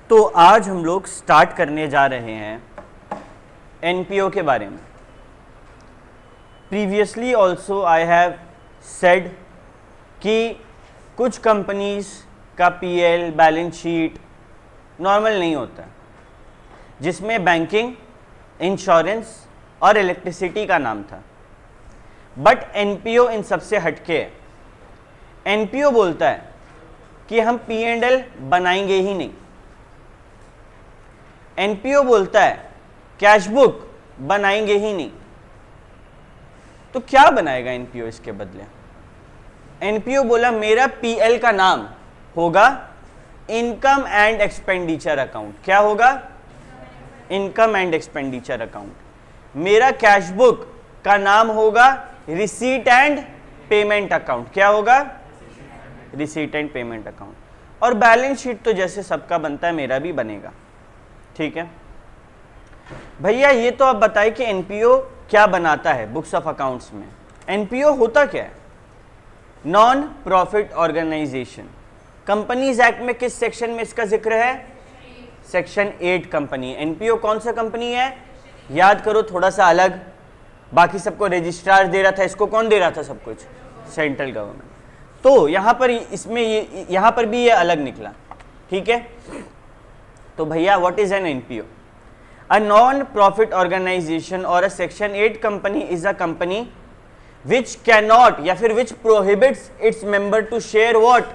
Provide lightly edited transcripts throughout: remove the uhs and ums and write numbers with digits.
तो आज हम लोग स्टार्ट करने जा रहे हैं एनपीओ के बारे में। Previously also I have said कि कुछ कंपनीज का पीएल बैलेंस शीट नॉर्मल नहीं होता, जिसमें बैंकिंग, इंश्योरेंस और इलेक्ट्रिसिटी का नाम था। बट एनपीओ इन सबसे हटके है। एनपीओ बोलता है कि हम पी&एल बनाएंगे ही नहीं। एनपीओ बोलता है कैश बुक बनाएंगे ही नहीं। तो क्या बनाएगा एनपीओ इसके बदले? एनपीओ बोला मेरा पीएल का नाम होगा इनकम एंड एक्सपेंडिचर अकाउंट। क्या होगा? Income and expenditure account. मेरा कैश बुक का नाम होगा रिसीट एंड पेमेंट अकाउंट। क्या होगा? Receipt and payment account. और बैलेंस शीट तो जैसे सबका बनता है मेरा भी बनेगा। ठीक है भैया, ये तो आप बताएं कि एनपीओ क्या बनाता है बुक्स ऑफ अकाउंट्स में। एनपीओ होता क्या है? Non profit organisation. Companies act में किस सेक्शन में इसका जिक्र है? Section 8 company. एनपीओ कौन सा कंपनी है? याद करो थोड़ा सा अलग। बाकी सबको रजिस्ट्रार दे रहा था, इसको कौन दे रहा था सब कुछ? Central government. तो यहां पर इसमें यहां पर भी ये अलग निकला। ठीक है, तो भैया what is an NPO? A non profit organisation और a section 8 company is a company which cannot या फिर which prohibits its member to share what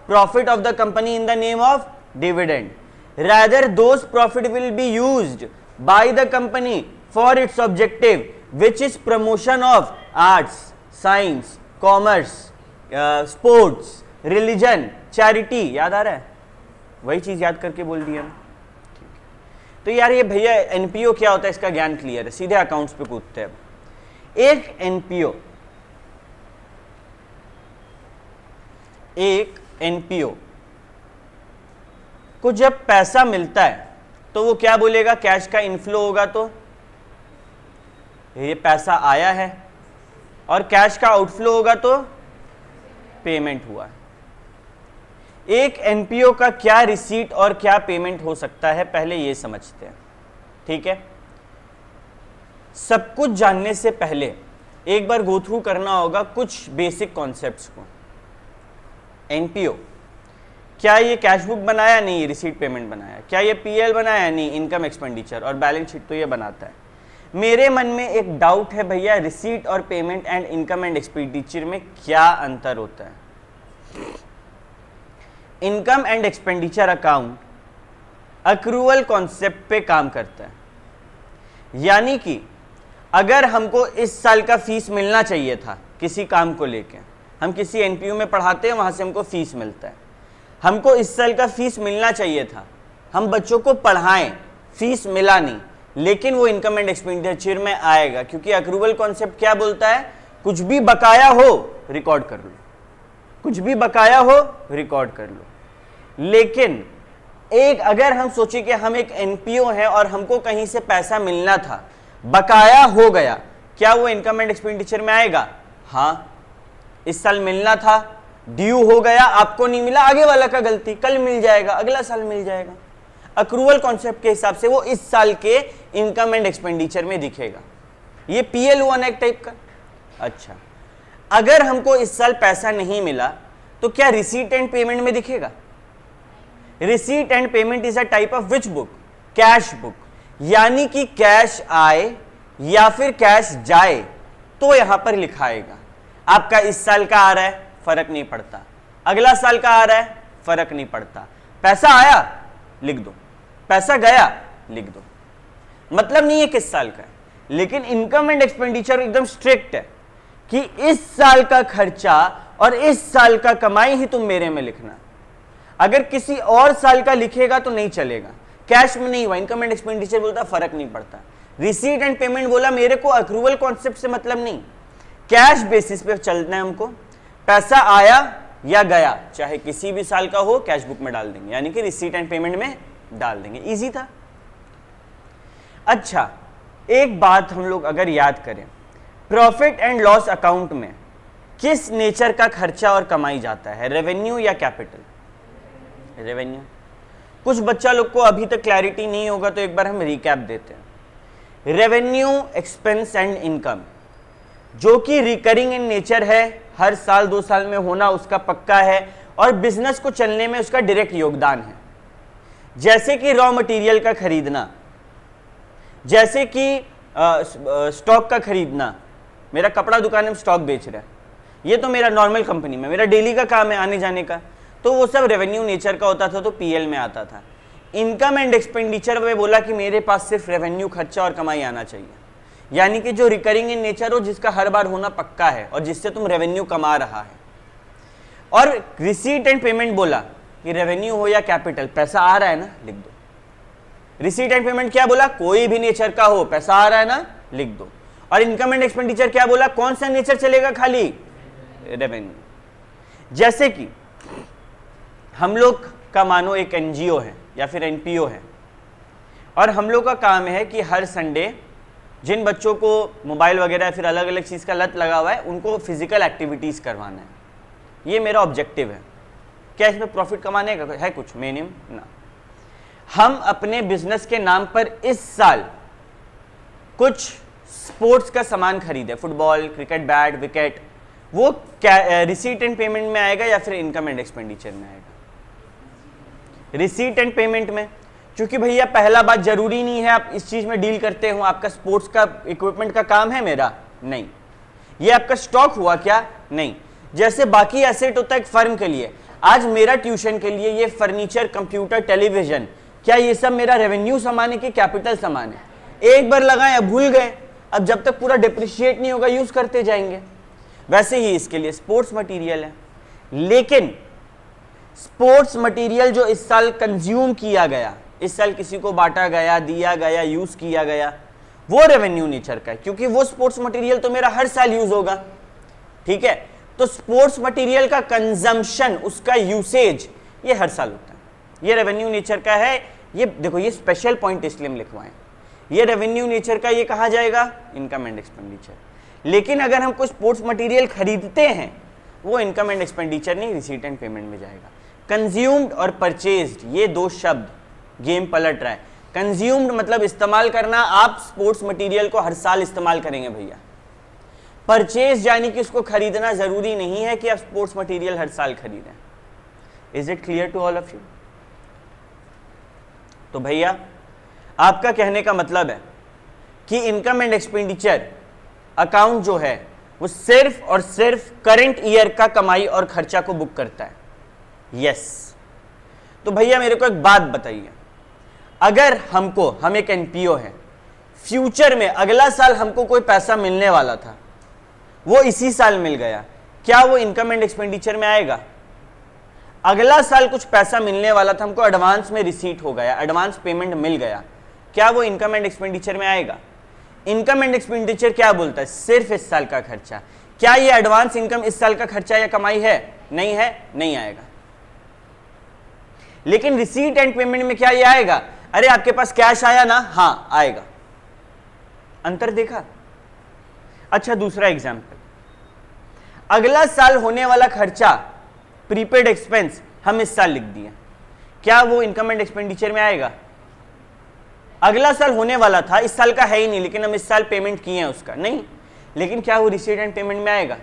profit of the company in the name of dividend. Rather, those profit will be used by the company for its objective, which is promotion of arts, science, commerce, sports, religion, charity. याद आ रहा है? वही चीज याद करके बोल दिया। तो यार ये भैया एनपीओ क्या होता है इसका ज्ञान क्लियर है, सीधे अकाउंट्स पे कूदते हैं। एक एनपीओ को जब पैसा मिलता है तो वो क्या बोलेगा? कैश का इनफ्लो होगा तो ये पैसा आया है, और कैश का आउटफ्लो होगा तो पेमेंट हुआ है। एक एनपीओ का क्या रिसीट और क्या पेमेंट हो सकता है, पहले ये समझते हैं। ठीक है, सब कुछ जानने से पहले एक बार गो थ्रू करना होगा कुछ बेसिक कॉन्सेप्ट्स को। एनपीओ, क्या ये कैश बुक बनाया? नहीं, रिसीट पेमेंट बनाया। क्या ये पीएल बनाया? नहीं, इनकम एक्सपेंडिचर। और बैलेंस शीट तो ये बनाता है। मेरे मन में एक डाउट है भैया, रिसीट और payment and income and expenditure में क्या अंतर होता है? Income and expenditure account accrual concept पे काम करता है। यानी कि अगर हमको इस साल का फीस मिलना चाहिए था किसी काम को लेके, हम किसी एनपीओ में पढ़ाते हैं, वहां से हमको फीस मिलता है। हमको इस साल का फीस मिलना चाहिए था, हम बच्चों को पढ़ाएं, फीस मिला नहीं, लेकिन वो इनकम एंड एक्सपेंडिचर में आएगा, क्योंकि अक्रूवल कॉन्सेप्ट क्या बोलता है? कुछ भी बकाया हो रिकॉर्ड कर लो, कुछ भी बकाया हो रिकॉर्ड कर लो। लेकिन एक अगर हम सोचे कि हम एक एनपीओ हैं और हमको कहीं से पैसा मिलना था, बकाया हो गया, क्या वो इनकम एंड एक्सपेंडिचर में आएगा? हाँ, इस साल मिलना था, ड्यू हो गया, आपको नहीं मिला, आगे वाला का गलती, कल मिल जाएगा, अगला साल मिल जाएगा। अक्रूवल कॉन्सेप्ट के हिसाब से वो इस साल के इनकम एंड एक्सपेंडिचर में दिखेगा। ये पीएल हुआ ना एक टाइप का। अच्छा, अगर हमको इस साल पैसा नहीं मिला तो क्या रिसीट एंड पेमेंट में दिखेगा? Receipt and payment is a type of which book? Cash book. यानी कि कैश आए या फिर कैश जाए तो यहां पर लिखाएगा। आपका इस साल का आ रहा है, फर्क नहीं पड़ता, अगला साल का आ रहा है, फर्क नहीं पड़ता। पैसा आया लिख दो, पैसा गया लिख दो, मतलब नहीं है किस साल का है। लेकिन इनकम एंड एक्सपेंडिचर एकदम स्ट्रिक्ट है कि इस साल का खर्चा और इस साल का कमाई ही तुम मेरे में लिखना। अगर किसी और साल का लिखेगा तो नहीं चलेगा। कैश में नहीं हुआ, इनकम एंड एक्सपेंडिचर बोलता फर्क नहीं पड़ता। रिसीट एंड पेमेंट बोला मेरे को अक्रूवल कॉन्सेप्ट से मतलब नहीं, कैश बेसिस पे चलना है हमको। पैसा आया या गया, चाहे किसी भी साल का हो, कैश बुक में डाल देंगे, यानी कि रिसीट एंड पेमेंट में डाल देंगे। इजी था। अच्छा, एक बात हम लोग अगर याद करें, प्रॉफिट एंड लॉस अकाउंट में किस नेचर का खर्चा और कमाई जाता है, रेवेन्यू या कैपिटल? रेवेन्यू। कुछ बच्चा लोग को अभी तक क्लैरिटी नहीं होगा तो एक बार हम रिकैप देते हैं। रेवेन्यू, एक्सपेंस एंड इनकम जो कि रिकरिंग इन नेचर है, हर साल 2 साल में होना उसका पक्का है और बिजनेस को चलने में उसका डायरेक्ट योगदान है। जैसे कि रॉ मटेरियल का खरीदना, जैसे कि स्टॉक का खरीदना, मेरा कपड़ा दुकान में स्टॉक बेच रहा है, ये तो मेरा नॉर्मल कंपनी में मेरा डेली का काम है आने जाने का, तो वो सब रेवेन्यू नेचर का होता था, तो पीएल में आता था। इनकम एंड एक्सपेंडिचर में बोला कि मेरे पास सिर्फ रेवेन्यू, खर्चा और कमाई आना चाहिए, यानी कि जो रिकरिंग इन नेचर हो, जिसका हर बार होना पक्का है और जिससे तुम रेवेन्यू कमा रहा है। और रिसीट एंड पेमेंट बोला कि रेवेन्यू हो या कैपिटल, पैसा आ रहा है ना, लिख दो। रिसीट एंड पेमेंट क्या बोला, कोई भी नेचर का हो, पैसा आ रहा है ना, लिख दो। और इनकम एंड एक्सपेंडिचर क्या बोला, कौन सा नेचर चलेगा, खाली रेवेन्यू। जैसे कि हम लोग का मानो एक एनजीओ है या फिर एनपीओ है और हम लोग का काम है कि हर संडे जिन बच्चों को मोबाइल वगैरह या फिर अलग अलग चीज़ का लत लगा हुआ है उनको फिजिकल एक्टिविटीज़ करवाना है, ये मेरा ऑब्जेक्टिव है। क्या इसमें प्रॉफिट कमाने का है कुछ, मिनिमम ना। हम अपने बिजनेस के नाम पर इस साल कुछ स्पोर्ट्स का सामान खरीदे, फुटबॉल, क्रिकेट बैट, विकेट, वो क्या रिसीट एंड पेमेंट में आएगा या फिर इनकम एंड एक्सपेंडिचर में आएगा? रिसीट एंड पेमेंट में, क्योंकि भैया पहला बात जरूरी नहीं है आप इस चीज में डील करते हो, आपका स्पोर्ट्स का इक्विपमेंट का काम है मेरा, नहीं। ये आपका स्टॉक हुआ क्या, नहीं। जैसे बाकी एसेट होता है एक फर्म के लिए, आज मेरा ट्यूशन के लिए ये फर्नीचर, कंप्यूटर, टेलीविजन, क्या ये सब मेरा रेवेन्यू सामान है कि कैपिटल सामान है? एक बार लगाए अब भूल गए, अब जब तक पूरा डिप्रिशिएट नहीं होगा यूज करते जाएंगे। वैसे ही इसके लिए स्पोर्ट्स मटेरियल है, लेकिन स्पोर्ट्स मटेरियल जो इस साल कंज्यूम किया गया, इस साल किसी को बांटा गया, दिया गया, यूज किया गया, वो रेवेन्यू नेचर का है, क्योंकि वो स्पोर्ट्स मटेरियल तो मेरा हर साल यूज होगा, ठीक है। तो स्पोर्ट्स मटेरियल का कंजम्पशन, उसका यूसेज, ये हर साल होता है, ये रेवेन्यू नेचर का है। ये देखो, ये स्पेशल पॉइंट इसलिए हम लिखवाएं, ये रेवेन्यू नेचर का, ये कहा जाएगा इनकम एंड एक्सपेंडिचर। लेकिन अगर हम कोई स्पोर्ट्स मटेरियल खरीदते हैं, वो इनकम एंड एक्सपेंडिचर नहीं, रिसीट एंड पेमेंट में जाएगा। कंज्यूम्ड और परचेज्ड, ये दो शब्द गेम पलट रहा है। कंज्यूम्ड मतलब इस्तेमाल करना, आप स्पोर्ट्स मटेरियल को हर साल इस्तेमाल करेंगे भैया। परचेज यानी कि उसको खरीदना जरूरी नहीं है कि आप स्पोर्ट्स मटेरियल हर साल खरीदें। Is it clear to all of you? तो भैया आपका कहने का मतलब है कि इनकम एंड एक्सपेंडिचर अकाउंट जो है वो सिर्फ और सिर्फ करंट ईयर का कमाई और खर्चा को बुक करता है। यस। तो भैया मेरे को एक बात बताइए, अगर हम एक एनपीओ है, फ्यूचर में अगला साल हमको कोई पैसा मिलने वाला था, वो इसी साल मिल गया, क्या वो इनकम एंड एक्सपेंडिचर में आएगा? अगला साल कुछ पैसा मिलने वाला था, हमको एडवांस में रिसीट हो गया, एडवांस पेमेंट मिल गया, क्या वो इनकम एंड एक्सपेंडिचर में आएगा? इनकम एंड एक्सपेंडिचर क्या बोलता है? सिर्फ इस साल का खर्चा। क्या ये एडवांस इनकम इस साल का खर्चा या कमाई है? नहीं है, नहीं आएगा। लेकिन रिसीट एंड पेमेंट में क्या ये आएगा? अरे आपके पास कैश आया ना, हाँ आएगा। अंतर देखा? अच्छा, दूसरा एग्जाम्पल, अगला साल होने वाला खर्चा, प्रीपेड एक्सपेंस, हम इस साल लिख दिए, क्या वो इनकम एंड एक्सपेंडिचर में आएगा? अगला साल होने वाला था, इस साल का है ही नहीं, लेकिन हम इस साल पेमेंट किए हैं उसका, नहीं। लेकिन क्या वो रिसीट एंड पेमेंट में आएगा?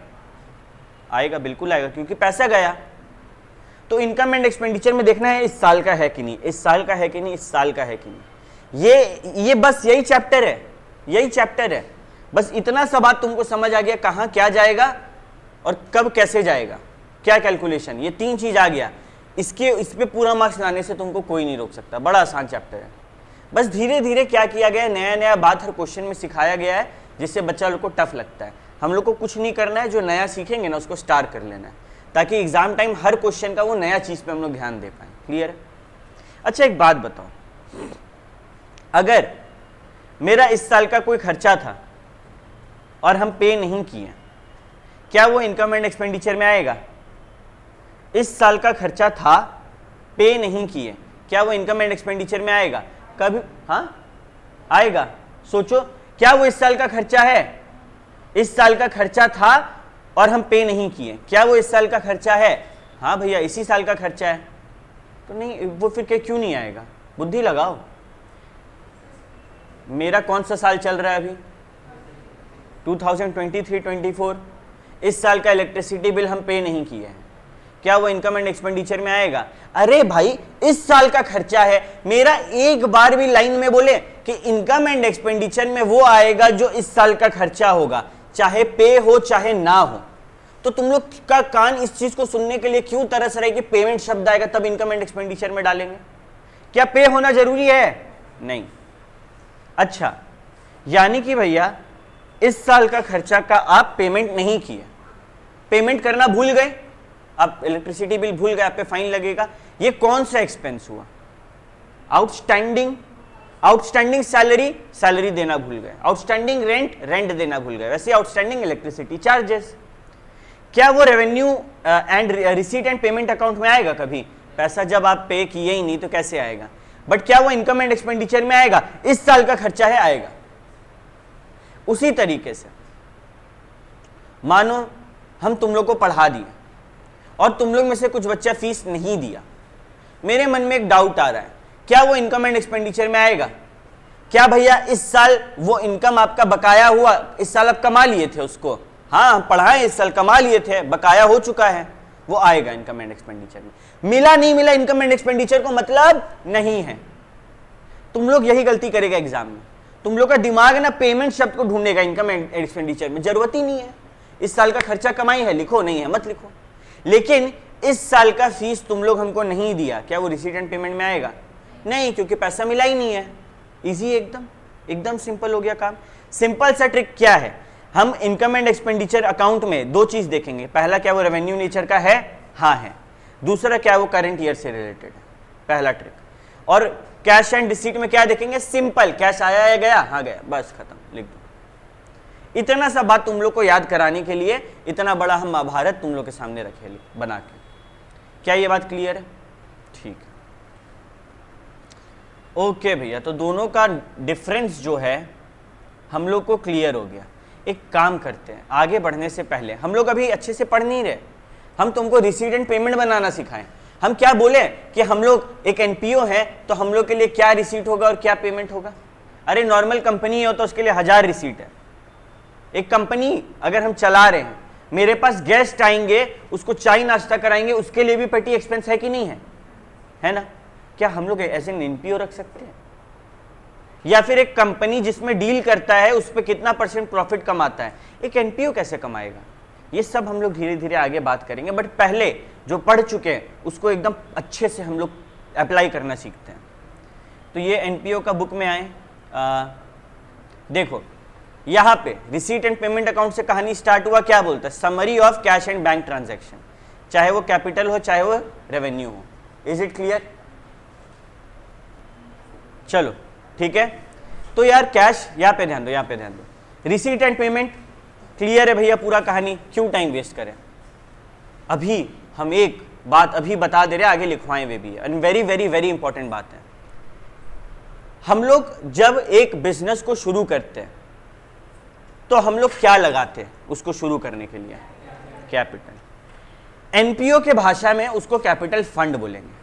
आएगा, बिल्कुल आएगा, क्योंकि पैसा गया। तो इनकम एंड एक्सपेंडिचर में देखना है इस साल का है कि नहीं, इस साल का है कि नहीं, इस साल का है कि नहीं। ये बस यही चैप्टर है, यही चैप्टर है। बस इतना सा बात तुमको समझ आ गया, कहां क्या जाएगा और कब कैसे जाएगा, क्या कैलकुलेशन, ये 3 चीज आ गया। इस पे पूरा मार्क्स लाने से तुमको कोई नहीं रोक सकता, बड़ा आसान चैप्टर है। बस धीरे धीरे क्या किया गया है, नया नया बात हर क्वेश्चन में सिखाया गया है, जिससे बच्चा लोग को टफ लगता है। हम लोग को कुछ नहीं करना है, जो नया सीखेंगे ना उसको स्टार कर लेना है, ताकि एग्जाम टाइम हर क्वेश्चन का वो नया चीज पे हम लोग ध्यान दे पाए। क्लियर है? अच्छा, एक बात बताओ, अगर मेरा इस साल का कोई खर्चा था और हम पे नहीं किए, क्या वो इनकम एंड एक्सपेंडिचर में आएगा? इस साल का खर्चा था, पे नहीं किए, क्या वो इनकम एंड एक्सपेंडिचर में आएगा? कभी? हाँ आएगा। सोचो, क्या वो इस साल का खर्चा है? इस साल का खर्चा था और हम पे नहीं किए, क्या वो इस साल का खर्चा है? हाँ भैया, इसी साल का खर्चा है। तो नहीं, वो फिर क्यों नहीं आएगा? बुद्धि लगाओ। मेरा कौन सा साल चल रहा है अभी? 2023-24। इस साल का इलेक्ट्रिसिटी बिल हम पे नहीं किए हैं, क्या वो इनकम एंड एक्सपेंडिचर में आएगा? अरे भाई, इस साल का खर्चा है मेरा, एक बार भी लाइन में बोले कि इनकम एंड एक्सपेंडिचर में वो आएगा जो इस साल का खर्चा होगा, चाहे पे हो चाहे ना हो। तो तुम लोग का कान इस चीज को सुनने के लिए क्यों तरस रहे कि पेमेंट शब्द आएगा तब इनकम एंड एक्सपेंडिचर में डालेंगे? क्या पे होना जरूरी है? नहीं। अच्छा, यानी कि भैया इस साल का खर्चा का आप पेमेंट नहीं किए, पेमेंट करना भूल गए, आप इलेक्ट्रिसिटी बिल भूल गए, आप पे फाइन लगेगा। ये कौन सा एक्सपेंस हुआ? आउटस्टैंडिंग। आउटस्टैंडिंग सैलरी देना भूल गए, आउटस्टैंडिंग रेंट देना भूल गए, वैसे आउटस्टैंडिंग इलेक्ट्रिसिटी चार्जेस। क्या वो revenue and receipt and payment account में आएगा कभी? पैसा जब आप पे किए ही नहीं तो कैसे आएगा? बट क्या वो इनकम एंड एक्सपेंडिचर में आएगा? इस साल का खर्चा है, आएगा। उसी तरीके से मानो हम तुम लोग को पढ़ा दिए और तुम लोग में से कुछ बच्चा फीस नहीं दिया, मेरे मन में एक डाउट आ रहा है, क्या वो इनकम एंड एक्सपेंडिचर में आएगा? क्या भैया इस साल वो इनकम आपका बकाया हुआ, इस साल आप कमा लिए थे उसको, हाँ पढ़ाए इस साल कमा लिए थे, बकाया हो चुका है, वो आएगा इनकम एंड एक्सपेंडिचर में। मिला नहीं मिला इनकम एंड एक्सपेंडिचर को मतलब नहीं है। तुम लोग यही गलती करेगा एग्जाम में, तुम लोग का दिमाग ना पेमेंट शब्द को ढूंढेगा इनकम एंड एक्सपेंडिचर में, जरूरत ही नहीं है। इस साल का खर्चा कमाई है, लिखो, नहीं है मत लिखो। लेकिन इस साल का फीस तुम लोग हमको नहीं दिया, क्या वो रिसीट एंड पेमेंट में आएगा? नहीं, क्योंकि पैसा मिला ही नहीं है। इजी, एकदम सिंपल हो गया काम। सिंपल सा ट्रिक क्या है, हम इनकम एंड एक्सपेंडिचर अकाउंट में दो चीज देखेंगे, पहला क्या वो रेवेन्यू नेचर का है, हाँ है, दूसरा क्या वो करंट ईयर से रिलेटेड है, पहला ट्रिक। और कैश एंड रिसीट में क्या देखेंगे? सिंपल, कैश आया या गया, हाँ गया, बस खत्म, लिख दो। इतना सा बात तुम लोग को याद कराने के लिए इतना बड़ा हम महाभारत तुम लोग के सामने रखे बना के। क्या ये बात क्लियर है? ठीक है, ओके भैया। तो दोनों का डिफरेंस जो है हम लोग को क्लियर हो गया। एक काम करते हैं, आगे बढ़ने से पहले, हम लोग अभी अच्छे से पढ़ नहीं रहे, हम तुमको रिसीट एंड पेमेंट बनाना सिखाएं। हम क्या बोले कि हम लोग एक एनपीओ है तो हम लोग के लिए क्या रिसीट होगा और क्या पेमेंट होगा? अरे नॉर्मल कंपनी हो तो उसके लिए 1000 रिसीट है। एक कंपनी अगर हम चला रहे हैं, मेरे पास गेस्ट आएंगे, उसको चाय नाश्ता कराएंगे, उसके लिए भी पेटी एक्सपेंस है कि नहीं है? है ना? क्या हम लोग ऐसे एनपीओ रख सकते हैं? या फिर एक कंपनी जिसमें डील करता है उस पर कितना % प्रॉफिट कमाता है, एक एनपीओ कैसे कमाएगा? ये सब हम लोग धीरे धीरे आगे बात करेंगे, बट पहले जो पढ़ चुके हैं उसको एकदम अच्छे से हम लोग अप्लाई करना सीखते हैं। तो ये एनपीओ का बुक में आए, देखो यहाँ पे रिसीट एंड पेमेंट अकाउंट से कहानी स्टार्ट हुआ, क्या बोलता है? Summary of cash and bank transaction, चाहे वो कैपिटल हो चाहे वो रेवेन्यू हो। Is it clear? चलो ठीक है। तो यार कैश, यहाँ पे ध्यान दो, यहाँ पे ध्यान दो। रिसीट एंड पेमेंट क्लियर है भैया, पूरा कहानी, क्यों टाइम वेस्ट करें? अभी हम एक बात अभी बता दे रहे, आगे लिखवाएं वे भी है, वेरी वेरी वेरी इंपॉर्टेंट बात है। हम लोग जब एक बिजनेस को शुरू करते हैं तो हम लोग क्या लगाते हैं उसको शुरू करने के लिए? कैपिटल। एनपीओ के भाषा में उसको कैपिटल फंड बोलेंगे,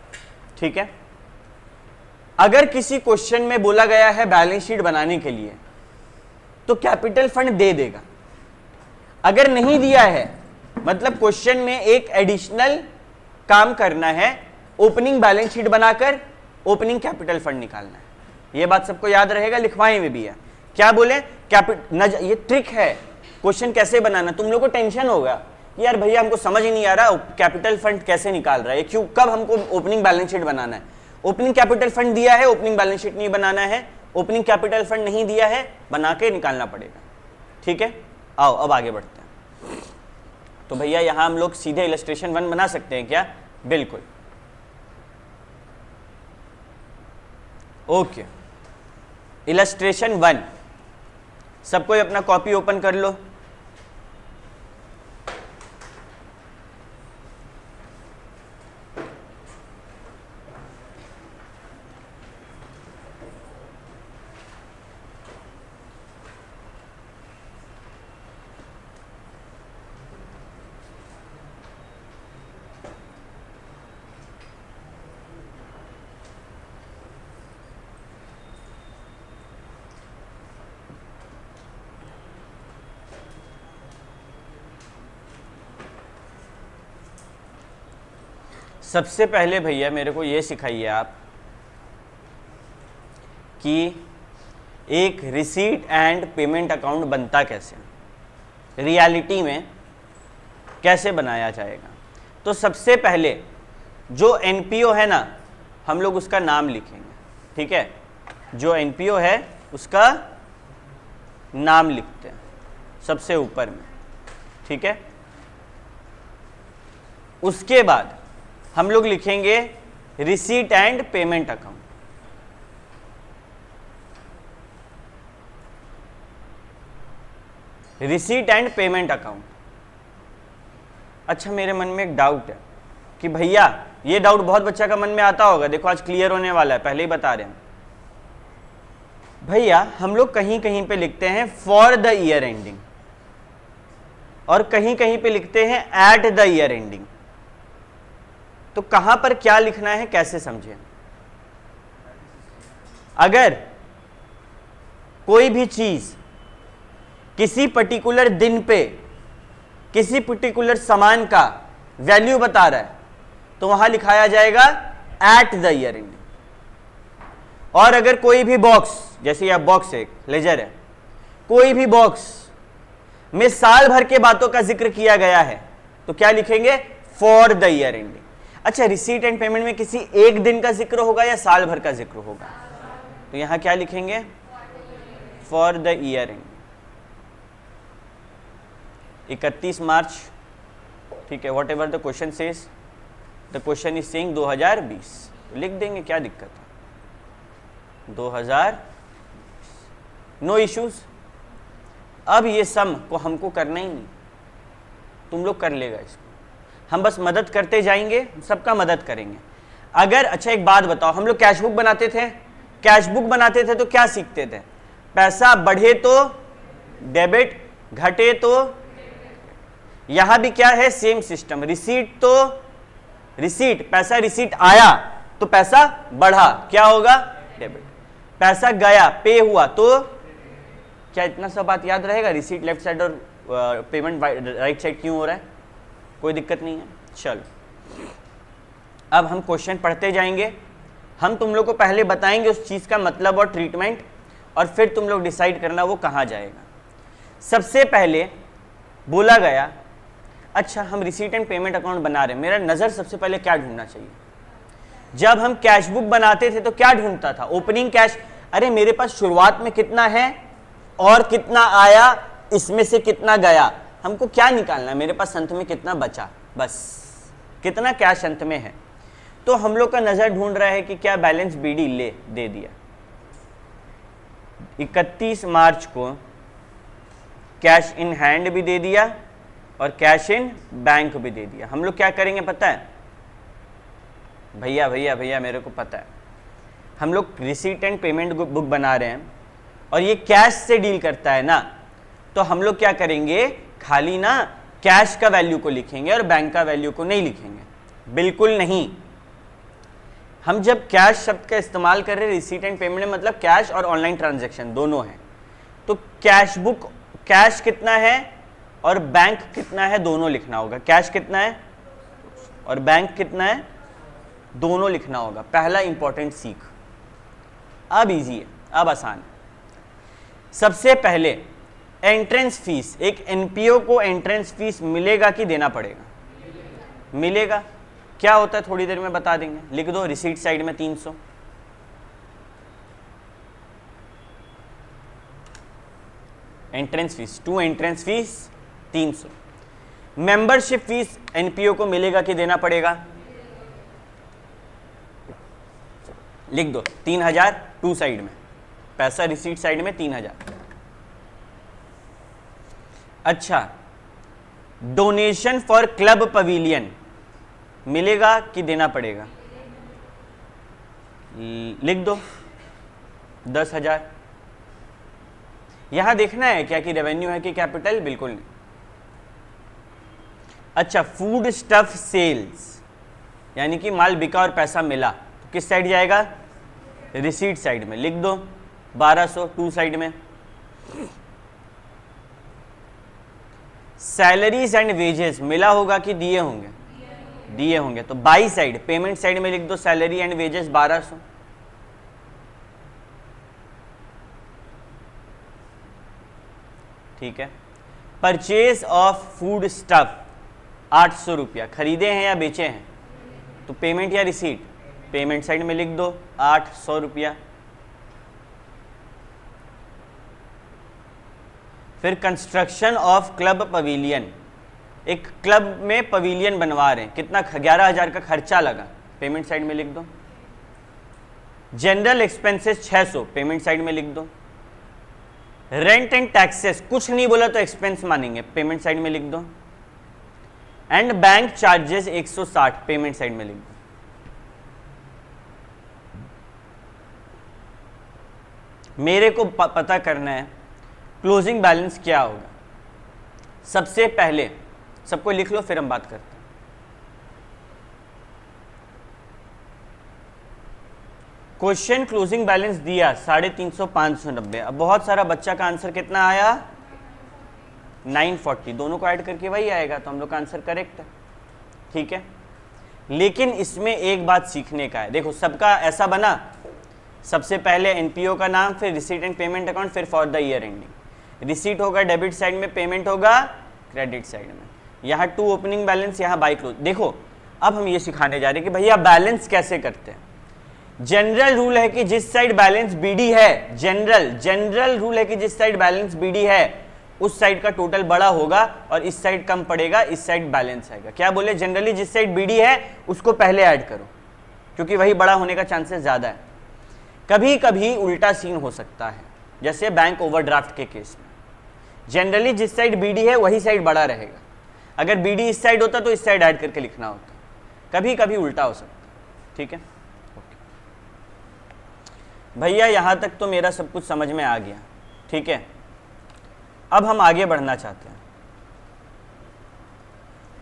ठीक है। अगर किसी क्वेश्चन में बोला गया है बैलेंस शीट बनाने के लिए तो कैपिटल फंड दे देगा। अगर नहीं दिया है, मतलब क्वेश्चन में एक एडिशनल काम करना है, ओपनिंग बैलेंस शीट बनाकर ओपनिंग कैपिटल फंड निकालना है। यह बात सबको याद रहेगा, लिखवाएं में भी है। क्या बोले? ये ट्रिक है, क्वेश्चन कैसे बनाना। तुम लोग को टेंशन होगा यार भैया हमको समझ ही नहीं आ रहा कैपिटल फंड कैसे निकाल रहा है, क्यों, कब हमको ओपनिंग बैलेंस शीट बनाना है। ओपनिंग कैपिटल फंड दिया है, ओपनिंग बैलेंस शीट नहीं बनाना है। ओपनिंग कैपिटल फंड नहीं दिया है, बना के निकालना पड़ेगा, ठीक है। आओ अब आगे बढ़ते हैं। तो भैया यहां हम लोग सीधे इलस्ट्रेशन 1 बना सकते हैं क्या? बिल्कुल, ओके। इलस्ट्रेशन 1, सब कोई अपना कॉपी ओपन कर लो। सबसे पहले भैया मेरे को ये सिखाइए आप कि एक रिसीट एंड पेमेंट अकाउंट बनता कैसे, रियलिटी में कैसे बनाया जाएगा। तो सबसे पहले जो एनपीओ है ना, हम लोग उसका नाम लिखेंगे, ठीक है। जो एनपीओ है उसका नाम लिखते हैं सबसे ऊपर में, ठीक है। उसके बाद हम लोग लिखेंगे receipt and payment account. Receipt and payment account. अच्छा, मेरे मन में एक डाउट है कि भैया, ये डाउट बहुत बच्चा का मन में आता होगा, देखो आज क्लियर होने वाला है, पहले ही बता रहे हैं भैया। हम लोग कहीं कहीं पे लिखते हैं फॉर द ईयर एंडिंग और कहीं कहीं पे लिखते हैं एट द ईयर एंडिंग। तो कहां पर क्या लिखना है कैसे समझें। अगर कोई भी चीज किसी पर्टिकुलर दिन पे किसी पर्टिकुलर सामान का वैल्यू बता रहा है तो वहां लिखाया जाएगा एट द ईयर एंडिंग। और अगर कोई भी बॉक्स, जैसे यह बॉक्स एक लेजर है, कोई भी बॉक्स में साल भर के बातों का जिक्र किया गया है तो क्या लिखेंगे, फॉर द ईयर एंडिंग। अच्छा, रिसीट एंड पेमेंट में किसी एक दिन का जिक्र होगा या साल भर का जिक्र होगा, तो यहां क्या लिखेंगे, फॉर द ईयर एंडिंग। 31 मार्च, ठीक है, what ever the question says, the question is saying 2020, लिख देंगे, क्या दिक्कत है, 2000, नो इश्यूज। अब ये सम को हमको करना ही नहीं, तुम लोग कर लेगा इसको, हम बस मदद करते जाएंगे, सबका मदद करेंगे। अगर, अच्छा एक बात बताओ, हम लोग कैश बुक बनाते थे, कैश बुक बनाते थे तो क्या सीखते थे, पैसा बढ़े तो डेबिट, घटे तो, यहां भी क्या है, सेम सिस्टम। रिसीट तो रिसीट, पैसा रिसीट आया तो पैसा बढ़ा, क्या होगा, डेबिट। पैसा गया, पे हुआ तो, क्या इतना सब बात याद रहेगा, रिसीट लेफ्ट साइड और पेमेंट राइट साइड क्यों हो रहा है, कोई दिक्कत नहीं है। चलो अब हम क्वेश्चन पढ़ते जाएंगे, हम तुम लोग को पहले बताएंगे उस चीज का मतलब और ट्रीटमेंट, और फिर तुम लोग डिसाइड करना वो कहां जाएगा। सबसे पहले बोला गया, अच्छा हम रिसीट एंड पेमेंट अकाउंट बना रहे हैं, मेरा नजर सबसे पहले क्या ढूंढना चाहिए। जब हम कैश बुक बनाते थे तो क्या ढूंढता था, ओपनिंग कैश, अरे मेरे पास शुरुआत में कितना है और कितना आया, इसमें से कितना गया, हमको क्या निकालना है, मेरे पास अंत में कितना बचा, बस कितना कैश अंत में है। तो हम लोग का नजर ढूंढ रहा है कि क्या बैलेंस बीडी ले दे दिया, 31 मार्च को कैश इन हैंड भी दे दिया और कैश इन बैंक भी दे दिया। हम लोग क्या करेंगे पता है भैया, भैया भैया मेरे को पता है, हम लोग रिसीट एंड पेमेंट बुक बना रहे हैं और ये कैश से डील करता है ना, तो हम लोग क्या करेंगे, खाली ना कैश का वैल्यू को लिखेंगे और बैंक का वैल्यू को नहीं लिखेंगे, बिल्कुल नहीं। हम जब कैश शब्द का इस्तेमाल कर रहे हैं रिसीट एंड पेमेंट में, मतलब कैश और ऑनलाइन ट्रांजैक्शन दोनों है, तो कैश बुक, कैश कितना है और बैंक कितना है दोनों लिखना होगा, कैश कितना है और बैंक कितना है दोनों लिखना होगा। पहला इंपॉर्टेंट सीख, अब इजी है, अब आसान है। सबसे पहले एंट्रेंस फीस, एक एनपीओ को एंट्रेंस फीस मिलेगा कि देना पड़ेगा, मिलेगा। क्या होता है थोड़ी देर में बता देंगे, लिख दो रिसीट साइड में 300, entrance fees, to entrance fees 300। Membership fees NPO को मिलेगा कि देना पड़ेगा, लिख दो 3000 टू साइड में, पैसा रिसीट साइड में 3000। अच्छा, डोनेशन फॉर क्लब पवेलियन मिलेगा कि देना पड़ेगा, लिख दो 10,000। यहां देखना है क्या कि रेवेन्यू है कि कैपिटल, बिल्कुल नहीं। अच्छा, फूड स्टफ सेल्स यानी कि माल बिका और पैसा मिला, तो किस साइड जाएगा, रिसीट साइड में, लिख दो 1200 टू साइड में। सैलरीज एंड वेजेस मिला होगा कि दिए होंगे, दिए होंगे। तो बाई साइड, पेमेंट साइड में लिख दो सैलरी एंड वेजेस 1200, ठीक है। परचेज ऑफ फूड स्टफ 800 रुपया, खरीदे हैं या बेचे हैं, तो पेमेंट या रिसीट, पेमेंट साइड में लिख दो 800 रुपया। फिर कंस्ट्रक्शन ऑफ क्लब पवेलियन, एक क्लब में पवेलियन बनवा रहे हैं, कितना 11,000 का खर्चा लगा, पेमेंट साइड में लिख दो। जनरल एक्सपेंसेस 600, पेमेंट साइड में लिख दो। रेंट एंड टैक्सेस, कुछ नहीं बोला तो एक्सपेंस मानेंगे, पेमेंट साइड में लिख दो। And bank charges 160, payment side में लिख दो। मेरे को पता करना है क्लोजिंग बैलेंस क्या होगा। सबसे पहले सबको लिख लो, फिर हम बात करते हैं। क्वेश्चन क्लोजिंग बैलेंस दिया 350, 590। अब बहुत सारा बच्चा का आंसर कितना आया, 940, दोनों को ऐड करके वही आएगा, तो हम लोग का आंसर करेक्ट है, ठीक है। लेकिन इसमें एक बात सीखने का है, देखो सबका ऐसा बना, सबसे पहले एनपीओ का नाम, फिर रिसीट एंड पेमेंट अकाउंट, फिर for the year ending. Receipt होगा डेबिट साइड में, पेमेंट होगा क्रेडिट साइड में। यहाँ टू ओपनिंग बैलेंस, यहाँ बाई क्लोज। देखो अब हम ये सिखाने जा रहे हैं कि भैया बैलेंस कैसे करते हैं। जनरल रूल है कि जिस साइड बैलेंस बीडी है, जनरल रूल है कि जिस साइड बैलेंस बीडी है उस साइड का टोटल बड़ा होगा और इस साइड कम पड़ेगा, इस साइड बैलेंस आएगा। क्या बोले, जनरली जिस साइड बीडी है उसको पहले ऐड करो, क्योंकि वही बड़ा होने का चांसेस ज्यादा है। कभी कभी उल्टा सीन हो सकता है, जैसे बैंक ओवरड्राफ्ट के केस में, जनरली जिस साइड बीडी है वही साइड बड़ा रहेगा, अगर बीडी इस साइड होता तो इस साइड ऐड करके लिखना होता, कभी कभी उल्टा हो सकता है, ठीक है। भैया यहाँ तक तो मेरा सब कुछ समझ में आ गया, ठीक है। अब हम आगे बढ़ना चाहते हैं,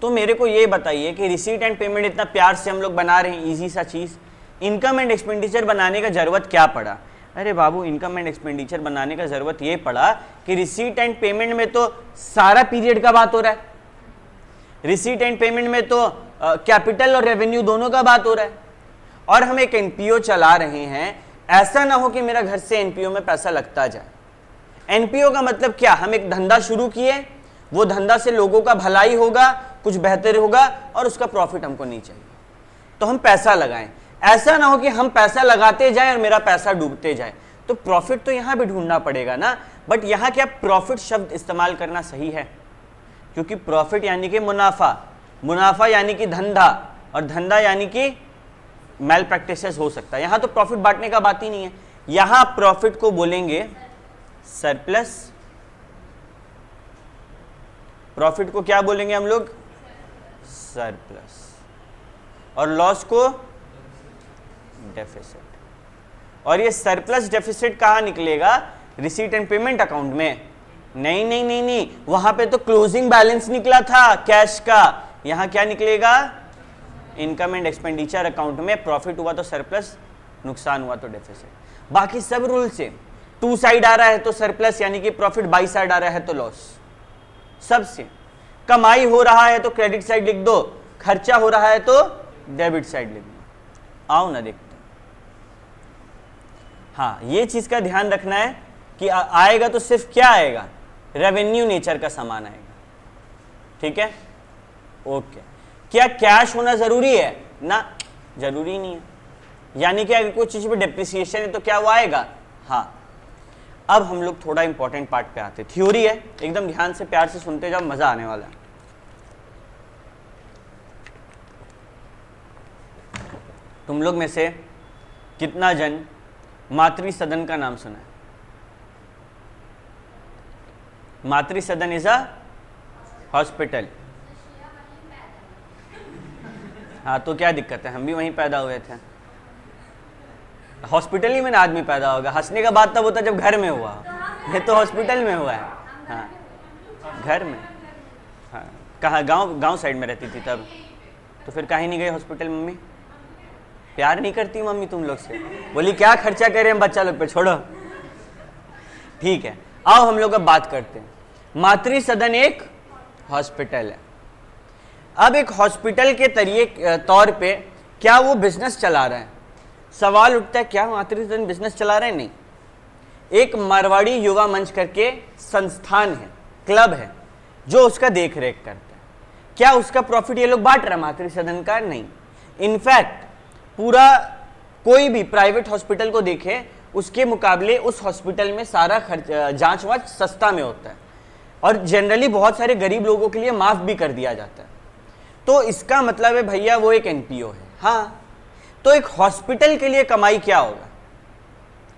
तो मेरे को ये बताइए कि रिसीट एंड पेमेंट इतना प्यार से हम लोग बना रहे हैं, इजी सा चीज, इनकम एंड एक्सपेंडिचर बनाने का जरूरत क्या पड़ा। अरे बाबू, इनकम एंड एक्सपेंडिचर बनाने का जरूरत ये पड़ा कि रिसीट एंड पेमेंट में तो सारा पीरियड का बात हो रहा है, रिसीट एंड पेमेंट में तो कैपिटल और रेवेन्यू दोनों का बात हो रहा है, और हम एक एनपीओ चला रहे हैं। ऐसा ना हो कि मेरा घर से एनपीओ में पैसा लगता जाए। एनपीओ का मतलब क्या, हम एक धंधा शुरू किए, वो धंधा से लोगों का भलाई होगा, कुछ बेहतर होगा, और उसका प्रॉफिट हमको नहीं चाहिए, तो हम पैसा लगाएं। ऐसा ना हो कि हम पैसा लगाते जाएं और मेरा पैसा डूबते जाए, तो प्रॉफिट तो यहां भी ढूंढना पड़ेगा ना। बट यहां क्या प्रॉफिट शब्द इस्तेमाल करना सही है, क्योंकि प्रॉफिट यानी कि मुनाफा, मुनाफा यानी कि धंधा, और धंधा यानी कि मैल प्रैक्टिसेस हो सकता है। यहां तो प्रॉफिट बांटने का बात ही नहीं है, यहां प्रॉफिट को बोलेंगे सरप्लस, प्रॉफिट को क्या बोलेंगे हम लोग, सरप्लस, और लॉस को डेफिसिट। और ये सरप्लस डेफिसिट कहां निकलेगा, रिसीट एंड पेमेंट अकाउंट में? नहीं नहीं नहीं नहीं, वहां पे तो क्लोजिंग बैलेंस निकला था कैश का, यहां क्या निकलेगा, इनकम एंड एक्सपेंडिचर अकाउंट में। प्रॉफिट हुआ तो सरप्लस, नुकसान हुआ तो डेफिसिट। बाकी सब रूल से टू साइड आ रहा है तो सरप्लस यानी कि प्रॉफिट, बाई साइड आ रहा है तो लॉस, सबसे। कमाई हो रहा है तो क्रेडिट साइड लिख दो, खर्चा हो रहा है तो डेबिट साइड लिख दो। आओ ना देखते, हाँ ये चीज का ध्यान रखना है कि आएगा तो सिर्फ क्या आएगा, रेवेन्यू नेचर का सामान आएगा, ठीक है, ओके। क्या कैश होना जरूरी है ना, जरूरी नहीं है, यानी कि अगर कोई चीज पे डेप्रिसिएशन है तो क्या वो आएगा, हाँ। अब हम लोग थोड़ा इंपॉर्टेंट पार्ट पे आते, थ्योरी है, एकदम ध्यान से प्यार से सुनते जाओ, मजा आने वाला है। तुम लोग में से कितना जन मातृ सदन का नाम सुना है? मातृ सदन इज अ हॉस्पिटल। हाँ तो क्या दिक्कत है, हम भी वहीं पैदा हुए थे, हॉस्पिटल ही में ना आदमी पैदा होगा। हंसने का बात तब होता जब घर में हुआ, ये तो हॉस्पिटल में हुआ है, हाँ घर में, हाँ कहाँ, गांव साइड में रहती थी तब, तो फिर कहीं नहीं गए हॉस्पिटल? मम्मी प्यार नहीं करती मम्मी तुम लोग से, बोली क्या खर्चा करें हम बच्चा लोग पे, छोड़ो, ठीक है। आओ हम लोग अब बात करते हैं, मातृ सदन एक हॉस्पिटल है। अब एक हॉस्पिटल के तौर पे क्या वो बिजनेस चला रहे हैं? सवाल उठता है, क्या मातृ सदन बिजनेस चला रहे हैं? नहीं। एक मारवाड़ी युवा मंच करके संस्थान है, क्लब है, जो उसका देख रेख करता है। क्या उसका प्रॉफिट ये लोग बांट रहे हैं मातृ सदन का? नहीं। इनफैक्ट पूरा कोई भी प्राइवेट हॉस्पिटल को देखे, उसके मुकाबले उस हॉस्पिटल में सारा खर्च, जांच वाच सस्ता में होता है और जनरली बहुत सारे गरीब लोगों के लिए माफ भी कर दिया जाता है। तो इसका मतलब है भैया वो एक एनपीओ है। हाँ, तो एक हॉस्पिटल के लिए कमाई क्या होगा?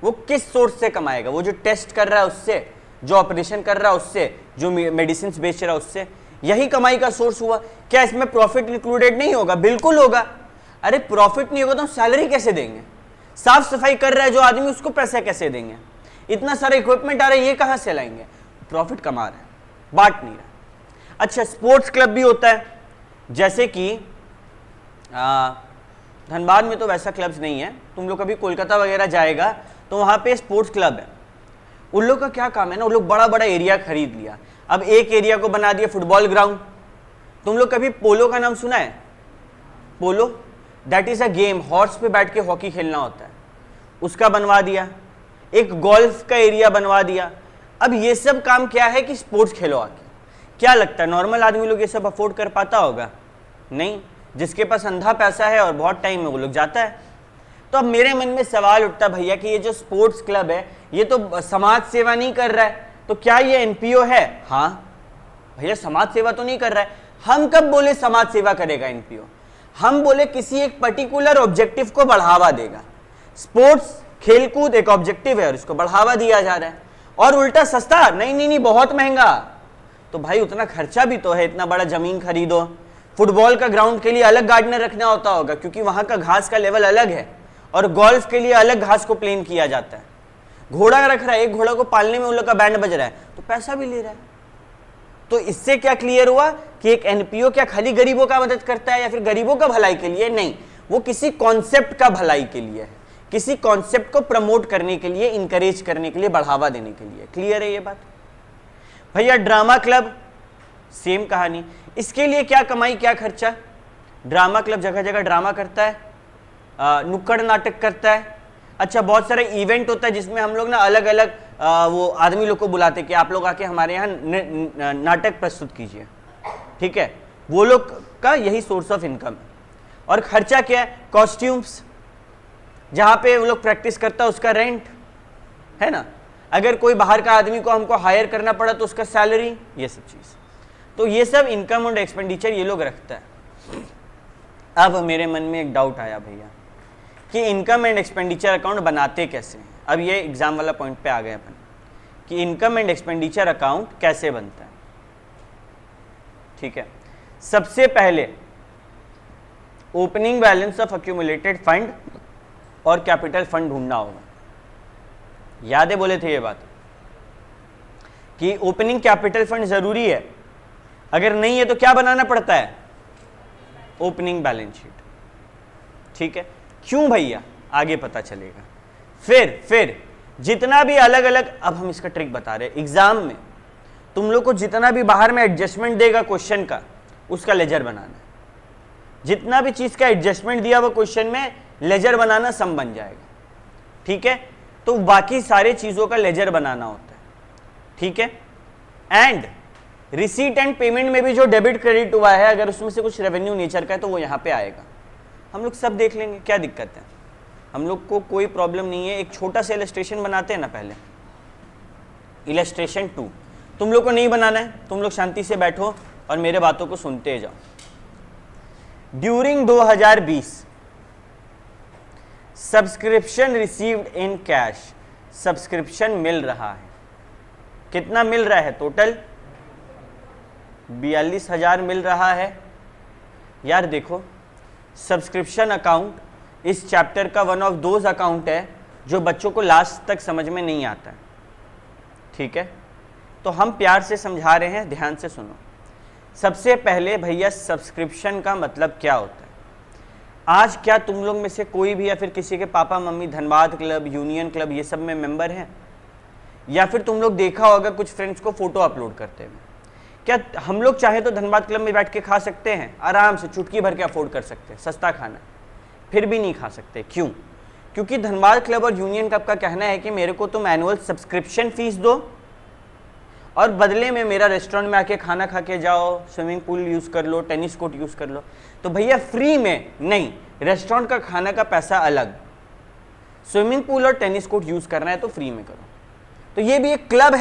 वो किस सोर्स से कमाएगा? वो जो टेस्ट कर रहा है उससे, जो ऑपरेशन कर रहा है उससे, जो मेडिसिन बेच रहा है उससे, यही कमाई का सोर्स हुआ। क्या इसमें प्रॉफिट इंक्लूडेड नहीं होगा? बिल्कुल होगा। अरे प्रॉफिट नहीं होगा तो हम सैलरी कैसे देंगे? साफ सफाई कर रहा है जो आदमी, उसको पैसा कैसे देंगे? इतना सारा इक्विपमेंट आ रहा है, ये कहां से लाएंगे? प्रॉफिट कमा रहे हैं, बांट नहीं रहा। अच्छा, स्पोर्ट्स क्लब भी होता है, जैसे कि धनबाद में तो वैसा क्लब्स नहीं है, तुम लोग कभी कोलकाता वगैरह जाएगा तो वहां पे स्पोर्ट्स क्लब है। उन लोग का क्या काम है ना, उन लोग बड़ा बड़ा एरिया खरीद लिया, अब एक एरिया को बना दिया फुटबॉल ग्राउंड। तुम लोग कभी पोलो का नाम सुना है? Polo that is a game, horse पे बैठ के हॉकी खेलना होता है, उसका बनवा दिया। एक गोल्फ का एरिया बनवा दिया। अब ये सब काम क्या है कि स्पोर्ट्स खेलो आके। क्या लगता है नॉर्मल आदमी लोग ये सब अफोर्ड कर पाता होगा? नहीं। जिसके पास अंधा पैसा है और बहुत टाइम में वो लोग जाता है। तो अब मेरे मन में सवाल उठता भैया कि ये जो स्पोर्ट्स क्लब है ये तो समाज सेवा नहीं कर रहा है, तो क्या ये एनपीओ है? हाँ भैया, समाज सेवा तो नहीं कर रहा है। हम कब बोले समाज सेवा करेगा एनपीओ? हम बोले किसी एक पर्टिकुलर ऑब्जेक्टिव को बढ़ावा देगा। स्पोर्ट्स खेलकूद एक ऑब्जेक्टिव है और इसको बढ़ावा दिया जा रहा है। और उल्टा सस्ता? नहीं नहीं नहीं, बहुत महंगा। तो भाई उतना खर्चा भी तो है, इतना बड़ा जमीन खरीदो। फुटबॉल का ग्राउंड के लिए अलग गार्डनर रखना होता होगा क्योंकि वहां का घास का लेवल अलग है, और गोल्फ के लिए अलग घास को प्लेन किया जाता है। घोड़ा रख रहा है, एक घोड़ा को पालने में उन लोग का बैंड बज रहा है तो पैसा भी ले रहा है। तो इससे क्या क्लियर हुआ कि एक एनपीओ क्या खाली गरीबों का मदद करता है या फिर गरीबों का भलाई के लिए? नहीं, वो किसी कॉन्सेप्ट का भलाई के लिए है, किसी कॉन्सेप्ट को प्रमोट करने के लिए, इंकरेज करने के लिए, बढ़ावा देने के लिए। क्लियर है ये बात? भैया ड्रामा क्लब सेम कहानी। इसके लिए क्या कमाई क्या खर्चा? ड्रामा क्लब जगह जगह ड्रामा करता है, नुक्कड़ नाटक करता है। अच्छा, बहुत सारे इवेंट होता है जिसमें हम लोग ना अलग अलग वो आदमी लोग को बुलाते कि आप लोग आके हमारे यहाँ नाटक प्रस्तुत कीजिए। ठीक है, वो लोग का यही सोर्स ऑफ इनकम है। और खर्चा क्या है? कॉस्ट्यूम्स, जहाँ पे वो लोग प्रैक्टिस करता है उसका रेंट है ना। अगर कोई बाहर का आदमी को हमको हायर करना पड़ा तो उसका सैलरी, ये सब चीज़। तो ये सब इनकम और एक्सपेंडिचर ये लोग रखता है। अब मेरे मन में एक डाउट आया भैया कि इनकम एंड एक्सपेंडिचर अकाउंट बनाते कैसे हैं। अब ये एग्जाम वाला पॉइंट पे आ गए अपन कि इनकम एंड एक्सपेंडिचर अकाउंट कैसे बनता है। ठीक है, सबसे पहले opening balance of accumulated fund और कैपिटल फंड ढूंढना होगा। याद है बोले थे ये बात कि ओपनिंग कैपिटल फंड जरूरी है, अगर नहीं है तो क्या बनाना पड़ता है? Opening balance sheet. ठीक है, क्यों भैया? आगे पता चलेगा। फिर जितना भी अलग अलग, अब हम इसका ट्रिक बता रहे हैं, एग्जाम में तुम लोग को जितना भी बाहर में एडजस्टमेंट देगा क्वेश्चन का, उसका लेजर बनाना है। जितना भी चीज का एडजस्टमेंट दिया वो क्वेश्चन में, लेजर बनाना सम बन जाएगा। ठीक है, तो बाकी सारे चीजों का लेजर बनाना होता है। ठीक है, एंड रिसीट एंड पेमेंट में भी जो डेबिट क्रेडिट हुआ है, अगर उसमें से कुछ रेवेन्यू नेचर का है तो वो यहाँ पे आएगा। हम लोग सब देख लेंगे, क्या दिक्कत है, हम लोग को कोई प्रॉब्लम नहीं है। एक छोटा सा इलस्ट्रेशन बनाते हैं ना पहले, इलस्ट्रेशन 2। तुम लोग को नहीं बनाना है, तुम लोग शांति से बैठो और मेरे बातों को सुनते जाओ। During 2020 subscription received in cash, subscription मिल रहा है। कितना मिल रहा है? टोटल 42,000 मिल रहा है। यार देखो, सब्सक्रिप्शन अकाउंट इस चैप्टर का वन ऑफ दोज अकाउंट है जो बच्चों को लास्ट तक समझ में नहीं आता है। ठीक है, तो हम प्यार से समझा रहे हैं, ध्यान से सुनो। सबसे पहले भैया सब्सक्रिप्शन का मतलब क्या होता है? आज क्या तुम लोग में से कोई भी या फिर किसी के papa mummy Dhanbad club, union club ये सब में मेंबर हैं? या फिर तुम लोग देखा होगा कुछ फ्रेंड्स को फोटो अपलोड करते हुए। क्या हम लोग चाहे तो धनबाद क्लब में बैठ के खा सकते हैं? आराम से चुटकी भर के अफोर्ड कर सकते हैं, सस्ता खाना, फिर भी नहीं खा सकते। क्यों? क्योंकि धनबाद क्लब और यूनियन क्लब का कहना है कि मेरे को तुम एनुअल सब्सक्रिप्शन फीस दो और बदले में मेरा रेस्टोरेंट में आके खाना खा के जाओ, स्विमिंग पूल यूज़ कर लो, टेनिस कोर्ट यूज़ कर लो। तो भैया फ्री में नहीं, रेस्टोरेंट का खाना का पैसा अलग, स्विमिंग पूल और टेनिस कोर्ट यूज़ करना है तो फ्री में करो। तो ये भी एक क्लब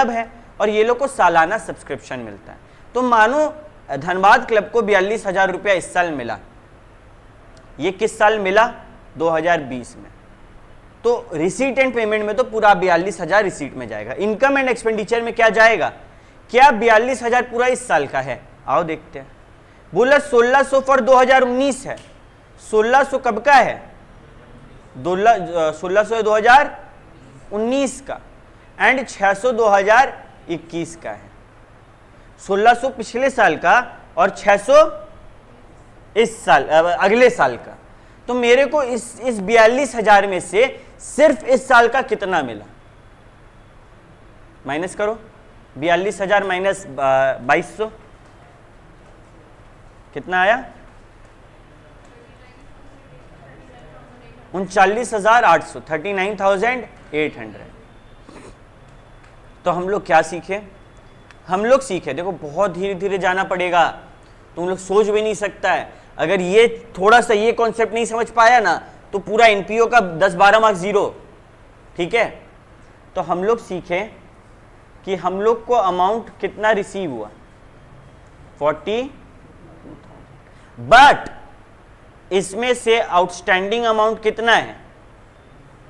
है और ये लोग को सालाना सब्सक्रिप्शन मिलता है। तो मानो धनबाद क्लब को 42,000 रुपया इस साल मिला, ये किस साल मिला? 2020 में। तो रिसीट एंड पेमेंट में तो पूरा 42,000 रिसीट में जाएगा। इनकम एंड एक्सपेंडिचर में क्या जाएगा? क्या 42,000 पूरा इस साल का है? आओ देखते हैं। बोला 1600 फॉर 2019 है। 1600 कब का है? 1600 2019 का, एंड 600 2021 का है। 1600 पिछले साल का और 600 इस साल अगले साल का। तो मेरे को इस 42,000 में से सिर्फ इस साल का कितना मिला? माइनस करो, 42,000 माइनस 2200 कितना आया? 39,800, 39,800। तो हम लोग क्या सीखे? हम लोग सीखे, देखो बहुत धीरे धीरे जाना पड़ेगा, तुम लोग सोच भी नहीं सकता है। अगर ये थोड़ा सा ये कॉन्सेप्ट नहीं समझ पाया ना तो पूरा एनपीओ का 10-12 मार्क्स जीरो। ठीक है, तो हम लोग सीखे कि हम लोग को अमाउंट कितना रिसीव हुआ, 40, बट इसमें से आउटस्टैंडिंग अमाउंट कितना है?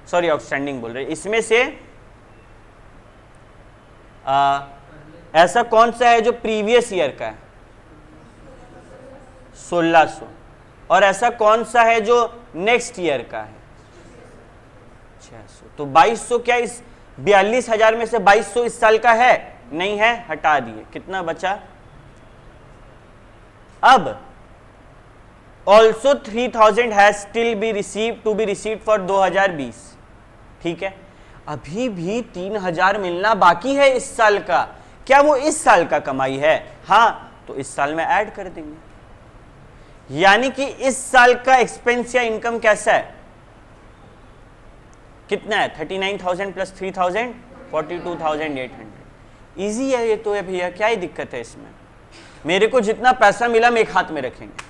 सॉरी, आउटस्टैंडिंग बोल रहे, इसमें से ऐसा कौन सा है जो प्रीवियस ईयर का है? 1600। और ऐसा कौन सा है जो नेक्स्ट ईयर का है? 600। तो 2200 क्या इस 42,000 में से 2200 इस साल का है? नहीं है, हटा दिए। कितना बचा? अब also 3000 has still be receive to be receive for 2020। ठीक है, अभी भी 3000 मिलना बाकी है इस साल का। क्या वो इस साल का कमाई है? हाँ, तो इस साल में ऐड कर देंगे। यानी कि इस साल का एक्सपेंस या इनकम कैसा है? कितना है? 39,000 प्लस 3,000, 42,800। इजी है ये तो है भैया, क्या ही दिक्कत है इसमें? मेरे को जितना पैसा मिला हम एक हाथ में रखेंगे।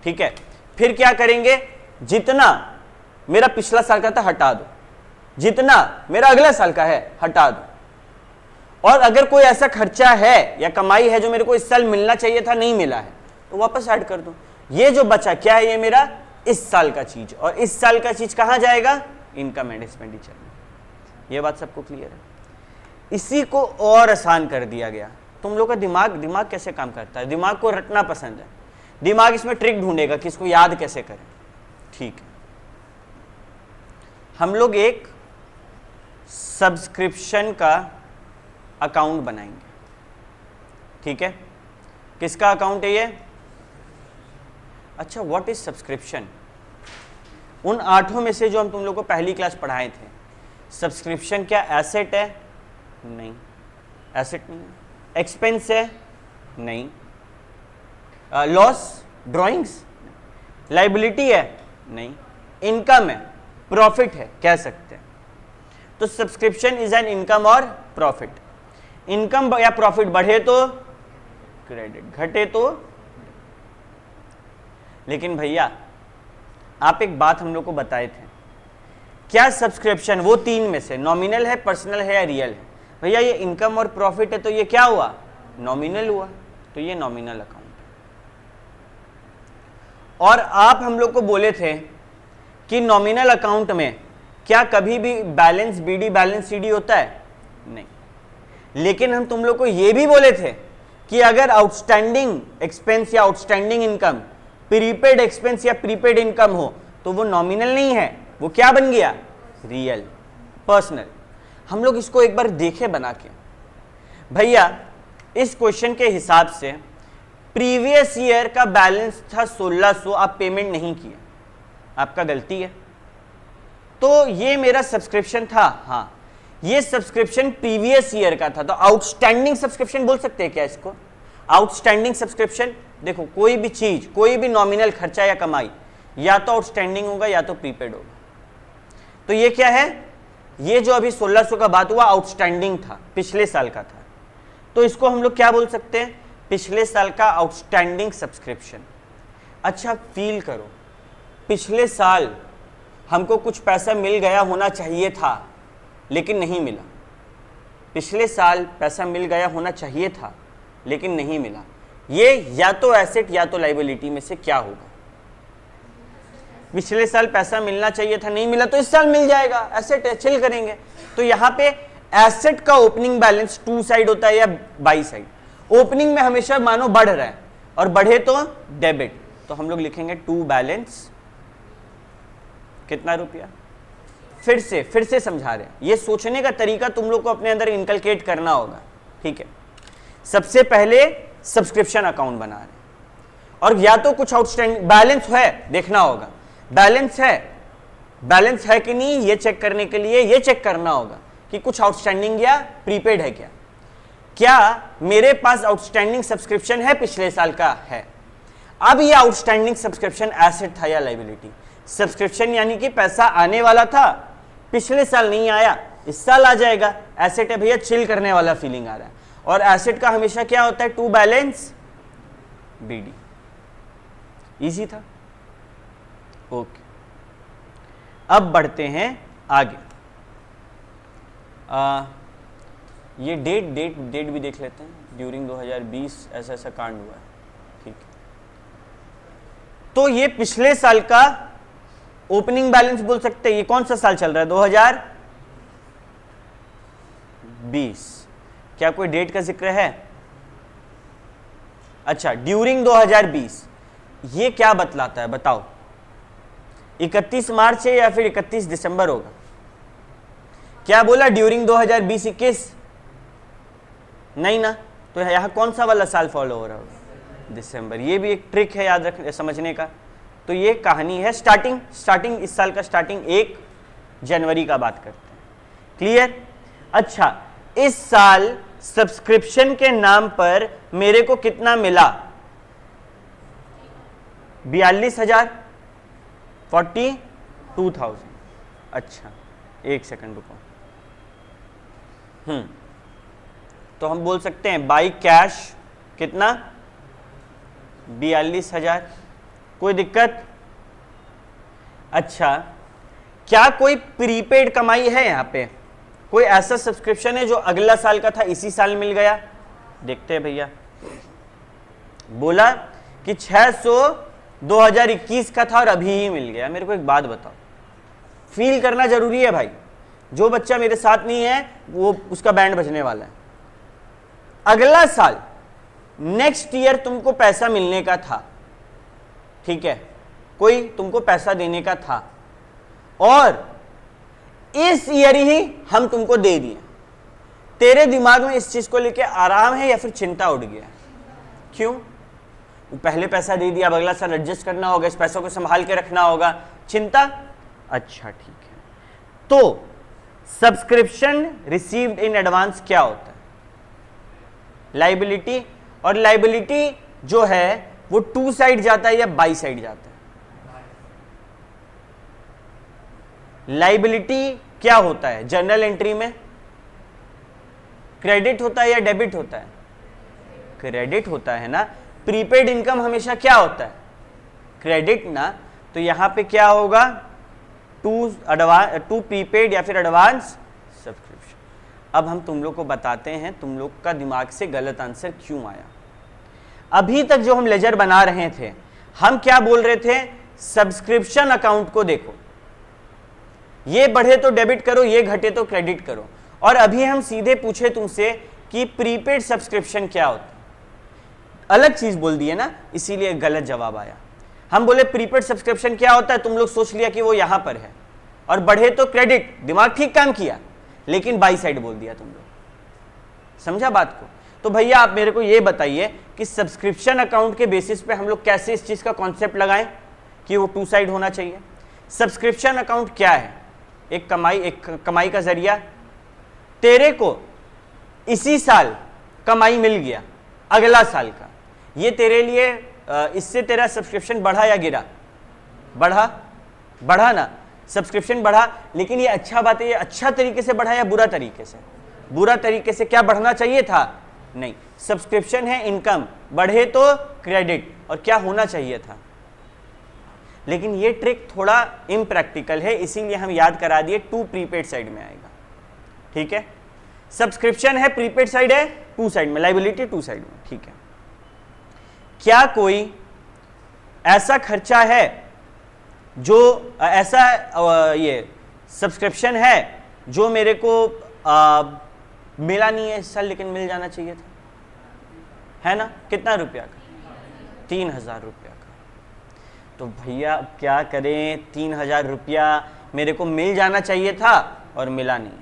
ठीक है, फिर क्या करेंगे? जितना मेरा पिछला साल का था हटा दो, जितना मेरा अगला साल का है हटा दो, और अगर कोई ऐसा खर्चा है या कमाई है जो मेरे को इस साल मिलना चाहिए था नहीं मिला है तो वापस ऐड कर दो। ये जो बचा क्या है? ये मेरा इस साल का चीज, और इस साल का चीज कहां जाएगा? इनकम एंड एक्सपेंडिचर में। ये बात सबको क्लियर है? इसी को और आसान कर दिया गया। तुम लोग का दिमाग कैसे काम करता है? दिमाग को रटना पसंद है, दिमाग इसमें ट्रिक ढूंढेगा कि इसको याद कैसे करें। ठीक है, हम लोग एक सब्सक्रिप्शन का अकाउंट बनाएंगे। ठीक है, किसका अकाउंट है ये? अच्छा, व्हाट इज सब्सक्रिप्शन? उन 8 में से जो हम तुम लोग को पहली क्लास पढ़ाए थे, सब्सक्रिप्शन क्या एसेट है? नहीं, एसेट नहीं है। एक्सपेंस है? नहीं। लॉस, ड्राइंग्स, लाइबिलिटी है? नहीं। इनकम है, प्रॉफिट है, कह सकते हैं। तो सब्सक्रिप्शन इज एन इनकम और प्रॉफिट। इनकम या प्रॉफिट बढ़े तो क्रेडिट, घटे तो। लेकिन भैया आप एक बात हम लोग को बताए थे, क्या सब्सक्रिप्शन वो 3 में से नॉमिनल है, पर्सनल है या रियल है? भैया ये इनकम और प्रॉफिट है तो ये क्या हुआ? नॉमिनल हुआ। तो ये नॉमिनल अकाउंट है। और आप हम लोग को बोले थे कि नॉमिनल अकाउंट में क्या कभी भी बैलेंस बीडी बैलेंस सीडी होता है? नहीं। लेकिन हम तुम लोग को ये भी बोले थे कि अगर आउटस्टैंडिंग एक्सपेंस या आउटस्टैंडिंग इनकम प्रीपेड एक्सपेंस या प्रीपेड इनकम हो तो वो नॉमिनल नहीं है, वो क्या बन गया? Real, personal. हम लोग इसको एक बार देखे बना के। भैया इस क्वेश्चन के हिसाब से प्रीवियस ईयर का बैलेंस था 1600, आप पेमेंट नहीं किए, आपका गलती है। तो ये मेरा सब्सक्रिप्शन था। हाँ, ये सब्सक्रिप्शन प्रीवियस ईयर का था, तो आउटस्टैंडिंग सब्सक्रिप्शन बोल सकते हैं क्या इसको? आउटस्टैंडिंग सब्सक्रिप्शन, देखो कोई भी चीज, कोई भी नॉमिनल खर्चा या कमाई या तो आउटस्टैंडिंग होगा या तो प्रीपेड होगा। तो ये क्या है? ये जो अभी 1600 का बात हुआ आउटस्टैंडिंग था, पिछले साल का था, तो इसको हम लोग क्या बोल सकते हैं? पिछले साल का आउटस्टैंडिंग सब्सक्रिप्शन। अच्छा फील करो, पिछले साल हमको कुछ पैसा मिल गया होना चाहिए था लेकिन नहीं मिला। पिछले साल पैसा मिल गया होना चाहिए था लेकिन नहीं मिला। ये या तो एसेट या तो लायबिलिटी में से क्या होगा? पिछले साल पैसा मिलना चाहिए था, नहीं मिला, तो इस साल मिल जाएगा, एसेट है, चिल करेंगे। तो यहां पे एसेट का ओपनिंग बैलेंस टू साइड होता है या बाई साइड? ओपनिंग में हमेशा मानो बढ़ रहा है और बढ़े तो डेबिट, तो हम लोग लिखेंगे टू बैलेंस कितना रुपया। फिर से समझा रहे हैं, ये सोचने का तरीका तुम लोग को अपने अंदर इनकलकेट करना होगा, ठीक है। सबसे पहले सब्सक्रिप्शन अकाउंट बना रहे हैं और या तो कुछ आउटस्टैंडिंग बैलेंस है, देखना होगा बैलेंस है कि नहीं, ये चेक करने के लिए ये चेक करना होगा कि कुछ आउटस्टैंडिंग या प्रीपेड है क्या मेरे पास आउटस्टैंडिंग सब्सक्रिप्शन है पिछले साल का है। अब ये आउटस्टैंडिंग सब्सक्रिप्शन एसेट था या लायबिलिटी? सब्सक्रिप्शन यानी कि पैसा आने वाला था, पिछले साल नहीं आया, इस साल आ जाएगा। एसेट है भैया, चिल करने वाला फीलिंग आ रहा है। और एसेट का हमेशा क्या होता है? To balance BD. इजी था, ओके। अब बढ़ते हैं आगे। ये डेट भी देख लेते हैं। ड्यूरिंग 2020 ऐसा कांड हुआ है, ठीक है। तो ये पिछले साल का ओपनिंग बैलेंस बोल सकते हैं। ये कौन सा साल चल रहा है? 2020। क्या कोई डेट का जिक्र है? अच्छा, ड्यूरिंग 2020 ये क्या बतलाता है बताओ? 31 मार्च है या फिर 31 दिसंबर होगा? क्या बोला? ड्यूरिंग 2020-21? नहीं ना, तो यहां कौन सा वाला साल फॉलो हो रहा होगा? दिसंबर। ये भी एक ट्रिक है याद रखने समझने का। तो ये कहानी है स्टार्टिंग इस साल का स्टार्टिंग 1 जनवरी का बात करते हैं, क्लियर? अच्छा, इस साल सब्सक्रिप्शन के नाम पर मेरे को कितना मिला? 42,000, 42,000। अच्छा एक सेकंड रुको। तो हम बोल सकते हैं बाई कैश कितना? 42,000। कोई दिक्कत? अच्छा, क्या कोई प्रीपेड कमाई है यहां पे? कोई ऐसा सब्सक्रिप्शन है जो अगला साल का था इसी साल मिल गया? देखते हैं भैया। बोला कि 600 2021 का था और अभी ही मिल गया। मेरे को एक बात बताओ, फील करना जरूरी है भाई। जो बच्चा मेरे साथ नहीं है वो उसका बैंड बजने वाला है। अगला साल नेक्स्ट ईयर तुमको पैसा मिलने का था, ठीक है, कोई तुमको पैसा देने का था और इस ईयर ही हम तुमको दे दिए। तेरे दिमाग में इस चीज को लेके आराम है या फिर चिंता उठ गया? क्यों? वो पहले पैसा दे दिया, अब अगला साल एडजस्ट करना होगा, इस पैसों को संभाल के रखना होगा, चिंता। अच्छा ठीक है, तो सब्सक्रिप्शन रिसीव्ड इन एडवांस क्या होता है? लायबिलिटी। और लायबिलिटी जो है वो टू साइड जाता है या बाई साइड जाता है? लायबिलिटी क्या होता है जर्नल एंट्री में? क्रेडिट होता है या डेबिट होता है? क्रेडिट होता है ना। प्रीपेड इनकम हमेशा क्या होता है? क्रेडिट ना। तो यहां पे क्या होगा? टू प्रीपेड या फिर एडवांस सब्सक्रिप्शन। अब हम तुम लोग को बताते हैं तुम लोग का दिमाग से गलत आंसर क्यों आया। अभी तक जो हम लेजर बना रहे थे, हम क्या बोल रहे थे? सब्सक्रिप्शन अकाउंट को देखो, ये बढ़े तो डेबिट करो, ये घटे तो क्रेडिट करो। और अभी हम सीधे पूछे तुमसे कि प्रीपेड सब्सक्रिप्शन क्या होता है, अलग चीज बोल दिए ना, इसीलिए गलत जवाब आया। हम बोले प्रीपेड सब्सक्रिप्शन क्या होता है, तुम लोग सोच लिया कि वो यहां पर है, और बढ़े तो क्रेडिट, दिमाग ठीक काम किया, लेकिन बाई साइड बोल दिया तुम लोग। समझा बात को? तो भैया आप मेरे को ये बताइए कि सब्सक्रिप्शन अकाउंट के बेसिस पे हम लोग कैसे इस चीज का कॉन्सेप्ट लगाएं कि वो टू साइड होना चाहिए। सब्सक्रिप्शन अकाउंट क्या है? एक कमाई का जरिया, तेरे को इसी साल कमाई मिल गया अगला साल का, ये तेरे लिए इससे तेरा सब्सक्रिप्शन बढ़ा या गिरा? बढ़ा ना, सब्सक्रिप्शन बढ़ा। लेकिन ये अच्छा बात है, ये अच्छा तरीके से बढ़ा या बुरा तरीके से? बुरा तरीके से। क्या बढ़ना चाहिए था? नहीं। सब्सक्रिप्शन है इनकम, बढ़े तो क्रेडिट, और क्या होना चाहिए था? लेकिन ये ट्रिक थोड़ा इम्प्रैक्टिकल है, इसीलिए हम याद करा दिए, टू प्रीपेड साइड में आएगा। ठीक है, सब्सक्रिप्शन है, प्रीपेड साइड है, टू साइड में, लायबिलिटी टू साइड में। ठीक है, क्या कोई ऐसा खर्चा है जो ऐसा ये सब्सक्रिप्शन है जो मेरे को मिला नहीं है इस साल लेकिन मिल जाना चाहिए था? है ना? कितना रुपया का? 3000 रुपया का। तो भैया अब क्या करें, 3000 रुपया मेरे को मिल जाना चाहिए था और मिला नहीं।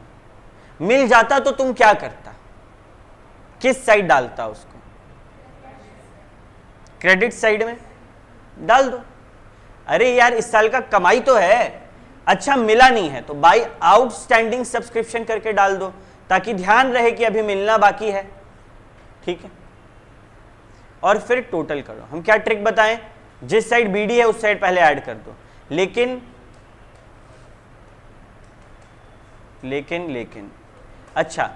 मिल जाता तो तुम क्या करता? किस साइड डालता उसको? क्रेडिट साइड में डाल दो। अरे यार इस साल का कमाई तो है, अच्छा मिला नहीं है तो बाई आउटस्टैंडिंग सब्सक्रिप्शन करके डाल दो, ताकि ध्यान रहे कि अभी मिलना बाकी है। ठीक है, और फिर टोटल करो। हम क्या ट्रिक बताएं, जिस साइड बीडी है उस साइड पहले ऐड कर दो। लेकिन अच्छा,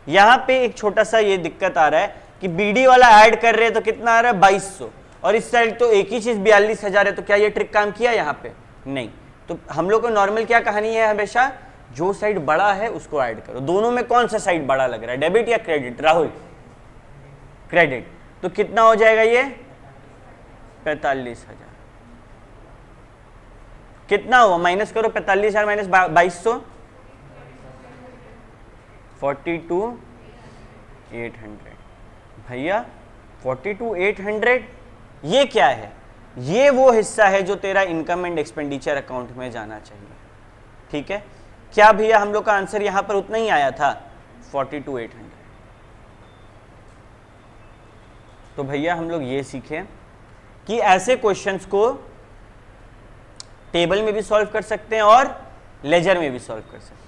यहां पे एक छोटा सा ये दिक्कत आ रहा है कि बीडी वाला ऐड कर रहे हैं तो कितना आ रहा है? 2200, और इस साइड तो एक ही चीज 42,000 है। तो क्या ये ट्रिक काम किया यहां पे? नहीं। तो हम लोग को नॉर्मल क्या कहानी है हमेशा, जो साइड बड़ा है उसको ऐड करो। दोनों में कौन सा साइड बड़ा लग रहा है, डेबिट या क्रेडिट? राहुल, क्रेडिट। तो कितना हो जाएगा ये? 45,000। कितना हुआ? माइनस करो, 45,000 माइनस 2200, 42,800। भैया 42,800 ये क्या है? ये वो हिस्सा है जो तेरा इनकम एंड एक्सपेंडिचर अकाउंट में जाना चाहिए। ठीक है, क्या भैया हम लोग का आंसर यहां पर उतना ही आया था, 42,800? तो भैया हम लोग ये सीखे कि ऐसे क्वेश्चंस को टेबल में भी सॉल्व कर सकते हैं और लेजर में भी सॉल्व कर सकते हैं।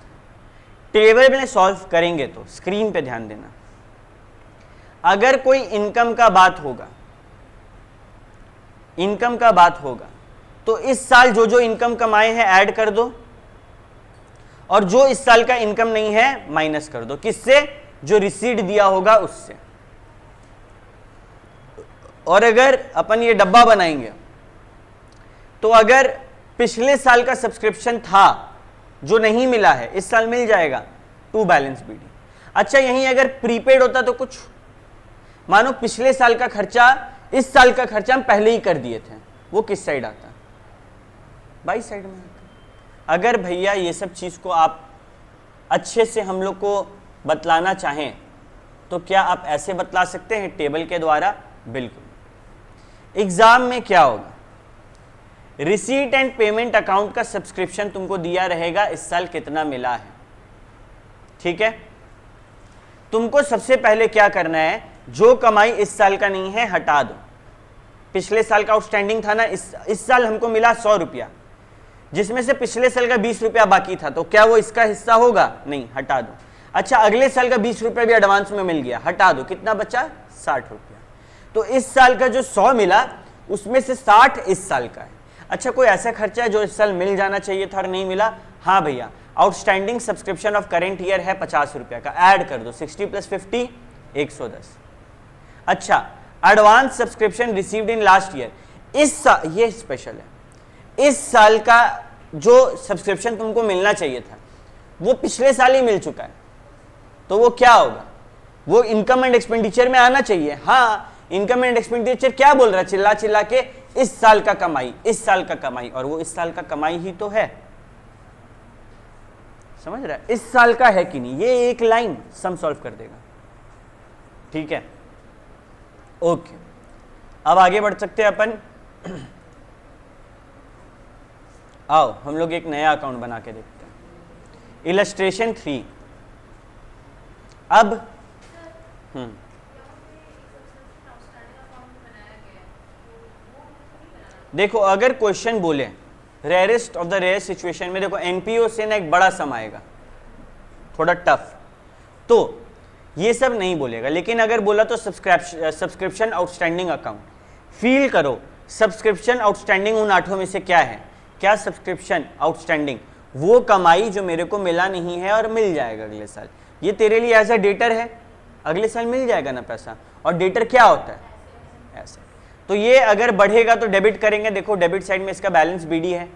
टेबल में सॉल्व करेंगे तो स्क्रीन पे ध्यान देना, अगर कोई इनकम का बात होगा तो इस साल जो जो इनकम कमाए हैं ऐड कर दो, और जो इस साल का इनकम नहीं है माइनस कर दो। किससे? जो रिसीट दिया होगा उससे। और अगर अपन ये डब्बा बनाएंगे तो अगर पिछले साल का सब्सक्रिप्शन था जो नहीं मिला है, इस साल मिल जाएगा, टू बैलेंस बीडी। अच्छा, यहीं अगर प्रीपेड होता तो कुछ, मानो पिछले साल का खर्चा इस साल का खर्चा हम पहले ही कर दिए थे, वो किस साइड आता? बाई साइड में आता। अगर भैया ये सब चीज को आप अच्छे से हम लोग को बतलाना चाहें तो क्या आप ऐसे बतला सकते हैं टेबल के द्वारा? बिल्कुल। एग्जाम में क्या होगा, रिसीट एंड पेमेंट अकाउंट का सब्सक्रिप्शन तुमको दिया रहेगा इस साल कितना मिला है। ठीक है, तुमको सबसे पहले क्या करना है, जो कमाई इस साल का नहीं है हटा दो। पिछले साल का आउटस्टैंडिंग था ना, इस साल हमको मिला 100 रुपया, जिसमें से पिछले साल का 20 रुपया बाकी था, तो क्या वो इसका हिस्सा होगा? नहीं, हटा दो। अच्छा, अगले साल का 20 रुपया भी एडवांस में मिल गया, हटा दो। कितना बचा? 60 रुपया। तो इस साल का जो 100 मिला उसमें से 60 इस साल का है। अच्छा, कोई ऐसा खर्चा है जो इस साल मिल जाना चाहिए था और नहीं मिला? हाँ भैया, outstanding subscription of current year है 50 रुपया का, ऐड कर दो। 60 + 50 110। अच्छा, advance subscription received in last year, इस साल ये स्पेशल है, इस साल का जो सब्सक्रिप्शन तुमको मिलना चाहिए था वो पिछले साल ही मिल चुका है, तो वो क्या होगा? वो इनकम एंड एक्सपेंडिचर में आना चाहिए। हाँ, इनकम एंड एक्सपेंडिचर क्या बोल रहा है चिल्ला चिल्ला के? इस साल का कमाई, इस साल का कमाई, और वो इस साल का कमाई ही तो है। समझ रहा है? इस साल का है कि नहीं, ये एक लाइन सम सॉल्व कर देगा। ठीक है, ओके, अब आगे बढ़ सकते हैं अपन। आओ हम लोग एक नया अकाउंट बना के देखते हैं। इलस्ट्रेशन 3। अब देखो, अगर क्वेश्चन बोले rarest of the rare situation में, देखो एनपीओ से ना एक बड़ा सम आएगा, थोड़ा टफ। तो ये सब नहीं बोलेगा। लेकिन अगर बोला तो सब्सक्रिप्शन आउटस्टैंडिंग अकाउंट, फील करो सब्सक्रिप्शन आउटस्टैंडिंग उन 8 में से क्या है, क्या सब्सक्रिप्शन आउटस्टैंडिंग, वो कमाई जो मेरे को मिला नहीं है और मिल जाएगा अगले साल, ये तेरे लिए एज अ डेटर है, अगले साल मिल जाएगा ना पैसा। और डेटर क्या होता है, ऐसे। तो ये अगर बढ़ेगा तो डेबिट करेंगे, देखो डेबिट साइड में इसका बैलेंस बीडी है,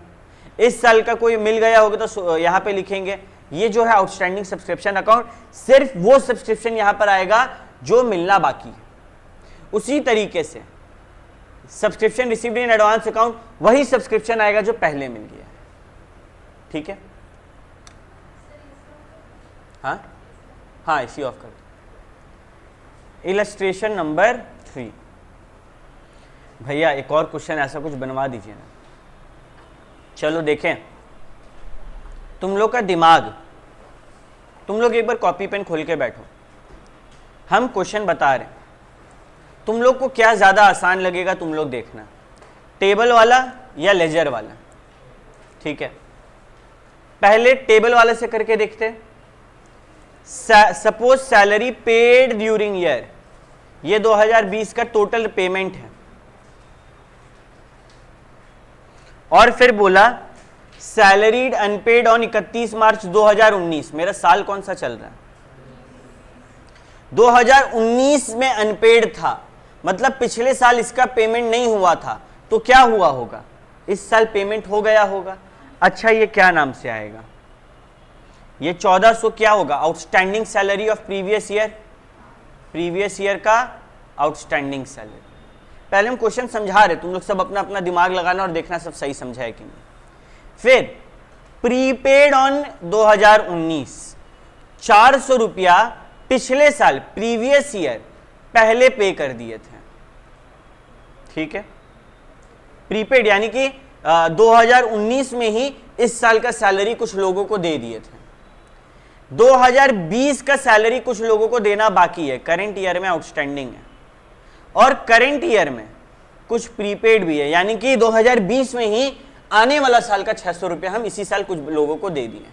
इस साल का कोई मिल गया होगा तो यहाँ पे लिखेंगे ये जो है आउटस्टैंडिंग सब्सक्रिप्शन अकाउंट, सिर्फ वो सब्सक्रिप्शन यहाँ पर आएगा जो मिलना बाकी है। उसी तरीके से subscription received in advance account, वही सब्सक्रिप्शन आएगा जो पहले मिल गया है, ठीक है। हाँ इसी ऑफ कर दो। इलस्ट्रेशन नंबर 3, भैया एक और क्वेश्चन ऐसा कुछ बनवा दीजिए ना। चलो देखें, तुम लोग का दिमाग, तुम लोग एक बार कॉपी पेन खोल के बैठो, हम क्वेश्चन बता रहे हैं, तुम लोग को क्या ज़्यादा आसान लगेगा तुम लोग देखना, टेबल वाला या लेजर वाला, ठीक है। पहले टेबल वाले से करके देखते हैं। Suppose salary paid during year, ये 2020 का टोटल पेमेंट है, और फिर बोला सैलरीड अनपेड ऑन 31 मार्च 2019, मेरा साल कौन सा चल रहा है, 2019 में अनपेड था, मतलब पिछले साल इसका पेमेंट नहीं हुआ था, तो क्या हुआ होगा, इस साल पेमेंट हो गया होगा। अच्छा ये क्या नाम से आएगा, ये 1400 क्या होगा, outstanding salary of previous year, previous year का आउटस्टैंडिंग सैलरी। पहले हम क्वेश्चन समझा रहे, तुम लोग सब अपना अपना दिमाग लगाना और देखना सब सही समझा है कि नहीं। फिर प्रीपेड ऑन 2019, 400 रुपया पिछले साल प्रीवियस ईयर पहले पे कर दिए थे, ठीक है। प्रीपेड यानी कि 2019 में ही इस साल का सैलरी कुछ लोगों को दे दिए थे, 2020 का सैलरी कुछ लोगों को देना बाकी है, करंट ईयर में आउटस्टैंडिंग है, और करंट ईयर में कुछ प्रीपेड भी है, यानी कि 2020 में ही आने वाला साल का 600 रुपया हम इसी साल कुछ लोगों को दे दिए।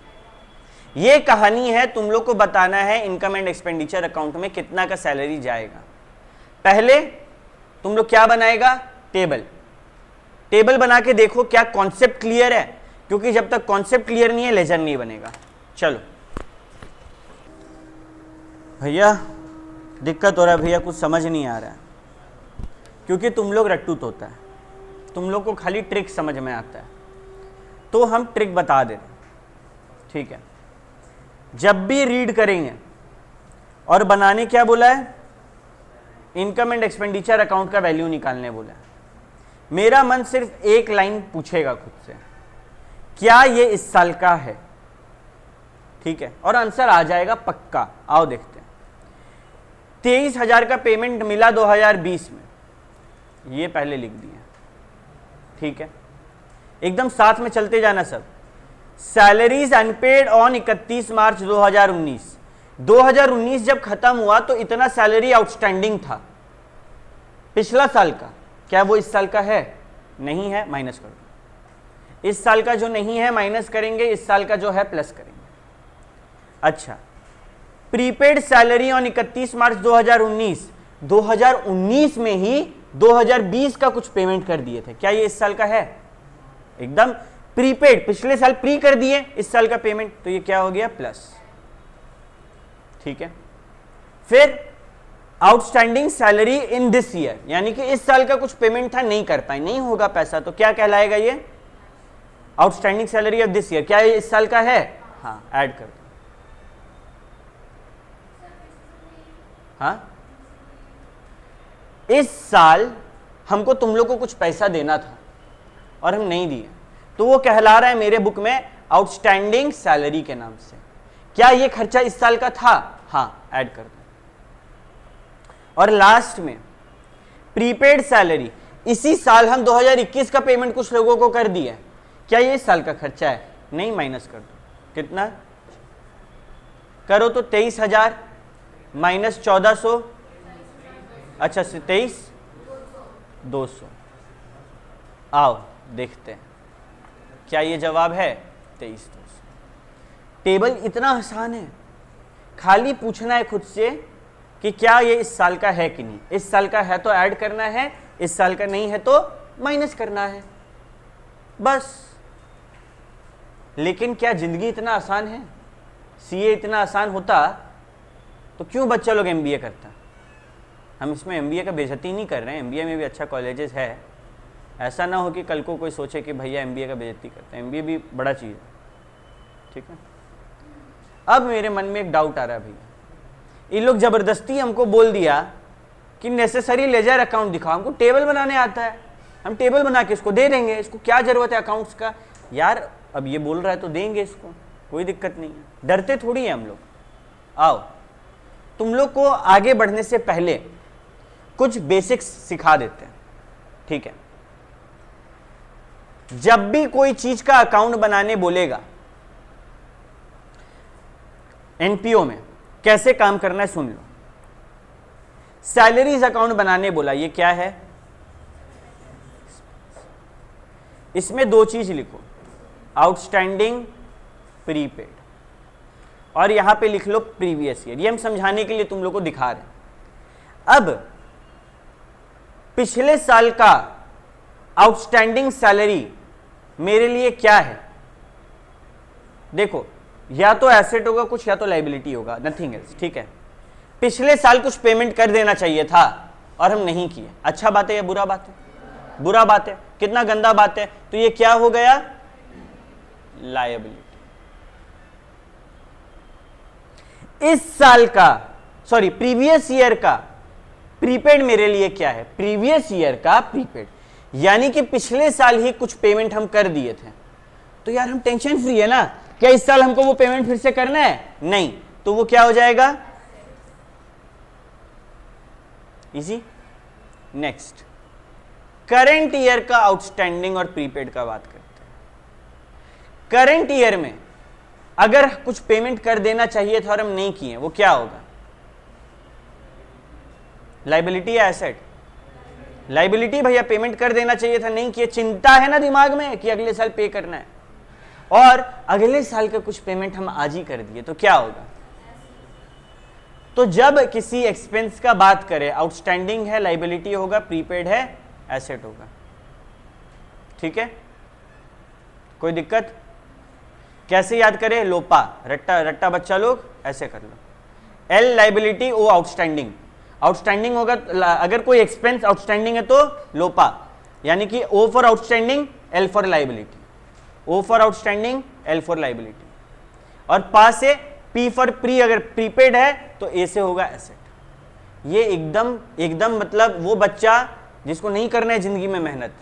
ये कहानी है, तुम लोग को बताना है इनकम एंड एक्सपेंडिचर अकाउंट में कितना का सैलरी जाएगा। पहले तुम लोग क्या बनाएगा, टेबल, टेबल बना के देखो क्या कॉन्सेप्ट क्लियर है, क्योंकि जब तक कॉन्सेप्ट क्लियर नहीं है लेजर नहीं बनेगा। चलो भैया दिक्कत हो रहा है, भैया कुछ समझ नहीं आ रहा है, क्योंकि तुम लोग रट्टूत होता है, तुम लोग को खाली ट्रिक समझ में आता है, तो हम ट्रिक बता दे रहे, ठीक है। जब भी रीड करेंगे और बनाने क्या बोला है, इनकम एंड एक्सपेंडिचर अकाउंट का वैल्यू निकालने बोला है, मेरा मन सिर्फ एक लाइन पूछेगा खुद से, क्या ये इस साल का है, ठीक है, और आंसर आ जाएगा पक्का। आओ देखते हैं। 23,000 का पेमेंट मिला 2020 में, ये पहले लिख दिया, ठीक है, एकदम साथ में चलते जाना सब। सैलरीज अनपेड ऑन 31 मार्च 2019, 2019 जब खत्म हुआ तो इतना सैलरी आउटस्टैंडिंग था पिछला साल का, क्या वो इस साल का है, नहीं है, माइनस कर दो। इस साल का जो नहीं है माइनस करेंगे, इस साल का जो है प्लस करेंगे। अच्छा, प्रीपेड सैलरी ऑन 31 मार्च 2019, 2019 में ही 2020 का कुछ पेमेंट कर दिए थे, क्या ये इस साल का है, एकदम प्रीपेड, पिछले साल प्री कर दिए इस साल का पेमेंट, तो ये क्या हो गया, प्लस, ठीक है। फिर outstanding salary in this year, यानी कि इस साल का कुछ पेमेंट था नहीं कर पाए, नहीं होगा पैसा, तो क्या कहलाएगा ये, outstanding salary of this year, क्या ये इस साल का है, हाँ, ऐड कर दो। हाँ, इस साल हमको तुम लोग को कुछ पैसा देना था और हम नहीं दिए, तो वो कहला रहा है मेरे बुक में आउटस्टैंडिंग सैलरी के नाम से। क्या ये खर्चा इस साल का था, हाँ, ऐड कर दो। और लास्ट में प्रीपेड सैलरी, इसी साल हम 2021 का पेमेंट कुछ लोगों को कर दिया, क्या ये इस साल का खर्चा है, नहीं, माइनस कर दो। कितना करो तो 23,000 माइनस 1400, अच्छा 23,200। आओ देखते हैं क्या ये जवाब है, 23,200। टेबल इतना आसान है, खाली पूछना है खुद से कि क्या ये इस साल का है कि नहीं। इस साल का है तो ऐड करना है, इस साल का नहीं है तो माइनस करना है, बस। लेकिन क्या जिंदगी इतना आसान है? सीए इतना आसान होता तो क्यों बच्चा लोग एमबीए करता? हम इसमें एमबीए का बेइज्जती नहीं कर रहे हैं, एमबीए में भी अच्छा कॉलेजेस है। ऐसा ना हो कि कल को कोई सोचे कि भैया एमबीए का बेइज्जती करते हैं, एमबीए भी बड़ा चीज़ है, ठीक है। अब मेरे मन में एक डाउट आ रहा है, भैया ये लोग ज़बरदस्ती हमको बोल दिया कि नेसेसरी लेजर अकाउंट दिखाओ, हमको टेबल बनाने आता है, हम टेबल बना के इसको दे देंगे, इसको क्या ज़रूरत है अकाउंट्स का? यार अब ये बोल रहा है तो देंगे इसको, कोई दिक्कत नहीं है, डरते थोड़ी है हम लोग। आओ तुम लोग को आगे बढ़ने से पहले कुछ बेसिक्स सिखा देते हैं, ठीक है। जब भी कोई चीज का अकाउंट बनाने बोलेगा एनपीओ में, कैसे काम करना है सुन लो। सैलरीज अकाउंट बनाने बोला, ये क्या है? इसमें दो चीज लिखो, आउटस्टैंडिंग, प्रीपेड, और यहां पे लिख लो प्रीवियस ईयर। ये हम समझाने के लिए तुम लोग को दिखा रहे हैं। अब पिछले साल का आउटस्टैंडिंग सैलरी मेरे लिए क्या है? देखो, या तो एसेट होगा कुछ, या तो लायबिलिटी होगा, नथिंग एल्स, ठीक है। पिछले साल कुछ पेमेंट कर देना चाहिए था और हम नहीं किए, अच्छा बात है या बुरा बात है? बुरा बात है। कितना गंदा बात है। तो ये क्या हो गया? लायबिलिटी। इस साल का, सॉरी प्रीवियस ईयर का प्रीपेड मेरे लिए क्या है? प्रीवियस ईयर का प्रीपेड, यानी कि पिछले साल ही कुछ पेमेंट हम कर दिए थे। तो यार हम टेंशन फ्री है ना, क्या इस साल हमको वो पेमेंट फिर से करना है? नहीं, तो वो क्या हो जाएगा? इजी। नेक्स्ट, करंट ईयर का आउटस्टैंडिंग और प्रीपेड का बात करते हैं। करंट ईयर में अगर कुछ पेमेंट कर देना चाहिए था और हम नहीं किए, वो क्या होगा? लायबिलिटी या एसेट? लायबिलिटी भैया, पेमेंट कर देना चाहिए था, नहीं किए, चिंता है ना दिमाग में कि अगले साल पे करना है, और अगले साल का कुछ पेमेंट हम आज ही कर दिए, तो क्या होगा? तो जब किसी एक्सपेंस का बात करें, आउटस्टैंडिंग है, लायबिलिटी होगा, प्रीपेड है, एसेट होगा, ठीक है। कोई दिक्कत? कैसे याद करें? लोपा, रट्टा रट्टा बच्चा लोग ऐसे कर लो। एल लायबिलिटी, ओ आउटस्टैंडिंग। आउटस्टैंडिंग होगा, अगर कोई एक्सपेंस आउटस्टैंडिंग है तो लोपा, यानी कि O for outstanding, L for liability. O for outstanding, L for liability. और पा से पी फॉर प्री, अगर प्रीपेड है तो ए से होगा एसेट। ये एकदम मतलब वो बच्चा जिसको नहीं करना है जिंदगी में मेहनत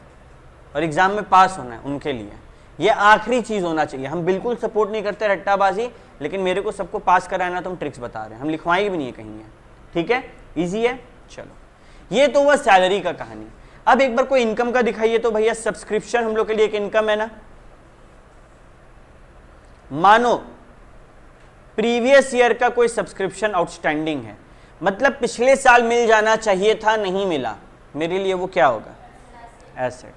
और एग्जाम में पास होना है, उनके लिए ये आखिरी चीज होना चाहिए। हम बिल्कुल सपोर्ट नहीं करते रट्टाबाजी, लेकिन मेरे को सबको पास कराना तो हम ट्रिक्स बता रहे हैं, हम लिखवाएंगे भी नहीं है कहीं, ठीक है, इजी है। चलो, ये तो वह सैलरी का कहानी। अब एक बार कोई इनकम का दिखाइए तो भैया। सब्सक्रिप्शन हम लोग के लिए एक इनकम है ना। मानो प्रीवियस ईयर का कोई सब्सक्रिप्शन आउटस्टैंडिंग है, मतलब पिछले साल मिल जाना चाहिए था, नहीं मिला, मेरे लिए वो क्या होगा? एसेट।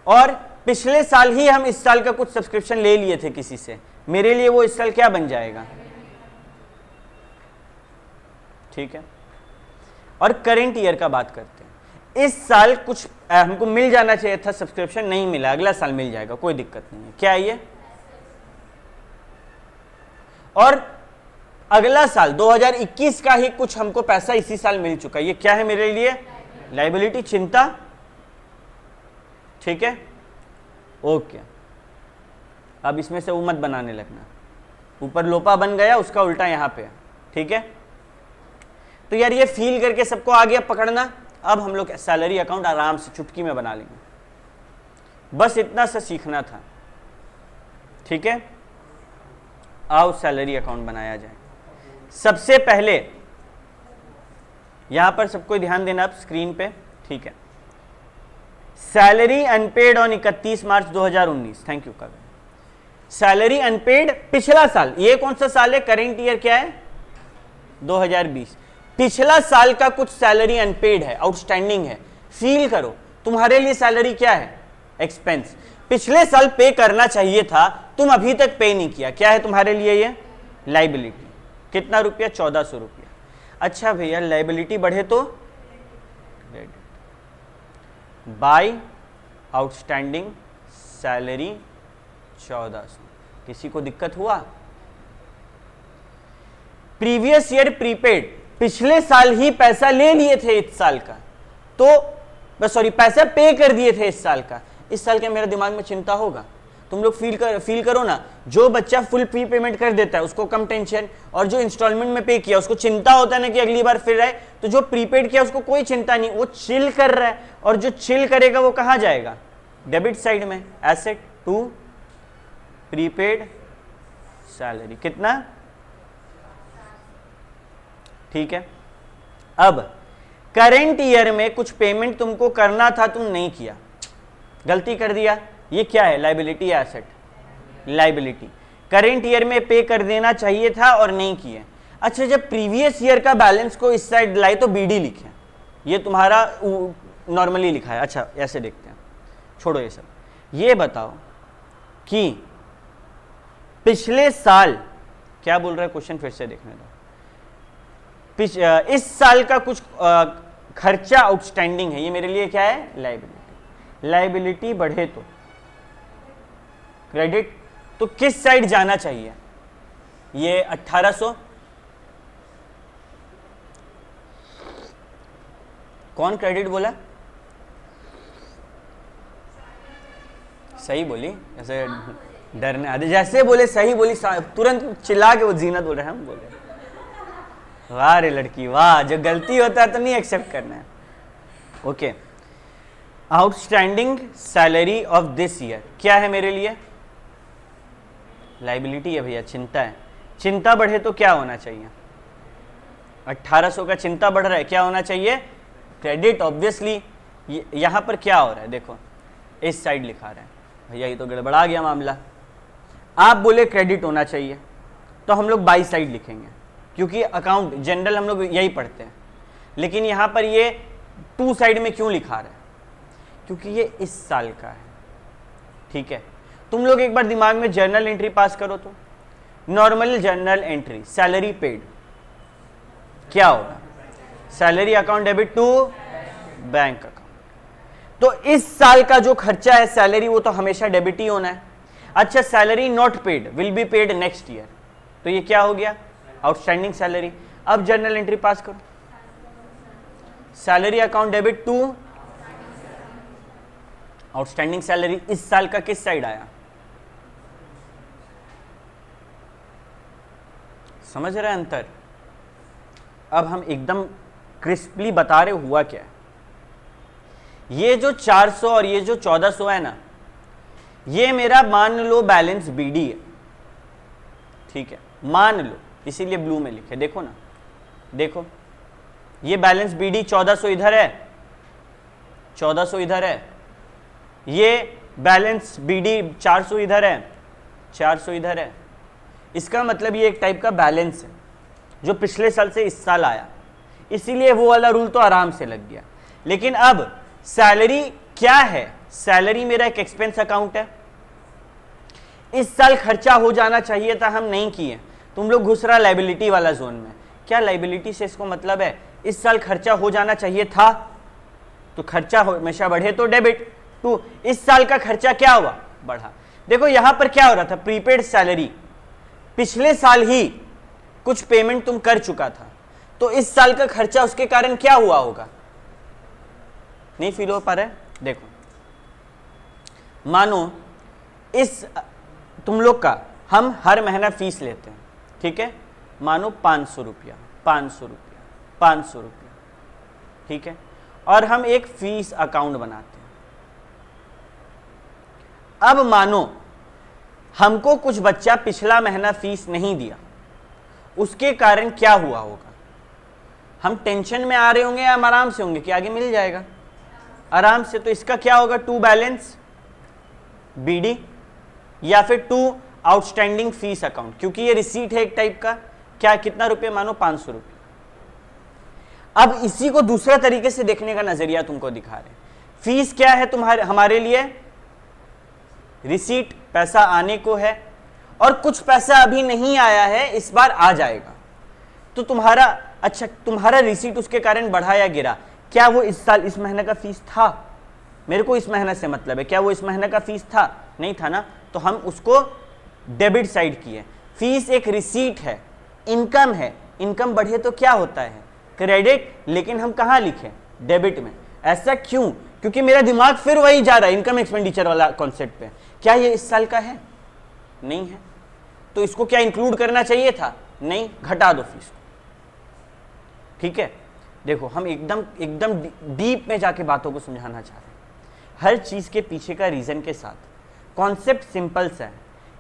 और पिछले साल ही हम इस साल का कुछ सब्सक्रिप्शन ले लिए थे किसी से, मेरे लिए वो इस साल क्या बन जाएगा? ठीक है। और करेंट ईयर का बात करते हैं। इस साल कुछ हमको मिल जाना चाहिए था सब्सक्रिप्शन, नहीं मिला, अगला साल मिल जाएगा, कोई दिक्कत नहीं है, क्या है ये? और अगला साल 2021 का ही कुछ हमको पैसा इसी साल मिल चुका है, ये क्या है मेरे लिए? लायबिलिटी, चिंता, ठीक है, ओके। अब इसमें से वो मत बनाने लगना, ऊपर लोपा बन गया, उसका उल्टा यहां पे है, ठीक है। तो यार ये फील करके सबको आ गया पकड़ना। अब हम लोग सैलरी अकाउंट आराम से चुटकी में बना लेंगे, बस इतना सा सीखना था, ठीक है। आओ सैलरी अकाउंट बनाया जाए। सबसे पहले यहां पर सबको ध्यान देना आप स्क्रीन पे, ठीक है। Salary unpaid on 31 March 2019, thank you Kavin. Salary unpaid पिछला साल, ये कौन सा साल है? करेंट ईयर क्या है? 2020। पिछला साल का कुछ सैलरी अनपेड है, आउटस्टैंडिंग है, फील करो। तुम्हारे लिए सैलरी क्या है? एक्सपेंस। पिछले साल पे करना चाहिए था, तुम अभी तक पे नहीं किया, क्या है तुम्हारे लिए? ये लाइबिलिटी कितना रुपया, 1400 रुपया। अच्छा भैया लाइबिलिटी बढ़े तो क्रेडिट, बाय आउटस्टैंडिंग सैलरी 1400। किसी को दिक्कत हुआ? प्रीवियस ईयर प्रीपेड, पिछले साल ही पैसा ले लिए थे इस साल का, तो सॉरी पैसा पे कर दिए थे इस साल का, इस साल के मेरे दिमाग में चिंता होगा? तुम लोग फील करो ना, जो बच्चा फुल प्री पेमेंट कर देता है उसको कम टेंशन, और जो इंस्टॉलमेंट में पे किया उसको चिंता होता है ना कि अगली बार फिर आए, तो जो प्रीपेड किया उसको कोई चिंता नहीं, वो चिल कर रहा है, और जो चिल करेगा वो कहां जाएगा? डेबिट साइड में, एसेट टू प्रीपेड सैलरी, कितना? ठीक है। अब करंट ईयर में कुछ पेमेंट तुमको करना था, तुम नहीं किया, गलती कर दिया, ये क्या है? लाइबिलिटी या एसेट? लाइबिलिटी। करंट ईयर में पे कर देना चाहिए था और नहीं किए। अच्छा, जब प्रीवियस ईयर का बैलेंस को इस साइड लाए तो बीडी लिखे, ये तुम्हारा नॉर्मली लिखा है। अच्छा ऐसे देखते हैं, छोड़ो ये सब। ये बताओ कि पिछले साल, क्या बोल रहा है क्वेश्चन, फिर से देखने दो। इस साल का कुछ खर्चा आउटस्टैंडिंग है, ये मेरे लिए क्या है? लाइबिलिटी। लाइबिलिटी बढ़े तो क्रेडिट, तो किस साइड जाना चाहिए? ये 1800, कौन क्रेडिट बोला? सही बोली, ऐसे डरने आते, जैसे बोले सही बोली, तुरंत चिल्ला के वो जीनत बोल रहे हैं, हम बोले वाह रे लड़की वाह, जो गलती होता है तो नहीं एक्सेप्ट करना है। Okay, outstanding salary of this year क्या है मेरे लिए? लाइबिलिटी है भैया, चिंता है। चिंता बढ़े तो क्या होना चाहिए? 1800 का चिंता बढ़ रहा है, क्या होना चाहिए? Credit obviously. यहां पर क्या हो रहा है देखो, इस साइड लिखा रहा है भैया, ये तो गड़बड़ा गया मामला। आप बोले क्रेडिट होना चाहिए तो हम लोग बाई साइड लिखेंगे, क्योंकि अकाउंट जनरल हम लोग यही पढ़ते हैं। लेकिन यहां पर ये टू साइड में क्यों लिखा रहा है? क्योंकि ये इस साल का है। ठीक है, तुम लोग एक बार दिमाग में जर्नल एंट्री पास करो तो, normal journal entry, salary paid क्या होगा? Salary account debit to bank account. तो इस साल का जो खर्चा है सैलरी, वो तो हमेशा डेबिट ही होना है। अच्छा, salary not paid will be paid next year, तो ये क्या हो गया? Outstanding salary. अब जर्नल एंट्री पास करो, salary account debit to outstanding salary, इस साल का किस साइड आया? समझ रहे हैं अंतर? अब हम एकदम क्रिस्पली बता रहे हुआ क्या है। ये जो 400 और ये जो 1400 है ना, ये मेरा मान लो बैलेंस बीडी है। ठीक है, मान लो, इसीलिए ब्लू में लिखे, देखो ना, देखो ये बैलेंस बीडी 1400 इधर है, 1400 इधर है, ये बैलेंस बीडी 400 इधर है, 400 इधर है। इसका मतलब ये एक टाइप का बैलेंस है जो पिछले साल से इस साल आया, इसीलिए वो वाला रूल तो आराम से लग गया। लेकिन अब सैलरी क्या है? सैलरी मेरा एक एक्सपेंस अकाउंट है, इस साल खर्चा हो जाना चाहिए था, हम नहीं किए, तुम लोग घुस रहा लाइबिलिटी वाला जोन में। क्या लाइबिलिटी से इसको मतलब है इस साल खर्चा हो जाना चाहिए था, तो खर्चा हमेशा बढ़े तो डेबिट टू, इस साल का खर्चा क्या हुआ? बढ़ा। देखो यहां पर क्या हो रहा था, प्रीपेड सैलरी, पिछले साल ही कुछ पेमेंट तुम कर चुका था, तो इस साल का खर्चा उसके कारण क्या हुआ होगा? नहीं फील हो पा रहा है? देखो मानो इस तुम लोग का हम हर महीना फीस लेते हैं, ठीक है, मानो 500 रुपया, 500 रुपया, 500 रुपया, ठीक है, और हम एक फीस अकाउंट बनाते हैं। अब मानो हमको कुछ बच्चा पिछला महीना फीस नहीं दिया, उसके कारण क्या हुआ होगा? हम टेंशन में आ रहे होंगे या हम आराम से होंगे कि आगे मिल जाएगा? आराम से। तो इसका क्या होगा? टू बैलेंस बीडी या फिर टू आउटस्टैंडिंग फीस अकाउंट, क्योंकि ये रिसीट है एक टाइप का। क्या, कितना रुपए? मानो 500 रुपये। अब इसी को दूसरा तरीके से देखने का नजरिया तुमको दिखा रहे हैं। फीस क्या है तुम्हारे हमारे लिए? रिसीट, पैसा आने को है, और कुछ पैसा अभी नहीं आया है, इस बार आ जाएगा, तो तुम्हारा अच्छा तुम्हारा रिसीट उसके कारण बढ़ा या गिरा? क्या वो इस साल इस महीने का फीस था? मेरे को इस महीने से मतलब है, क्या वो इस महीने का फीस था? नहीं था ना, तो हम उसको डेबिट साइड किए। फीस एक रिसीट है, इनकम है, इनकम बढ़े तो क्या होता है? क्रेडिट, लेकिन हम कहाँ लिखे? डेबिट में। ऐसा क्यों? क्योंकि मेरा दिमाग फिर वही जा रहा है इनकम एक्सपेंडिचर वाला कॉन्सेप्ट पे। क्या ये इस साल का है? नहीं है, तो इसको क्या इंक्लूड करना चाहिए था? नहीं, घटा दो फीस को। ठीक है, देखो हम एकदम डीप में जाके बातों को समझाना चाह रहे हैं, हर चीज के पीछे का रीजन के साथ। कॉन्सेप्ट सिंपल सा है,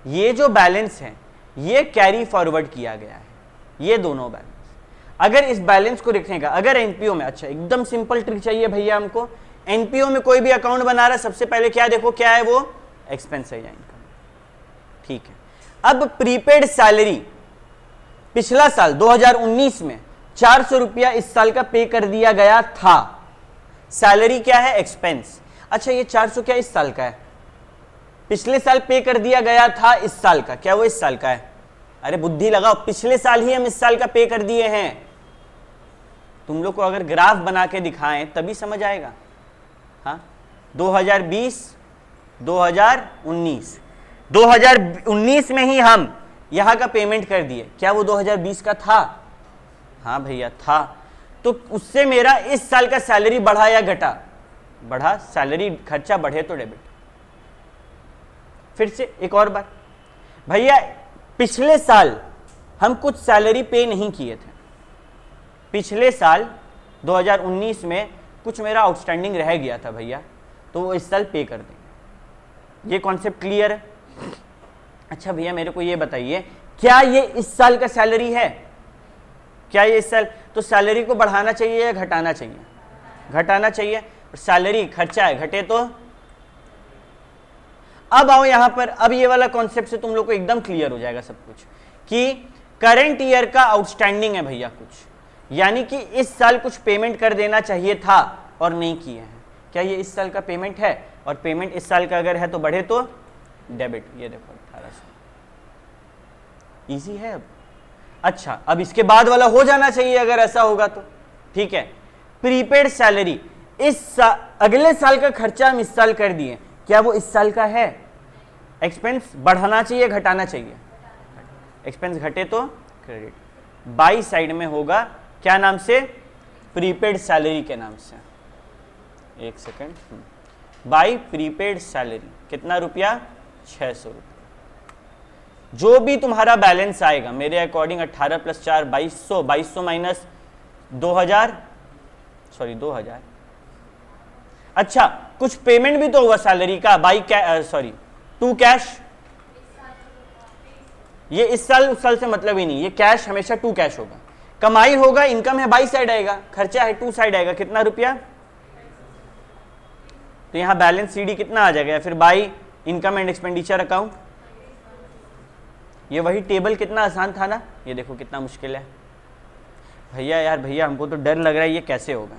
ये जो बैलेंस है ये कैरी फॉरवर्ड किया गया है, ये दोनों बैलेंस। अगर इस बैलेंस को रखने का, अगर एनपीओ में, अच्छा एकदम सिंपल ट्रिक चाहिए भैया हमको, एनपीओ में कोई भी अकाउंट बना रहा है, सबसे पहले क्या देखो, क्या है वो? एक्सपेंस है या इनकम। ठीक है, अब प्रीपेड सैलरी पिछला साल 2019 में 400 रुपया इस साल का पे कर दिया गया था। सैलरी क्या है? एक्सपेंस। अच्छा ये 400 क्या इस साल का है? पिछले साल पे कर दिया गया था इस साल का, क्या वो इस साल का है? अरे बुद्धि लगाओ, पिछले साल ही हम इस साल का पे कर दिए हैं। तुम लोग को अगर ग्राफ बना के दिखाएं तभी समझ आएगा। हाँ, 2020 2019 2019 में ही हम यहां का पेमेंट कर दिए, क्या वो 2020 का था? हाँ भैया था। तो उससे मेरा इस साल का सैलरी बढ़ा या घटा? बढ़ा। सैलरी खर्चा बढ़े तो डेबिट। फिर से एक और बार, भैया पिछले साल हम कुछ सैलरी पे नहीं किए थे, पिछले साल 2019 में कुछ मेरा आउटस्टैंडिंग रह गया था भैया, तो वो इस साल पे कर देंगे। ये कॉन्सेप्ट क्लियर है? अच्छा भैया मेरे को ये बताइए, क्या ये इस साल का सैलरी है? क्या ये इस साल? तो सैलरी को बढ़ाना चाहिए या घटाना चाहिए? घटाना चाहिए। सैलरी खर्चा है, घटे तो? अब आओ यहां पर, अब ये वाला कॉन्सेप्ट से तुम लोग को एकदम क्लियर हो जाएगा सब कुछ कि करंट ईयर का आउटस्टैंडिंग है भैया कुछ, यानी कि इस साल कुछ पेमेंट कर देना चाहिए था और नहीं किए हैं। क्या ये इस साल का पेमेंट है? और पेमेंट इस साल का अगर है तो बढ़े तो डेबिट। ये देखो 1800, इजी है अब। अच्छा अब इसके बाद वाला हो जाना चाहिए अगर ऐसा होगा तो। ठीक है, प्रीपेड सैलरी अगले साल का खर्चा हम इस साल कर दिए, क्या वो इस साल का है? एक्सपेंस बढ़ाना चाहिए घटाना चाहिए? एक्सपेंस घटे तो क्रेडिट। बाई साइड में होगा क्या नाम से? प्रीपेड सैलरी के नाम से। एक सेकंड, बाई प्रीपेड सैलरी कितना रुपया? 600 रुपया। जो भी तुम्हारा बैलेंस आएगा मेरे अकॉर्डिंग 18 + 4 2200, 2200 माइनस 2000, सॉरी 2000। अच्छा कुछ पेमेंट भी तो हुआ सैलरी का बाई सॉरी टू कैश। ये इस साल उस साल से मतलब ही नहीं, ये कैश हमेशा टू कैश होगा। कमाई होगा, इनकम है बाई साइड आएगा, खर्चा है टू साइड आएगा। कितना रुपया? तो यहां बैलेंस सीडी कितना आ जाएगा? फिर by income and expenditure account. ये वही टेबल कितना आसान था ना, ये देखो कितना मुश्किल है भैया। यार भैया हमको तो डर लग रहा है ये कैसे होगा।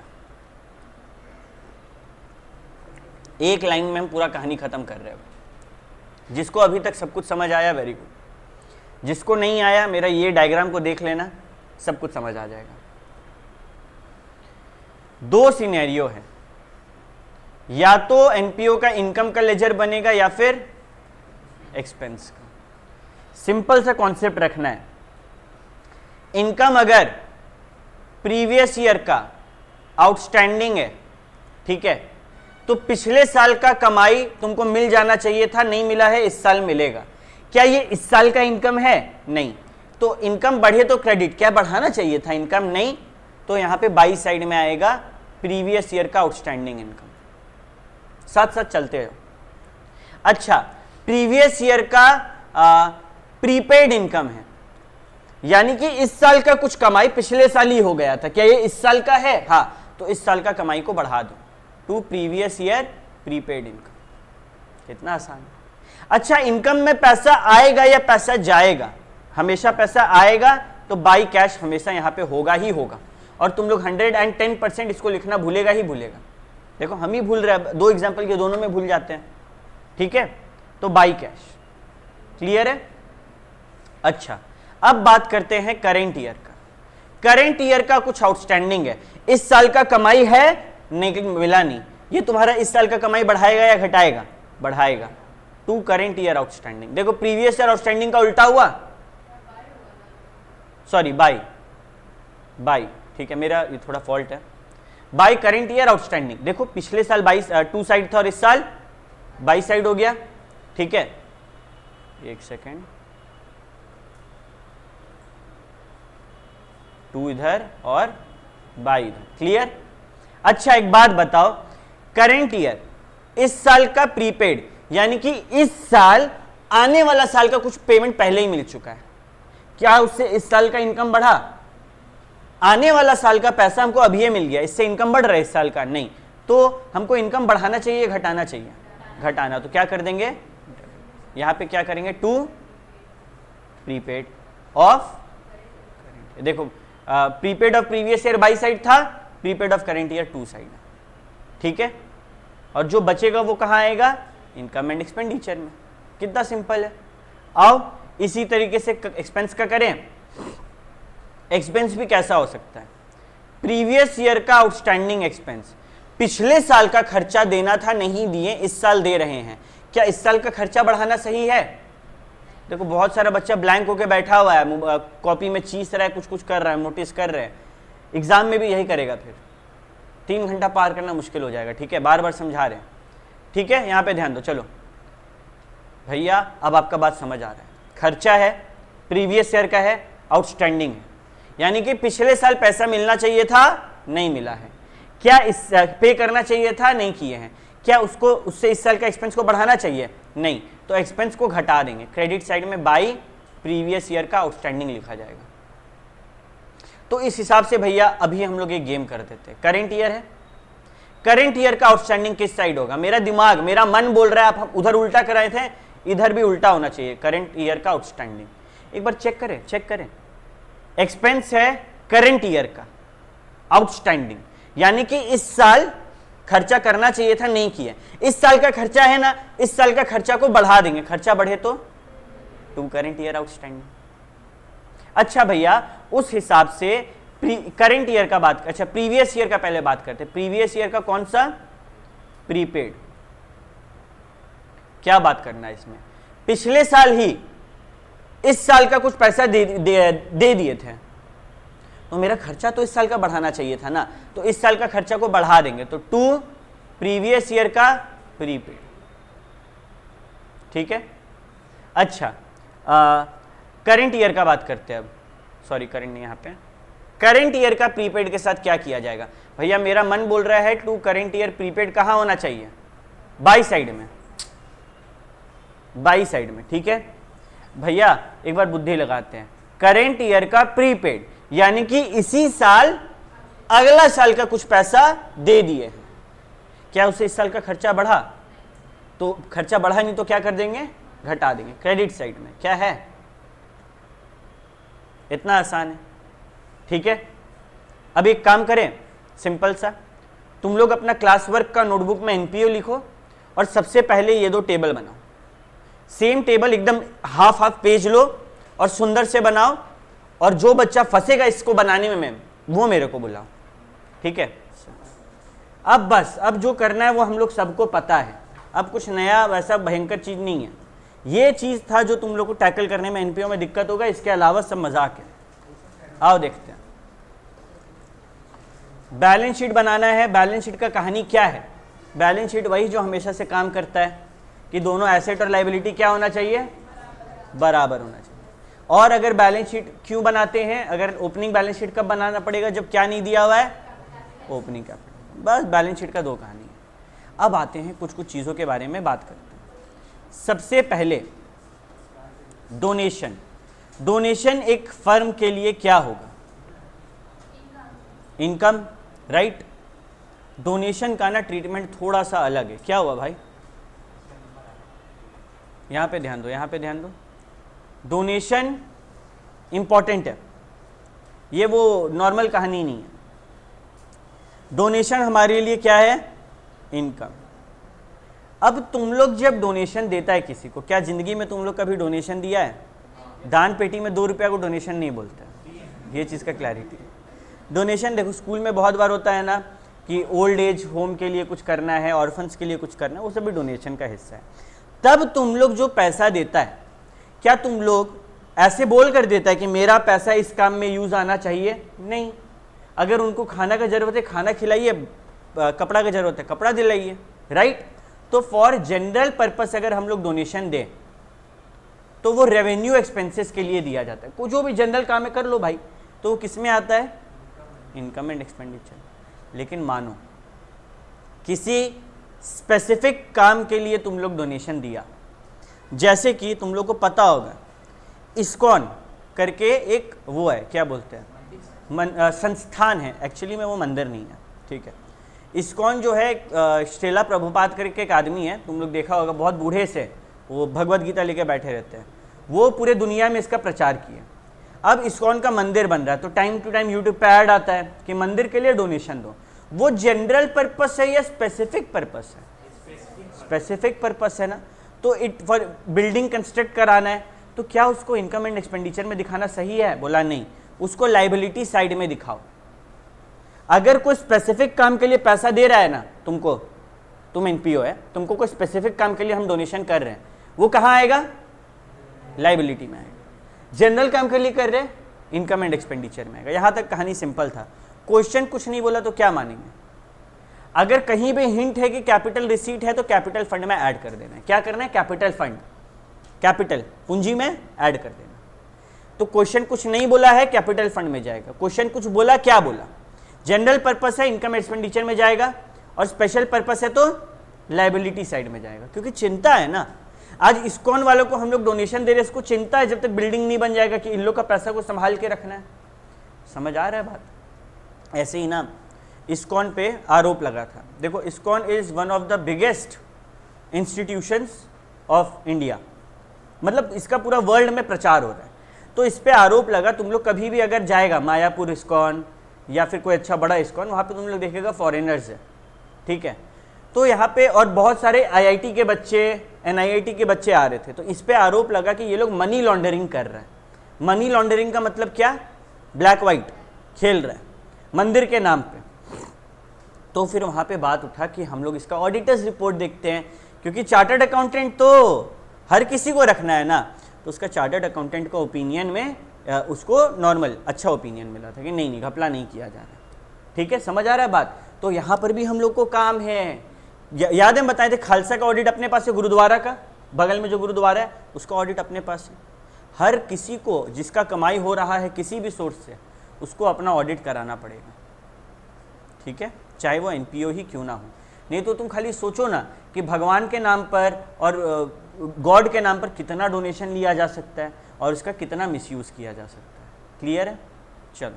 एक लाइन में हम पूरा कहानी खत्म कर रहे हो। जिसको अभी तक सब कुछ समझ आया वेरी गुड, जिसको नहीं आया मेरा ये डायग्राम को देख लेना, सब कुछ समझ आ जाएगा। दो सिनेरियो है, या तो एनपीओ का इनकम का लेजर बनेगा या फिर एक्सपेंस का। सिंपल सा कॉन्सेप्ट रखना है, इनकम अगर प्रीवियस ईयर का आउटस्टैंडिंग है, ठीक है, तो पिछले साल का कमाई तुमको मिल जाना चाहिए था, नहीं मिला है, इस साल मिलेगा। क्या ये इस साल का इनकम है? नहीं। तो इनकम बढ़े तो क्रेडिट, क्या बढ़ाना चाहिए था? इनकम नहीं, तो यहां पे बाई साइड में आएगा प्रीवियस ईयर का आउटस्टैंडिंग इनकम। साथ साथ चलते हो। अच्छा प्रीवियस ईयर का प्रीपेड इनकम है, यानी कि इस साल का कुछ कमाई पिछले साल ही हो गया था, क्या ये इस साल का है? हाँ, तो इस साल का कमाई को बढ़ा दो to previous year prepaid income. कितना आसान है। अच्छा इनकम में पैसा आएगा या पैसा जाएगा? हमेशा पैसा आएगा, तो बाई कैश हमेशा यहां पे होगा ही होगा। और तुम लोग 110% इसको लिखना भूलेगा ही भूलेगा। देखो हम ही भूल रहे हैं, दो एग्जाम्पल के दोनों में भूल जाते हैं। ठीक है, तो बाई कैश क्लियर है। अच्छा, अब बात करते हैं करेंट ईयर का। करेंट ईयर का कुछ आउटस्टैंडिंग है, इस साल का कमाई है नहीं, मिला नहीं, ये तुम्हारा इस साल का कमाई बढ़ाएगा या घटाएगा? बढ़ाएगा। To current year outstanding. देखो प्रीवियस ईयर आउटस्टैंडिंग का उल्टा हुआ, सॉरी बाई, ठीक है, मेरा ये थोड़ा फॉल्ट है। By current year outstanding. देखो पिछले साल 2 साइड था और इस साल 22 साइड हो गया, ठीक है। एक सेकेंड, 2 इधर और 22 इधर, क्लियर। अच्छा एक बात बताओ, करेंट ईयर इस साल का प्रीपेड, यानी कि इस साल आने वाला साल का कुछ पेमेंट पहले ही मिल चुका है, क्या उससे इस साल का इनकम बढ़ा? आने वाला साल का पैसा हमको अभी मिल गया, इससे इनकम बढ़ रहा है इस साल का? नहीं। तो हमको इनकम बढ़ाना चाहिए, घटाना चाहिए? घटाना। तो क्या कर देंगे, यहां पे क्या करेंगे, टू प्रीपेड ऑफ, देखो prepaid of previous year 22 side था, prepaid of current year 2 side, ठीक है। और जो बचेगा वो कहां आएगा, इनकम एंड एक्सपेंडिचर में। कितना सिंपल है। आओ इसी तरीके से एक्सपेंस का करें। एक्सपेंस भी कैसा हो सकता है, प्रीवियस ईयर का आउटस्टैंडिंग एक्सपेंस, पिछले साल का खर्चा देना था, नहीं दिए, इस साल दे रहे हैं, क्या इस साल का खर्चा बढ़ाना सही है? देखो बहुत सारा बच्चा ब्लैंक होके बैठा हुआ है, कॉपी में चीस रहा है, कुछ कुछ कर रहा है, नोटिस कर रहे हैं, एग्जाम में भी यही करेगा, फिर 3 घंटा पार करना मुश्किल हो जाएगा, ठीक है। बार बार समझा रहे हैं, ठीक है, यहां पे ध्यान दो। चलो भैया अब आपका बात समझ आ रहा है, खर्चा है, प्रीवियस ईयर का है, आउटस्टैंडिंग है, यानी कि पिछले साल पैसा मिलना चाहिए था, नहीं मिला है, क्या इस पे करना चाहिए था, नहीं किए हैं, क्या उसको उससे इस साल का एक्सपेंस को बढ़ाना चाहिए, नहीं, तो एक्सपेंस को घटा देंगे, क्रेडिट साइड में बाई प्रीवियस ईयर का आउटस्टैंडिंग लिखा जाएगा। तो इस हिसाब से भैया अभी हम लोग एक गेम कर देते हैं। करेंट ईयर है, करेंट ईयर का आउटस्टैंडिंग किस साइड होगा? मेरा दिमाग, मेरा मन बोल रहा है आप उधर उल्टा कराए थे, इधर भी उल्टा होना चाहिए, करेंट ईयर का आउटस्टैंडिंग। एक बार चेक करें, एक्सपेंस है करेंट ईयर का आउटस्टैंडिंग, यानी कि इस साल खर्चा करना चाहिए था, नहीं किया, इस साल का खर्चा है ना, इस साल का खर्चा को बढ़ा देंगे, खर्चा बढ़े तो टू करेंट ईयर आउटस्टैंडिंग। अच्छा भैया उस हिसाब से करेंट ईयर का बात, अच्छा प्रीवियस ईयर का पहले बात करते हैं। प्रीवियस ईयर का कौन सा, प्रीपेड। क्या बात करना है इसमें, पिछले साल ही इस साल का कुछ पैसा दे दिए थे, तो मेरा खर्चा तो इस साल का बढ़ाना चाहिए था ना, तो इस साल का खर्चा को बढ़ा देंगे, तो टू प्रीवियस ईयर का प्रीपेड, ठीक है। अच्छा करेंट ईयर का बात करते हैं अब, सॉरी करेंट नहीं, यहाँ पे करेंट ईयर का प्रीपेड के साथ क्या किया जाएगा? भैया मेरा मन बोल रहा है टू करेंट ईयर प्रीपेड कहाँ होना चाहिए, बाई साइड में, बाई साइड में, ठीक है। भैया एक बार बुद्धि लगाते हैं, करेंट ईयर का प्रीपेड यानी कि इसी साल अगला साल का कुछ पैसा दे दिए, क्या उससे इस साल का खर्चा बढ़ा? तो खर्चा बढ़ा नहीं तो क्या कर देंगे, घटा देंगे, क्रेडिट साइड में। क्या है, इतना आसान है, ठीक है। अब एक काम करें सिंपल सा, तुम लोग अपना क्लास वर्क का नोटबुक में एनपीओ लिखो और सबसे पहले ये 2 टेबल बनाओ, सेम टेबल एकदम हाफ पेज लो और सुंदर से बनाओ, और जो बच्चा फंसेगा इसको बनाने में मैम वो मेरे को बुलाओ, ठीक है। अब बस अब जो करना है वो हम लोग सबको पता है, अब कुछ नया वैसा भयंकर चीज नहीं है, ये चीज था जो तुम लोग को टैकल करने में एनपीओ में दिक्कत होगा, इसके अलावा सब मजाक है। आओ देखते हैं, बैलेंस शीट बनाना है। बैलेंस शीट का कहानी क्या है, बैलेंस शीट वही जो हमेशा से काम करता है कि दोनों एसेट और लायबिलिटी क्या होना चाहिए, बराबर होना चाहिए। और अगर बैलेंस शीट क्यों बनाते हैं, अगर ओपनिंग बैलेंस शीट कब बनाना पड़ेगा, जब क्या नहीं दिया हुआ है, ओपनिंग कैपिटल। बस बैलेंस शीट का 2 कहानी है। अब आते हैं कुछ कुछ चीज़ों के बारे में बात करते हैं। सबसे पहले डोनेशन। डोनेशन एक फर्म के लिए क्या होगा, इनकम, राइट। डोनेशन का ना ट्रीटमेंट थोड़ा सा अलग है। क्या हुआ भाई, यहां पे ध्यान दो, यहां पे ध्यान दो। डोनेशन इंपॉर्टेंट है, ये वो नॉर्मल कहानी नहीं है। डोनेशन हमारे लिए क्या है, इनकम। अब तुम लोग जब डोनेशन देता है किसी को, क्या जिंदगी में तुम लोग कभी डोनेशन दिया है, दान पेटी में 2 रुपया को डोनेशन नहीं बोलते, ये चीज़ का क्लैरिटी। डोनेशन देखो स्कूल में बहुत बार होता है ना कि ओल्ड एज होम के लिए कुछ करना है, ऑर्फन्स के लिए कुछ करना है, वो सब भी डोनेशन का हिस्सा है। तब तुम लोग जो पैसा देता है, क्या तुम लोग ऐसे बोल कर देता है कि मेरा पैसा इस काम में यूज आना चाहिए? नहीं। अगर उनको खाना का जरूरत है खाना खिलाइए, कपड़ा का जरूरत है कपड़ा दिलाइए, राइट। तो फॉर जनरल पर्पस अगर हम लोग डोनेशन दें तो वो रेवेन्यू एक्सपेंसेस के लिए दिया जाता है। को जो भी जनरल काम है कर लो भाई, तो वो किस में आता है? Income and expenditure. लेकिन मानो किसी स्पेसिफिक काम के लिए तुम लोग डोनेशन दिया, जैसे कि तुम लोग को पता होगा इस्कॉन करके एक वो है, क्या बोलते हैं, संस्थान है, एक्चुअली में वो मंदिर नहीं है, ठीक है। इस्कॉन जो है श्रीला प्रभुपाद करके एक आदमी है, तुम लोग देखा होगा, बहुत बूढ़े से वो भगवत गीता लेके बैठे रहते हैं, वो पूरे दुनिया में इसका प्रचार किया। अब इस्कॉन का मंदिर बन रहा है तो टाइम टू टाइम यूट्यूब पे ऐड आता है कि मंदिर के लिए डोनेशन दो। वो जनरल पर्पस है या स्पेसिफिक पर्पस है? स्पेसिफिक पर्पस है ना। तो इट फॉर बिल्डिंग कंस्ट्रक्ट कराना है, तो क्या उसको इनकम एंड एक्सपेंडिचर में दिखाना सही है? बोला नहीं, उसको लाइबिलिटी साइड में दिखाओ। अगर कोई स्पेसिफिक काम के लिए पैसा दे रहा है ना तुमको, तुम एनपीओ है, तुमको कोई स्पेसिफिक काम के लिए हम डोनेशन कर रहे हैं, वो कहाँ आएगा? लाइबिलिटी में आएगा। जनरल काम के लिए कर रहे हैं, इनकम एंड एक्सपेंडिचर में आएगा। यहां तक कहानी सिंपल था। क्वेश्चन कुछ नहीं बोला तो क्या मानेंगे? अगर कहीं भी हिंट है कि कैपिटल रिसीट है तो कैपिटल फंड में ऐड कर देना है। क्या करना है? कैपिटल फंड, कैपिटल पूंजी में ऐड कर देना। तो क्वेश्चन कुछ नहीं बोला है, कैपिटल फंड में जाएगा। क्वेश्चन कुछ बोला, क्या बोला? जनरल पर्पस है, इनकम एक्सपेंडिचर में जाएगा, और स्पेशल पर्पस है तो लाइबिलिटी साइड में जाएगा। क्योंकि चिंता है ना, आज इस्कॉन वालों को हम लोग डोनेशन दे रहे हैं, इसको चिंता है जब तक बिल्डिंग नहीं बन जाएगा कि इन लोग का पैसा को संभाल के रखना है। समझ आ रहा है बात? ऐसे ही ना इस्कॉन पे आरोप लगा था। देखो ISKCON is one of the biggest institutions of India, मतलब इसका पूरा वर्ल्ड में प्रचार हो रहा है। तो इस पे आरोप लगा, तुम लोग कभी भी अगर जाएगा मायापुर इस्कॉन या फिर कोई अच्छा बड़ा इस्कॉन, वहाँ पे तुम लोग देखेगा फॉरेनर्स है, ठीक है। तो यहाँ पे और बहुत सारे आईआईटी के बच्चे, एनआईआईटी के बच्चे आ रहे थे। तो इस पे आरोप लगा कि ये लोग मनी लॉन्ड्रिंग कर रहे हैं। मनी लॉन्ड्रिंग का मतलब क्या? ब्लैक वाइट खेल रहे हैं मंदिर के नाम पे। तो फिर वहाँ पे बात उठा कि हम लोग इसका ऑडिटर्स रिपोर्ट देखते हैं, क्योंकि चार्टर्ड अकाउंटेंट तो हर किसी को रखना है ना। तो उसका चार्टर्ड अकाउंटेंट का ओपिनियन में उसको नॉर्मल अच्छा ओपिनियन मिला था कि नहीं घपला नहीं किया जा रहा। ठीक है, समझ आ रहा है बात? तो यहाँ पर भी हम लोग को काम है। याद है बताए थे खालसा का ऑडिट अपने पास है, गुरुद्वारा का बगल में जो गुरुद्वारा है उसका ऑडिट अपने पास है। हर किसी को जिसका कमाई हो रहा है किसी भी सोर्स से, उसको अपना ऑडिट कराना पड़ेगा, ठीक है, चाहे वो एनपीओ ही क्यों ना हो। नहीं तो तुम खाली सोचो ना कि भगवान के नाम पर और गॉड के नाम पर कितना डोनेशन लिया जा सकता है और इसका कितना मिसयूज़ किया जा सकता है। क्लियर है? चलो,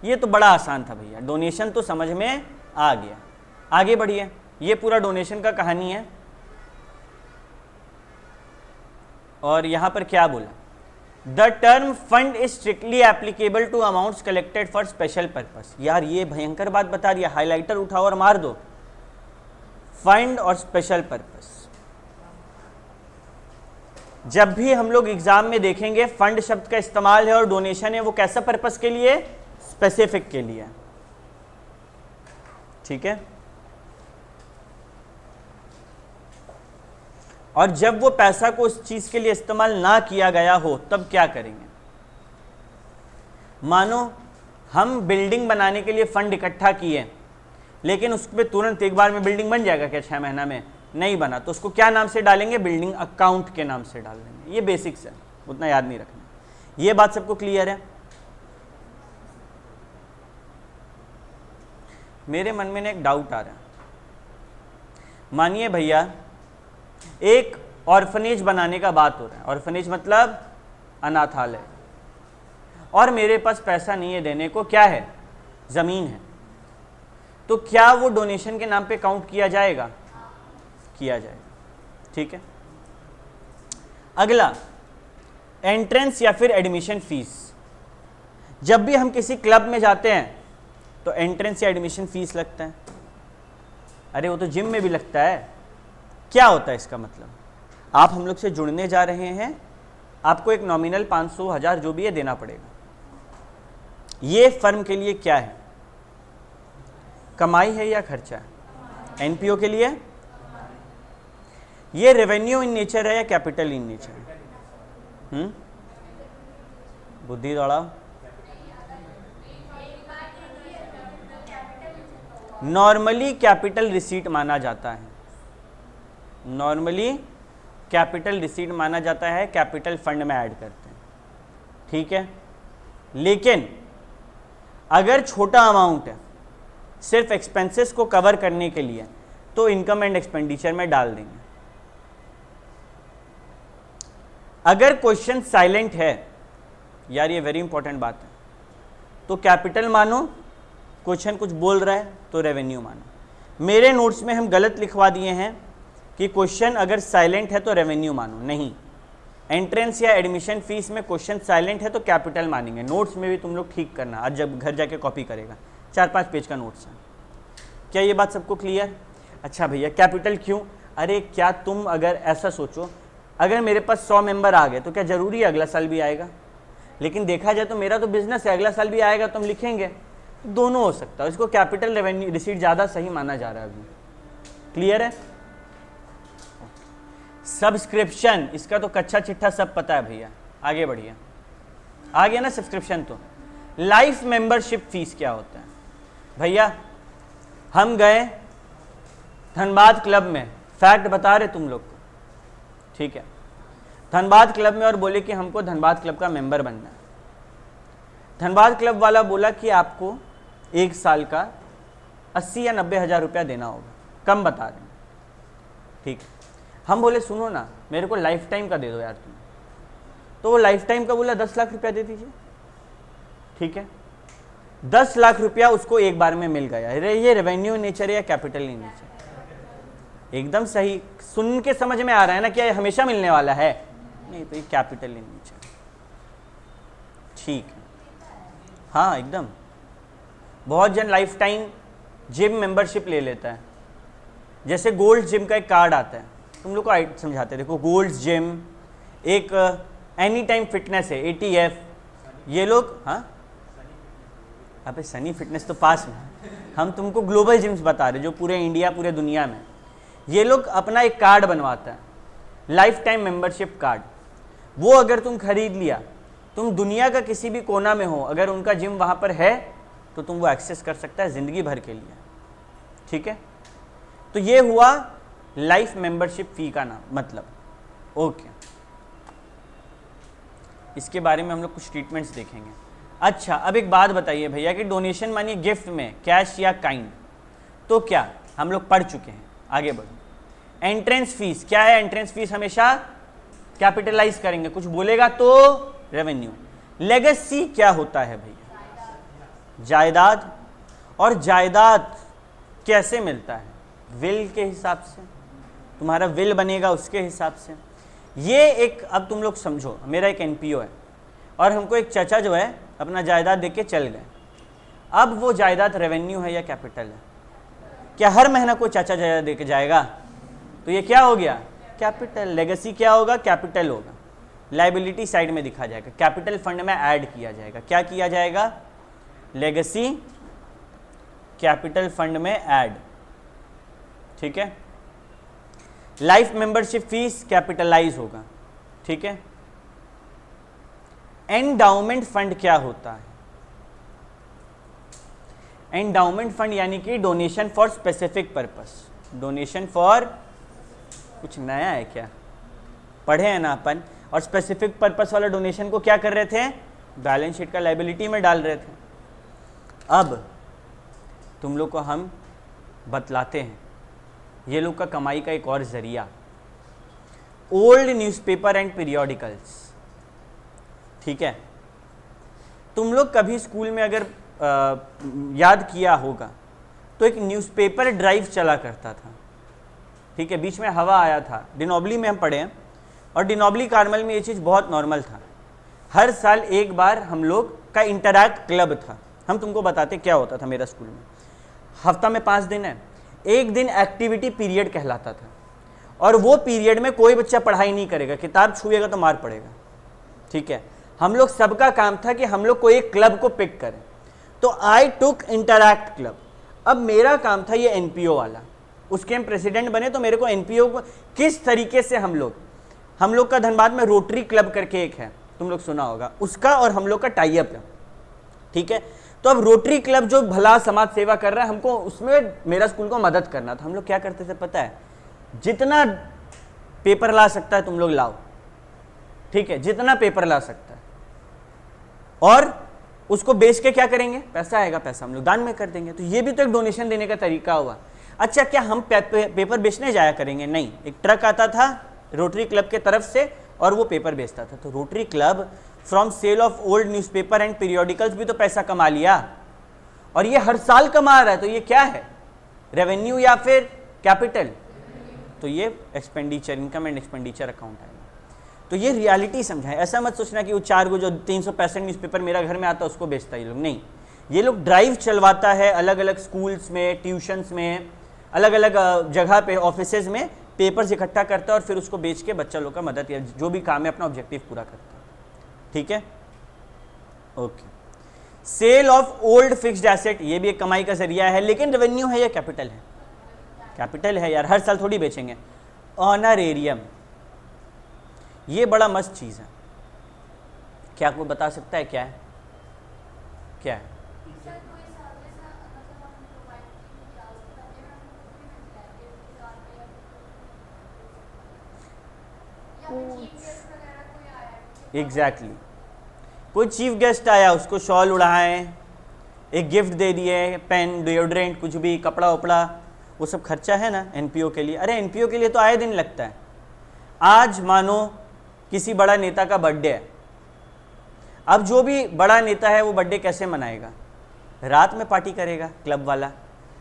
ये तो बड़ा आसान था भैया, डोनेशन तो समझ में आ गया। आगे बढ़िए, ये पूरा डोनेशन का कहानी है। और यहां पर क्या बोला? The term fund is strictly applicable to amounts collected for special purpose. यार ये भयंकर बात बता दिया, हाइलाइटर उठाओ और मार दो। फंड और स्पेशल पर्पस, जब भी हम लोग एग्जाम में देखेंगे फंड शब्द का इस्तेमाल है और डोनेशन है, वो कैसा पर्पस के लिए? स्पेसिफिक के लिए, ठीक है। और जब वो पैसा को उस चीज के लिए इस्तेमाल ना किया गया हो तब क्या करेंगे? मानो हम बिल्डिंग बनाने के लिए फंड इकट्ठा किए, लेकिन उस पर तुरंत एक बार में बिल्डिंग बन जाएगा क्या? 6 महीना में नहीं बना, तो उसको क्या नाम से डालेंगे? बिल्डिंग अकाउंट के नाम से डाल देंगे। ये बेसिक्स है, उतना याद नहीं रखना। ये बात सबको क्लियर है? मेरे मन में एक डाउट आ रहा है। मानिए भैया एक ऑर्फनेज बनाने का बात हो रहा है, ऑर्फनेज मतलब अनाथालय, और मेरे पास पैसा नहीं है देने को, क्या है? जमीन है। तो क्या वो डोनेशन के नाम पे काउंट किया जाएगा? किया जाएगा, ठीक है। अगला, एंट्रेंस या फिर एडमिशन फीस। जब भी हम किसी क्लब में जाते हैं तो एंट्रेंस या एडमिशन फीस लगता है। अरे वो तो जिम में भी लगता है। क्या होता है इसका मतलब? आप हम लोग से जुड़ने जा रहे हैं आपको एक नॉमिनल 500, 1000 जो भी है देना पड़ेगा। ये फर्म के लिए क्या है? कमाई है या खर्चा है? एनपीओ के लिए ये रेवेन्यू इन नेचर है या कैपिटल इन नेचर है? बुद्धि दौड़ाओ। नॉर्मली कैपिटल रिसीट माना जाता है, नॉर्मली कैपिटल रिसीट माना जाता है, कैपिटल फंड में ऐड करते हैं, ठीक है। लेकिन अगर छोटा अमाउंट है सिर्फ एक्सपेंसेस को कवर करने के लिए, तो इनकम एंड एक्सपेंडिचर में डाल देंगे। अगर क्वेश्चन साइलेंट है, यार ये वेरी इंपॉर्टेंट बात है, तो कैपिटल मानो, क्वेश्चन कुछ बोल रहा है तो रेवेन्यू मानो। मेरे नोट्स में हम गलत लिखवा दिए हैं कि क्वेश्चन अगर साइलेंट है तो रेवेन्यू मानो, नहीं। एंट्रेंस या एडमिशन फीस में क्वेश्चन साइलेंट है तो कैपिटल मानेंगे। नोट्स में भी तुम लोग ठीक करना, आज जब घर जाके कॉपी करेगा, 4-5 पेज का नोट्स है। क्या ये बात सबको क्लियर? अच्छा भैया कैपिटल क्यों? अरे क्या तुम अगर ऐसा सोचो, अगर मेरे पास 100 मेंबर आ गए तो क्या जरूरी है अगला साल भी आएगा? लेकिन देखा जाए तो मेरा तो बिजनेस है, अगला साल भी आएगा तो हम लिखेंगे, दोनों हो सकता है। इसको कैपिटल रेवेन्यू रिसीट ज़्यादा सही माना जा रहा है अभी। क्लियर है? सब्सक्रिप्शन, इसका तो कच्चा चिट्ठा सब पता है भैया, आगे बढ़िए। आ गया ना सब्सक्रिप्शन? तो लाइफ मेंबरशिप फीस क्या होता है भैया? हम गए धनबाद क्लब में, फैक्ट बता रहे तुम लोग को, ठीक है, धनबाद क्लब में, और बोले कि हमको धनबाद क्लब का मेंबर बनना है। धनबाद क्लब वाला बोला कि आपको 1 साल का 80 या 90 हज़ार रुपया देना होगा, कम बता रहे हैं, ठीक है। हम बोले सुनो ना, मेरे को लाइफ टाइम का दे दो यार तुम। तो वो लाइफ टाइम का बोला 10 लाख रुपया दे दीजिए, ठीक है। 10 लाख रुपया उसको एक बार में मिल गया। अरे ये रेवेन्यू नेचर या कैपिटल इन नेचर? एकदम सही, सुन के समझ में आ रहा है ना क्या ये हमेशा मिलने वाला है? नहीं, तो ये कैपिटल इन नेचर, ठीक है। हाँ एकदम, बहुत जन लाइफ टाइम जिम मेंबरशिप ले लेता है, जैसे गोल्ड जिम का एक कार्ड आता है, तुम लोग को समझाते हैं, देखो गोल्ड जिम, एक एनी टाइम फिटनेस है ATF, ये लोग, हाँ अबे सनी फिटनेस तो पास में, हम तुमको ग्लोबल जिम्स बता रहे जो पूरे इंडिया पूरे दुनिया में। ये लोग अपना एक कार्ड बनवाता है, लाइफ टाइम मेंबरशिप कार्ड। वो अगर तुम खरीद लिया, तुम दुनिया का किसी भी कोना में हो, अगर उनका जिम वहाँ पर है तो तुम वो एक्सेस कर सकता है ज़िंदगी भर के लिए, ठीक है। तो ये हुआ लाइफ मेंबरशिप फी का नाम, मतलब ओके। इसके बारे में हम लोग कुछ ट्रीटमेंट्स देखेंगे। अच्छा अब एक बात बताइए भैया कि डोनेशन मानिए गिफ्ट में कैश या काइंड, तो क्या हम लोग पढ़ चुके हैं, आगे बढ़ो। एंट्रेंस फीस क्या है? एंट्रेंस फीस हमेशा कैपिटलाइज करेंगे, कुछ बोलेगा तो रेवेन्यू। लेगेसी क्या होता है भैया? जायदाद। और जायदाद कैसे मिलता है? विल के हिसाब से, तुम्हारा विल बनेगा उसके हिसाब से। ये एक, अब तुम लोग समझो, मेरा एक एनपीओ है और हमको एक चाचा जो है अपना जायदाद देके चल गए। अब वो जायदाद रेवेन्यू है या कैपिटल है? क्या हर महीना कोई चाचा जायदाद देके जाएगा? तो ये क्या हो गया? कैपिटल। लेगेसी क्या होगा? कैपिटल होगा। लाइबिलिटी साइड में दिखा जाएगा, कैपिटल फंड में ऐड किया जाएगा। क्या किया जाएगा? लेगेसी कैपिटल फंड में ऐड, ठीक है। लाइफ मेंबरशिप फीस कैपिटलाइज होगा, ठीक है। एंडाउमेंट फंड क्या होता है? एंडाउमेंट फंड यानी कि donation for specific purpose. Donation for, कुछ नया है क्या? पढ़े हैं ना अपन। और स्पेसिफिक पर्पस वाला डोनेशन को क्या कर रहे थे? बैलेंस शीट का लायबिलिटी में डाल रहे थे। अब तुम लोग को हम बतलाते हैं ये लोग का कमाई का एक और जरिया, ओल्ड न्यूज़पेपर एंड पीरियोडिकल्स, ठीक है। तुम लोग कभी स्कूल में अगर याद किया होगा तो एक न्यूज़पेपर ड्राइव चला करता था, ठीक है। बीच में हवा आया था, डिनोबली में हम पढ़े हैं, और डिनोबली कार्मल में ये चीज़ बहुत नॉर्मल था। हर साल एक बार हम लोग का इंटरैक्ट क्लब था। हम तुमको बताते क्या होता था मेरा स्कूल में। हफ्ता में 5 दिन है, एक दिन एक्टिविटी पीरियड कहलाता था, और वो पीरियड में कोई बच्चा पढ़ाई नहीं करेगा, किताब छुएगा तो मार पड़ेगा, ठीक है, हम लोग सबका काम था कि हम लोग को एक क्लब को पिक करें, तो आई टुक इंटरैक्ट क्लब। अब मेरा काम था ये एनपीओ वाला, उसके हम प्रेसिडेंट बने, तो मेरे को एनपीओ को किस तरीके से हम लोग का धनबाद में रोटरी क्लब करके एक है, तुम लोग सुना होगा, उसका और हम लोग का टाई अप है, ठीक है। तो अब रोटरी क्लब जो भला समाज सेवा कर रहा है, हमको उसमें मेरा स्कूल को मदद करना था। हम लोग क्या करते थे पता है, जितना पेपर ला सकता है तुम लोग लाओ, ठीक है, जितना पेपर ला सकता है, और उसको बेच के क्या करेंगे, पैसा आएगा, पैसा हम लोग दान में कर देंगे। तो ये भी तो एक डोनेशन देने का तरीका हुआ। अच्छा, क्या हम पेपर बेचने जाया करेंगे? नहीं, एक ट्रक आता था रोटरी क्लब के तरफ से और वो पेपर बेचता था। तो Rotary Club from sale of old newspaper and periodicals भी तो पैसा कमा लिया, और ये हर साल कमा रहा है। तो ये क्या है, रेवेन्यू या फिर कैपिटल? तो ये expenditure, income and expenditure account है। तो ये रियलिटी समझाएं, ऐसा मत सोचना कि वो 4 जो 365 न्यूज़पेपर मेरा घर में आता है उसको बेचता है ये लोग, नहीं। ये लोग ड्राइव चलवाता है अलग अलग स्कूल्स में, ट्यूशन्स में, अलग अलग जगह पे, ऑफिसेज में पेपर्स इकट्ठा करता है और फिर उसको बेच के बच्चा लोग का मदद या जो भी काम है अपना ऑब्जेक्टिव पूरा करता है, ठीक है, okay. Sale of old fixed asset, ये भी एक कमाई का जरिया है, लेकिन रेवेन्यू है या कैपिटल है? कैपिटल है यार, हर साल थोड़ी बेचेंगे। ऑनरेरियम, ये बड़ा मस्त चीज़ है, क्या कोई बता सकता है क्या है? क्या है? एग्जैक्टली, कोई चीफ गेस्ट आया, उसको शॉल उड़ाएं, एक गिफ्ट दे दिए, पेन, डिओड्रेंट, कुछ भी, कपड़ा उपड़ा, वो सब खर्चा है ना एनपीओ के लिए। अरे एनपीओ के लिए तो आए दिन लगता है। आज मानो किसी बड़ा नेता का बर्थडे है, अब जो भी बड़ा नेता है वो बर्थडे कैसे मनाएगा? रात में पार्टी करेगा क्लब वाला,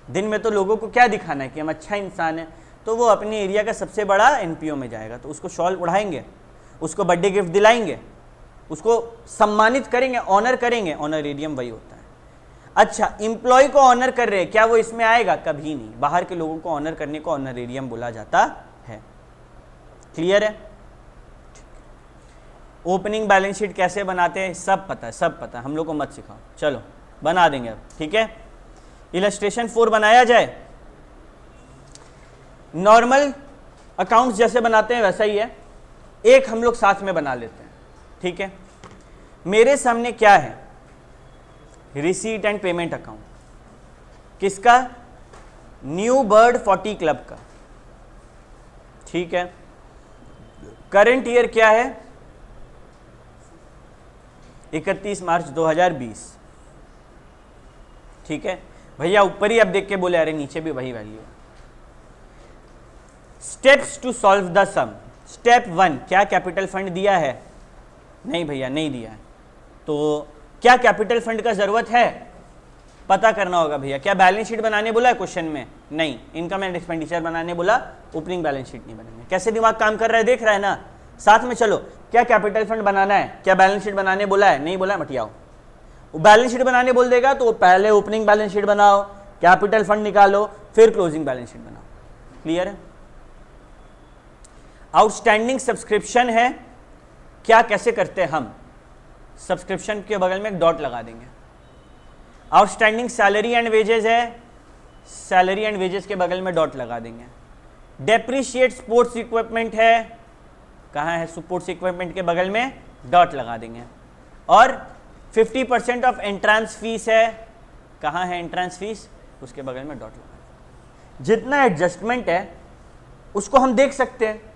दिन में तो लोगों को क्या दिखाना है कि हम अच्छा इंसान है, तो वो अपने एरिया का सबसे बड़ा एनपीओ में जाएगा, तो उसको शॉल उड़ाएंगे, उसको बर्थडे गिफ्ट दिलाएंगे, उसको सम्मानित करेंगे, ऑनर करेंगे। ऑनरेरियम वही होता है। अच्छा, एम्प्लॉय को ऑनर कर रहे हैं, क्या वो इसमें आएगा? कभी नहीं। बाहर के लोगों को ऑनर करने को ऑनरेरियम बोला जाता है। क्लियर है? ओपनिंग बैलेंस शीट कैसे बनाते हैं सब पता है, सब पता है, हम लोग को मत सिखाओ, चलो बना देंगे अब, ठीक है। इलस्ट्रेशन 4 बनाया जाए। नॉर्मल अकाउंट्स जैसे बनाते हैं वैसा ही है, एक हम लोग साथ में बना लेते हैं, ठीक है। मेरे सामने क्या है? रिसीट एंड पेमेंट अकाउंट, किसका? न्यू बर्ड 40 क्लब का, ठीक है। करंट ईयर क्या है? 31 मार्च 2020, ठीक है। भैया ऊपर ही अब देख के बोले अरे नीचे भी वही वैल्यू है। Steps to solve the sum. Step 1, क्या कैपिटल फंड दिया है? नहीं भैया नहीं दिया है। तो क्या कैपिटल फंड का जरूरत है? पता करना होगा भैया। क्या बैलेंस शीट बनाने बोला है क्वेश्चन में? नहीं। इनकम एंड एक्सपेंडिचर बनाने बोला, ओपनिंग बैलेंस शीट नहीं बनानी। कैसे दिमाग काम कर रहा है देख रहा है ना, साथ में चलो। क्या कैपिटल फंड बनाना है? क्या बैलेंस शीट बनाने बोला है? नहीं बोला है, मटियाओ। बैलेंस शीट बनाने बोल देगा तो पहले ओपनिंग बैलेंस शीट बनाओ, कैपिटल फंड निकालो, फिर क्लोजिंग बैलेंस शीट बनाओ। क्लियर है? आउटस्टैंडिंग सब्सक्रिप्शन है, क्या कैसे करते हैं हम? सब्सक्रिप्शन के बगल में एक डॉट लगा देंगे। आउटस्टैंडिंग सैलरी एंड वेजेस है, सैलरी एंड वेजेस के बगल में डॉट लगा देंगे। डेप्रिशिएट स्पोर्ट्स इक्विपमेंट है, कहाँ है? स्पोर्ट्स इक्विपमेंट के बगल में डॉट लगा देंगे। और 50% ऑफ एंट्रेंस फीस है, कहाँ है एंट्रेंस फीस? उसके बगल में डॉट लगा देंगे। जितना एडजस्टमेंट है उसको हम देख सकते हैं।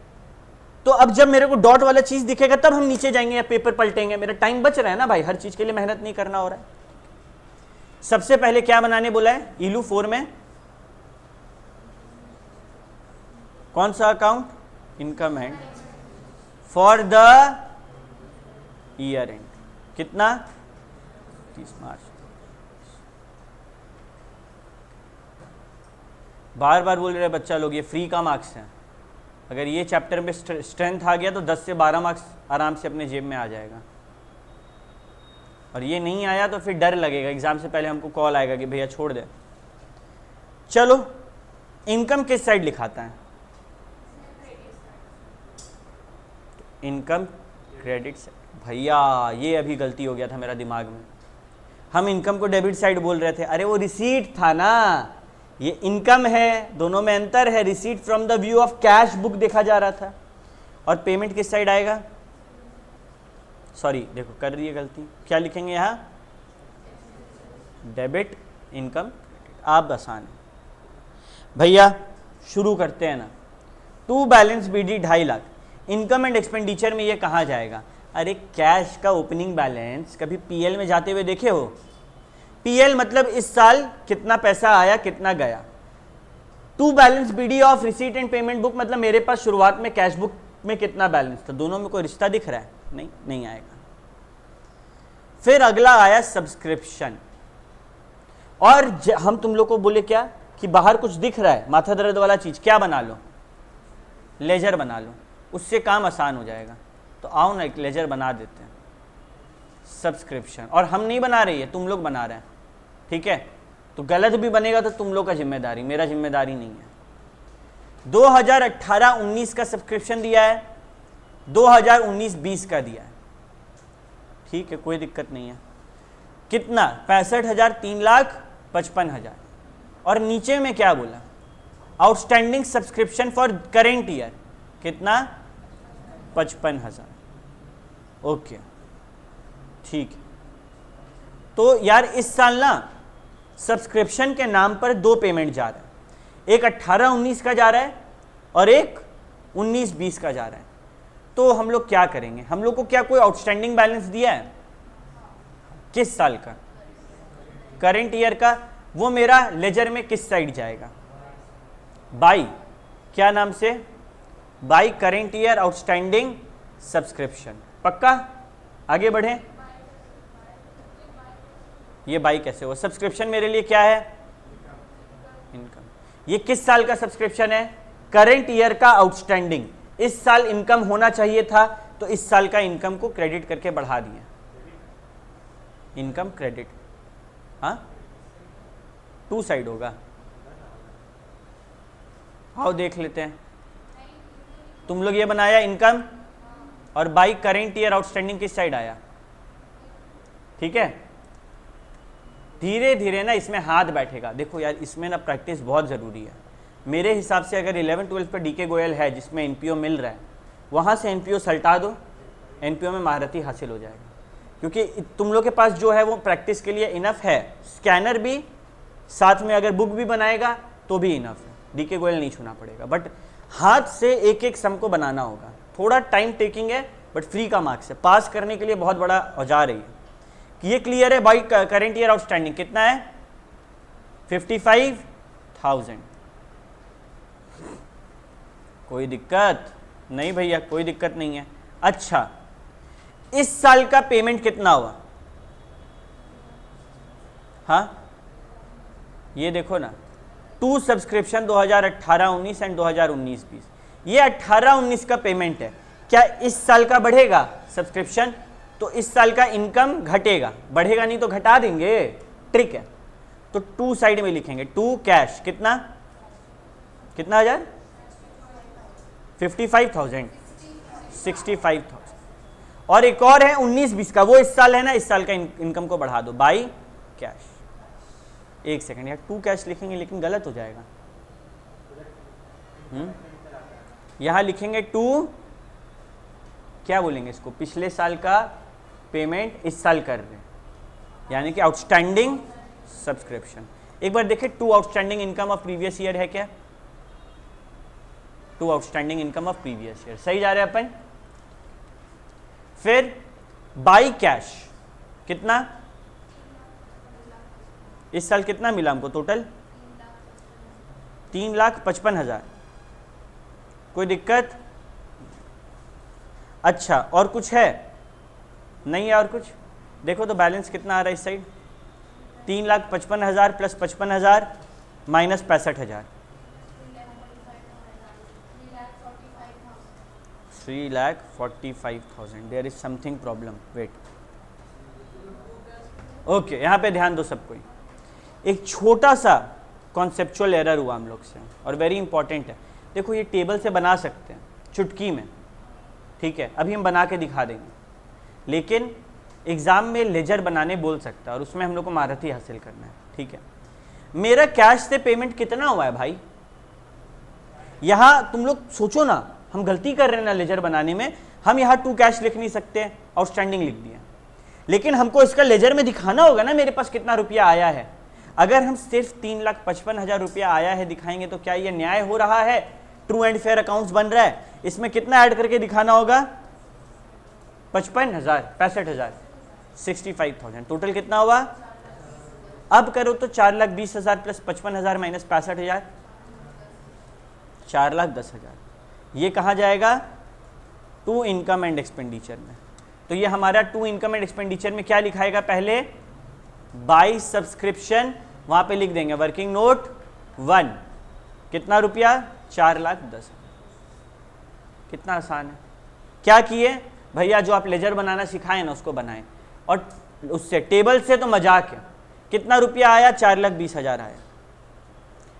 तो अब जब मेरे को डॉट वाला चीज दिखेगा तब हम नीचे जाएंगे या पेपर पलटेंगे। मेरा टाइम बच रहा है ना भाई, हर चीज के लिए मेहनत नहीं करना हो रहा है। सबसे पहले क्या बनाने बोला है? इलू 4 में कौन सा account? Income and for the year and. कितना? 30 मार्च। बार बार बोल रहे बच्चा लोग ये फ्री का मार्क्स है। अगर ये चैप्टर में स्ट्रेंथ आ गया तो 10 से 12 मार्क्स आराम से अपने जेब में आ जाएगा, और ये नहीं आया तो फिर डर लगेगा, एग्जाम से पहले हमको कॉल आएगा कि भैया छोड़ दे। चलो, इनकम किस साइड लिखाता है? Income credit side. भैया ये अभी गलती हो गया था मेरा दिमाग में, हम इनकम को डेबिट साइड बोल रहे थे, अरे वो रिसीट था ना, ये इनकम है, दोनों में अंतर है। Receipt from the view of cash book देखा जा रहा था, और पेमेंट किस साइड आएगा, सॉरी देखो कर रही है गलती, क्या लिखेंगे यहाँ, डेबिट इनकम, आप आसान है भैया। शुरू करते हैं ना, to balance BD 2.5 lakh, income and expenditure में ये कहाँ जाएगा, अरे कैश का ओपनिंग बैलेंस कभी पीएल में जाते हुए देखे हो, पीएल मतलब इस साल कितना पैसा आया कितना गया, to balance BD of receipt and payment book मतलब मेरे पास शुरुआत में कैश बुक में कितना बैलेंस था, दोनों में कोई रिश्ता दिख रहा है, नहीं आएगा। फिर अगला आया सब्सक्रिप्शन, और हम तुम लोग को बोले क्या कि बाहर कुछ दिख रहा है माथा दर्द वाला चीज, क्या बना लो, लेजर बना लो, उससे काम आसान हो जाएगा। तो आओ ना एक लेजर बना देते हैं, सब्सक्रिप्शन, और हम नहीं बना रही है, तुम लोग बना रहे हैं, ठीक है। तो गलत भी बनेगा तो तुम लोग का जिम्मेदारी, मेरा जिम्मेदारी नहीं है। 2018-19 का सब्सक्रिप्शन दिया है, 2019-20 का दिया है, ठीक है, कोई दिक्कत नहीं है। कितना, 65,000, 3,55,000, और नीचे में क्या बोला, outstanding subscription for current year कितना, 55,000, ओके ठीक है। तो यार इस साल ना सब्सक्रिप्शन के नाम पर 2 पेमेंट जा रहा है, एक 18-19 का जा रहा है और एक 19-20 का जा रहा है। तो हम लोग क्या करेंगे, हम लोग को क्या कोई आउटस्टैंडिंग बैलेंस दिया है किस साल का, करेंट ईयर का, वो मेरा लेजर में किस साइड जाएगा, बाई क्या नाम से, by current year outstanding subscription, पक्का। आगे बढ़े, ये बाई कैसे हुआ, सब्सक्रिप्शन मेरे लिए क्या है, इनकम। ये किस साल का सब्सक्रिप्शन है, करेंट ईयर का आउटस्टैंडिंग, इस साल इनकम होना चाहिए था, तो इस साल का इनकम को क्रेडिट करके बढ़ा दिया, इनकम क्रेडिट, हाँ 2 साइड होगा, आओ देख लेते हैं। तुम लोग ये बनाया इनकम, और बाई करेंट ईयर आउटस्टैंडिंग किस साइड आया, ठीक है। धीरे धीरे ना इसमें हाथ बैठेगा, देखो यार इसमें ना प्रैक्टिस बहुत ज़रूरी है। मेरे हिसाब से अगर 11-12 पर डीके गोयल है जिसमें एनपीओ मिल रहा है, वहाँ से एनपीओ सल्टा दो, एनपीओ में महारती हासिल हो जाएगा, क्योंकि तुम लोग के पास जो है वो प्रैक्टिस के लिए इनफ है। स्कैनर भी साथ में अगर बुक भी बनाएगा तो भी इनफ है, डीके गोयल नहीं छूना पड़ेगा, बट हाथ से एक एक सम को बनाना होगा, थोड़ा टाइम टेकिंग है बट फ्री का मार्क्स है, पास करने के लिए बहुत बड़ा औजार है ये क्लियर है। बाई करेंट ईयर आउटस्टैंडिंग कितना है, 55,000, कोई दिक्कत नहीं भैया, कोई दिक्कत नहीं है। अच्छा इस साल का पेमेंट कितना हुआ, हाँ ये देखो ना, 2 सब्सक्रिप्शन 2018-19 एंड 2019-20, ये 18-19 का पेमेंट है, क्या इस साल का बढ़ेगा सब्सक्रिप्शन, तो इस साल का इनकम घटेगा, बढ़ेगा नहीं तो घटा देंगे, ट्रिक है। तो 2 साइड में लिखेंगे, 2 कैश कितना हजार, 55,000, 65,000, और एक और है 19-20 का, वो इस साल है ना, इस साल का इनकम को बढ़ा दो बाई कैश। एक सेकंड यार, 2 कैश लिखेंगे लेकिन गलत हो जाएगा, यहां लिखेंगे 2, क्या बोलेंगे इसको, पिछले साल का पेमेंट इस साल कर रहे हैं, यानी कि आउटस्टैंडिंग सब्सक्रिप्शन। एक बार देखें 2 outstanding income of previous year है क्या, 2 outstanding income of previous year, सही जा रहे हैं अपन। फिर बाई कैश कितना, इस साल कितना मिला हमको टोटल, 3,55,000, कोई दिक्कत। अच्छा और कुछ है, नहीं है और कुछ, देखो तो बैलेंस कितना आ रहा है इस side, 3,55,000 plus 55,000 minus 65,000, 3,45,000। There is something problem, wait, okay यहाँ पे ध्यान दो सब कोई। एक छोटा सा कॉन्सेप्चुअल एरर हुआ हम लोग से, और वेरी इंपॉर्टेंट है। देखो ये टेबल से बना सकते हैं चुटकी में, ठीक है, अभी हम बना के दिखा देंगे। लेकिन एग्ज़ाम में लेजर बनाने बोल सकता है और उसमें हम लोग को महारत ही हासिल करना है। ठीक है, मेरा कैश से पेमेंट कितना हुआ है भाई? यहाँ तुम लोग सोचो ना, हम गलती कर रहे हैं ना लेजर बनाने में। हम यहाँ टू कैश लिख नहीं सकते, आउटस्टैंडिंग लिख दिया, लेकिन हमको इसका लेजर में दिखाना होगा ना मेरे पास कितना रुपया आया है। अगर हम सिर्फ 3,55,000 रुपया आया है दिखाएंगे तो क्या ये न्याय हो रहा है? ट्रू एंड फेयर अकाउंट्स बन रहा है? इसमें कितना ऐड करके दिखाना होगा? 55,000, 65,000, 65,000। टोटल कितना हुआ? अब करो तो 4,20,000 प्लस 55,000 माइनस 65,000, 4,10,000। ये कहाँ जाएगा? टू इनकम एंड एक्सपेंडिचर में। तो ये हमारा टू इनकम एंड एक्सपेंडिचर में क्या लिखाएगा? पहले बाय सब्सक्रिप्शन, वहां पे लिख देंगे वर्किंग नोट 1, कितना रुपया? 4,10,000। कितना आसान है। क्या किए भैया? जो आप लेजर बनाना सिखाए ना उसको बनाएं, और उससे टेबल से तो मजाक है। कितना रुपया आया? 4,20,000 आया।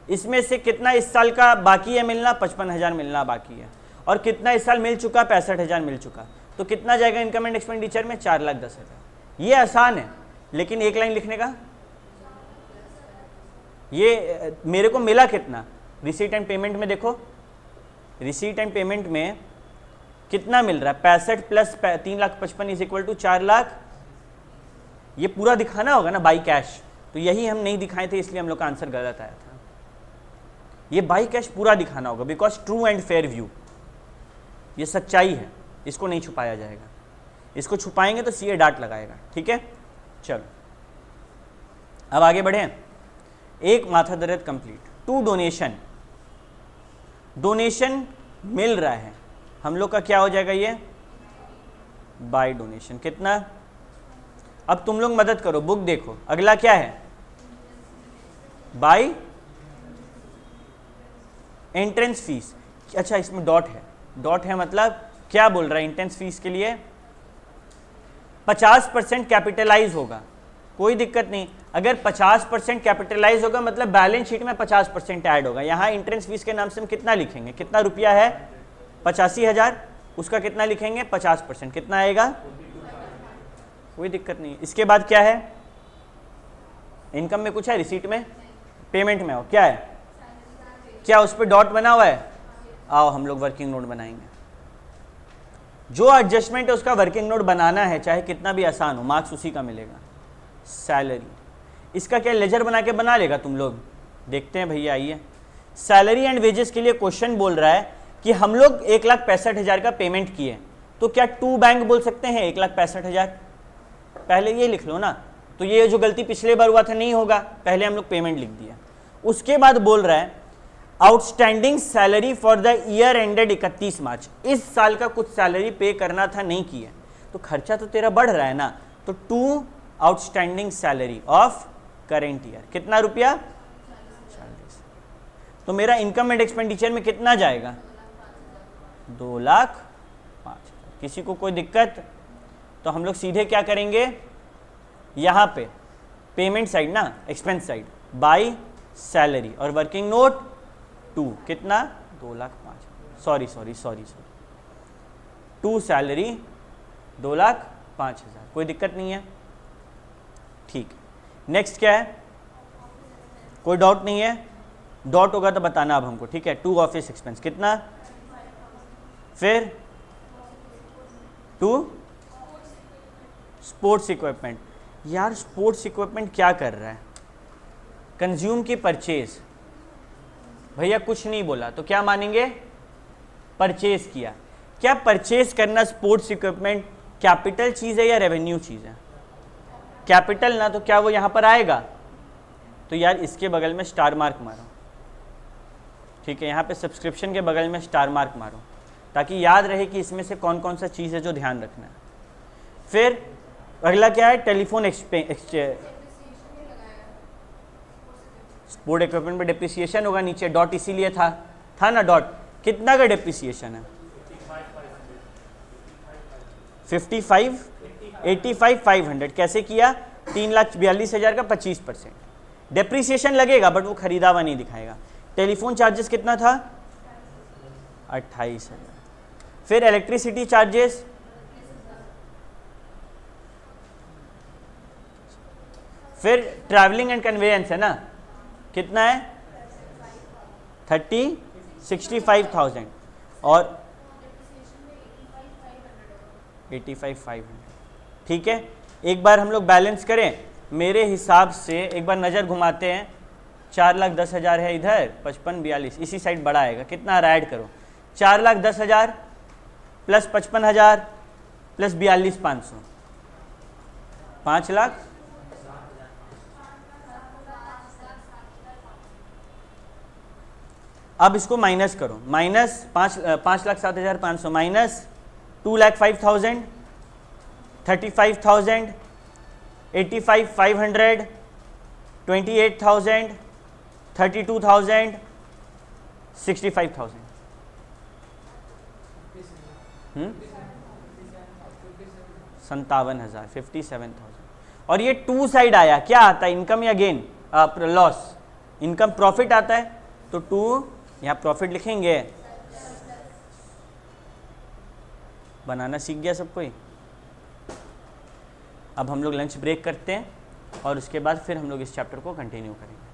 इसमें से कितना इस साल का बाकी है मिलना? 55,000 मिलना बाकी है। और कितना इस साल मिल चुका? 65,000 मिल चुका। तो कितना जाएगा इनकम एंड एक्सपेंडिचर में? 4,10,000। ये आसान है, लेकिन एक लाइन लिखने का ये मेरे को मिला कितना? रिसीट एंड पेमेंट में देखो, रिसीट एंड पेमेंट में कितना मिल रहा है? 65 प्लस 3,55,000 इज इक्वल टू 4,00,000। ये पूरा दिखाना होगा ना बाई कैश। तो यही हम नहीं दिखाए थे, इसलिए हम लोग का आंसर गलत आया था। ये बाई कैश पूरा दिखाना होगा, because true and fair view, ये सच्चाई है, इसको नहीं छुपाया जाएगा। इसको छुपाएंगे तो सीए डांट लगाएगा। ठीक है, चलो अब आगे बढ़े। एक माथा दर्द कंप्लीट। टू डोनेशन, डोनेशन मिल रहा है हम लोग का, क्या हो जाएगा? ये बाय डोनेशन। कितना? अब तुम लोग मदद करो, बुक देखो, अगला क्या है? By entrance fees. अच्छा, इसमें डॉट है, डॉट है मतलब क्या बोल रहा है? एंट्रेंस फीस के लिए 50% कैपिटलाइज होगा, कोई दिक्कत नहीं। अगर 50% कैपिटलाइज होगा मतलब बैलेंस शीट में 50% ऐड होगा। यहाँ एंट्रेंस फीस के नाम से हम कितना लिखेंगे? कितना रुपया है? 85,000। उसका कितना लिखेंगे? 50%। कितना आएगा? कोई दिक्कत नहीं। इसके बाद क्या है? इनकम में कुछ है? रिसीट में? पेमेंट में हो? क्या है? क्या उस पर डॉट बना हुआ है? आओ हम लोग वर्किंग नोट बनाएंगे। जो एडजस्टमेंट है उसका वर्किंग नोट बनाना है, चाहे कितना भी आसान हो, मार्क्स उसी का मिलेगा। सैलरी, इसका क्या लेजर बना के बना लेगा तुम लोग? देखते हैं भैया, आइए। सैलरी एंड वेजेस के लिए क्वेश्चन बोल रहा है कि हम लोग 1,65,000 का पेमेंट किए, तो क्या टू बैंक बोल सकते हैं 1,65,000? पहले ये लिख लो ना, तो ये जो गलती पिछले बार हुआ था नहीं होगा। पहले हम लोग पेमेंट लिख दिया। उसके बाद बोल रहा है outstanding salary for the year ended 31 मार्च। इस साल का कुछ सैलरी पे करना था, नहीं किया, तो खर्चा तो तेरा बढ़ रहा है ना। तो to outstanding salary of current year, कितना रुपया? 40। तो मेरा इनकम एंड एक्सपेंडिचर में कितना जाएगा? 2,05,000। किसी को कोई दिक्कत? तो हम लोग सीधे क्या करेंगे? यहाँ पे पेमेंट साइड ना, एक्सपेंस साइड, बाय सैलरी और वर्किंग नोट 2, कितना? 2,05,000। Sorry, to salary 2,05,000। कोई दिक्कत नहीं है, ठीक। नेक्स्ट क्या है? कोई डाउट नहीं है? डॉट होगा तो बताना अब हमको, ठीक है। टू ऑफिस एक्सपेंस कितना? फिर टू स्पोर्ट्स इक्विपमेंट। यार स्पोर्ट्स इक्विपमेंट क्या कर रहा है? कंज्यूम की परचेज। भैया कुछ नहीं बोला तो क्या मानेंगे? परचेज किया। क्या परचेज करना स्पोर्ट्स इक्विपमेंट कैपिटल चीज़ है या रेवेन्यू चीज़ है? कैपिटल ना, तो क्या वो यहाँ पर आएगा? तो यार इसके बगल में स्टार मार्क मारो, ठीक है। यहाँ पे सब्सक्रिप्शन के बगल में स्टार मार्क मारो, ताकि याद रहे कि इसमें से कौन कौन सा चीज़ है जो ध्यान रखना है। फिर अगला क्या है? टेलीफोन स्पोर्ट इक्विपमेंट में डिप्रिसिएशन होगा, नीचे डॉट इसीलिए था ना डॉट। कितना का डिप्रिसिएशन है? 55, 85, 500। कैसे किया? 3,42,000 का 25% डिप्रिसिएशन लगेगा, बट वो खरीदा हुआ नहीं दिखाएगा। टेलीफोन चार्जेस कितना था? 28,000। फिर इलेक्ट्रिसिटी चार्जेस फिर ट्रैवलिंग एंड कन्वेयंस है ना, कितना है 65,000 और 85,500। ठीक है, एक बार हम लोग बैलेंस करें। मेरे हिसाब से एक बार नज़र घुमाते हैं, 4,10,000 है इधर, 55, 42 इसी साइड बड़ा आएगा। कितना आ रहा है, ऐड करो, 4,10,000 प्लस 55,000 प्लस 42,500, 5 लाख। अब इसको माइनस करो, माइनस 5,07,500 माइनस 2,05,000, 35,000, 85,500, 28,000, 32,000, 65,000। 57,000, 57,000। और ये टू साइड आया, क्या आता है, इनकम या गेन, लॉस, इनकम प्रॉफिट आता है, तो टू यहाँ प्रॉफिट लिखेंगे। बनाना सीख गया सब कोई। अब हम लोग लंच ब्रेक करते हैं और उसके बाद फिर हम लोग इस चैप्टर को कंटिन्यू करेंगे।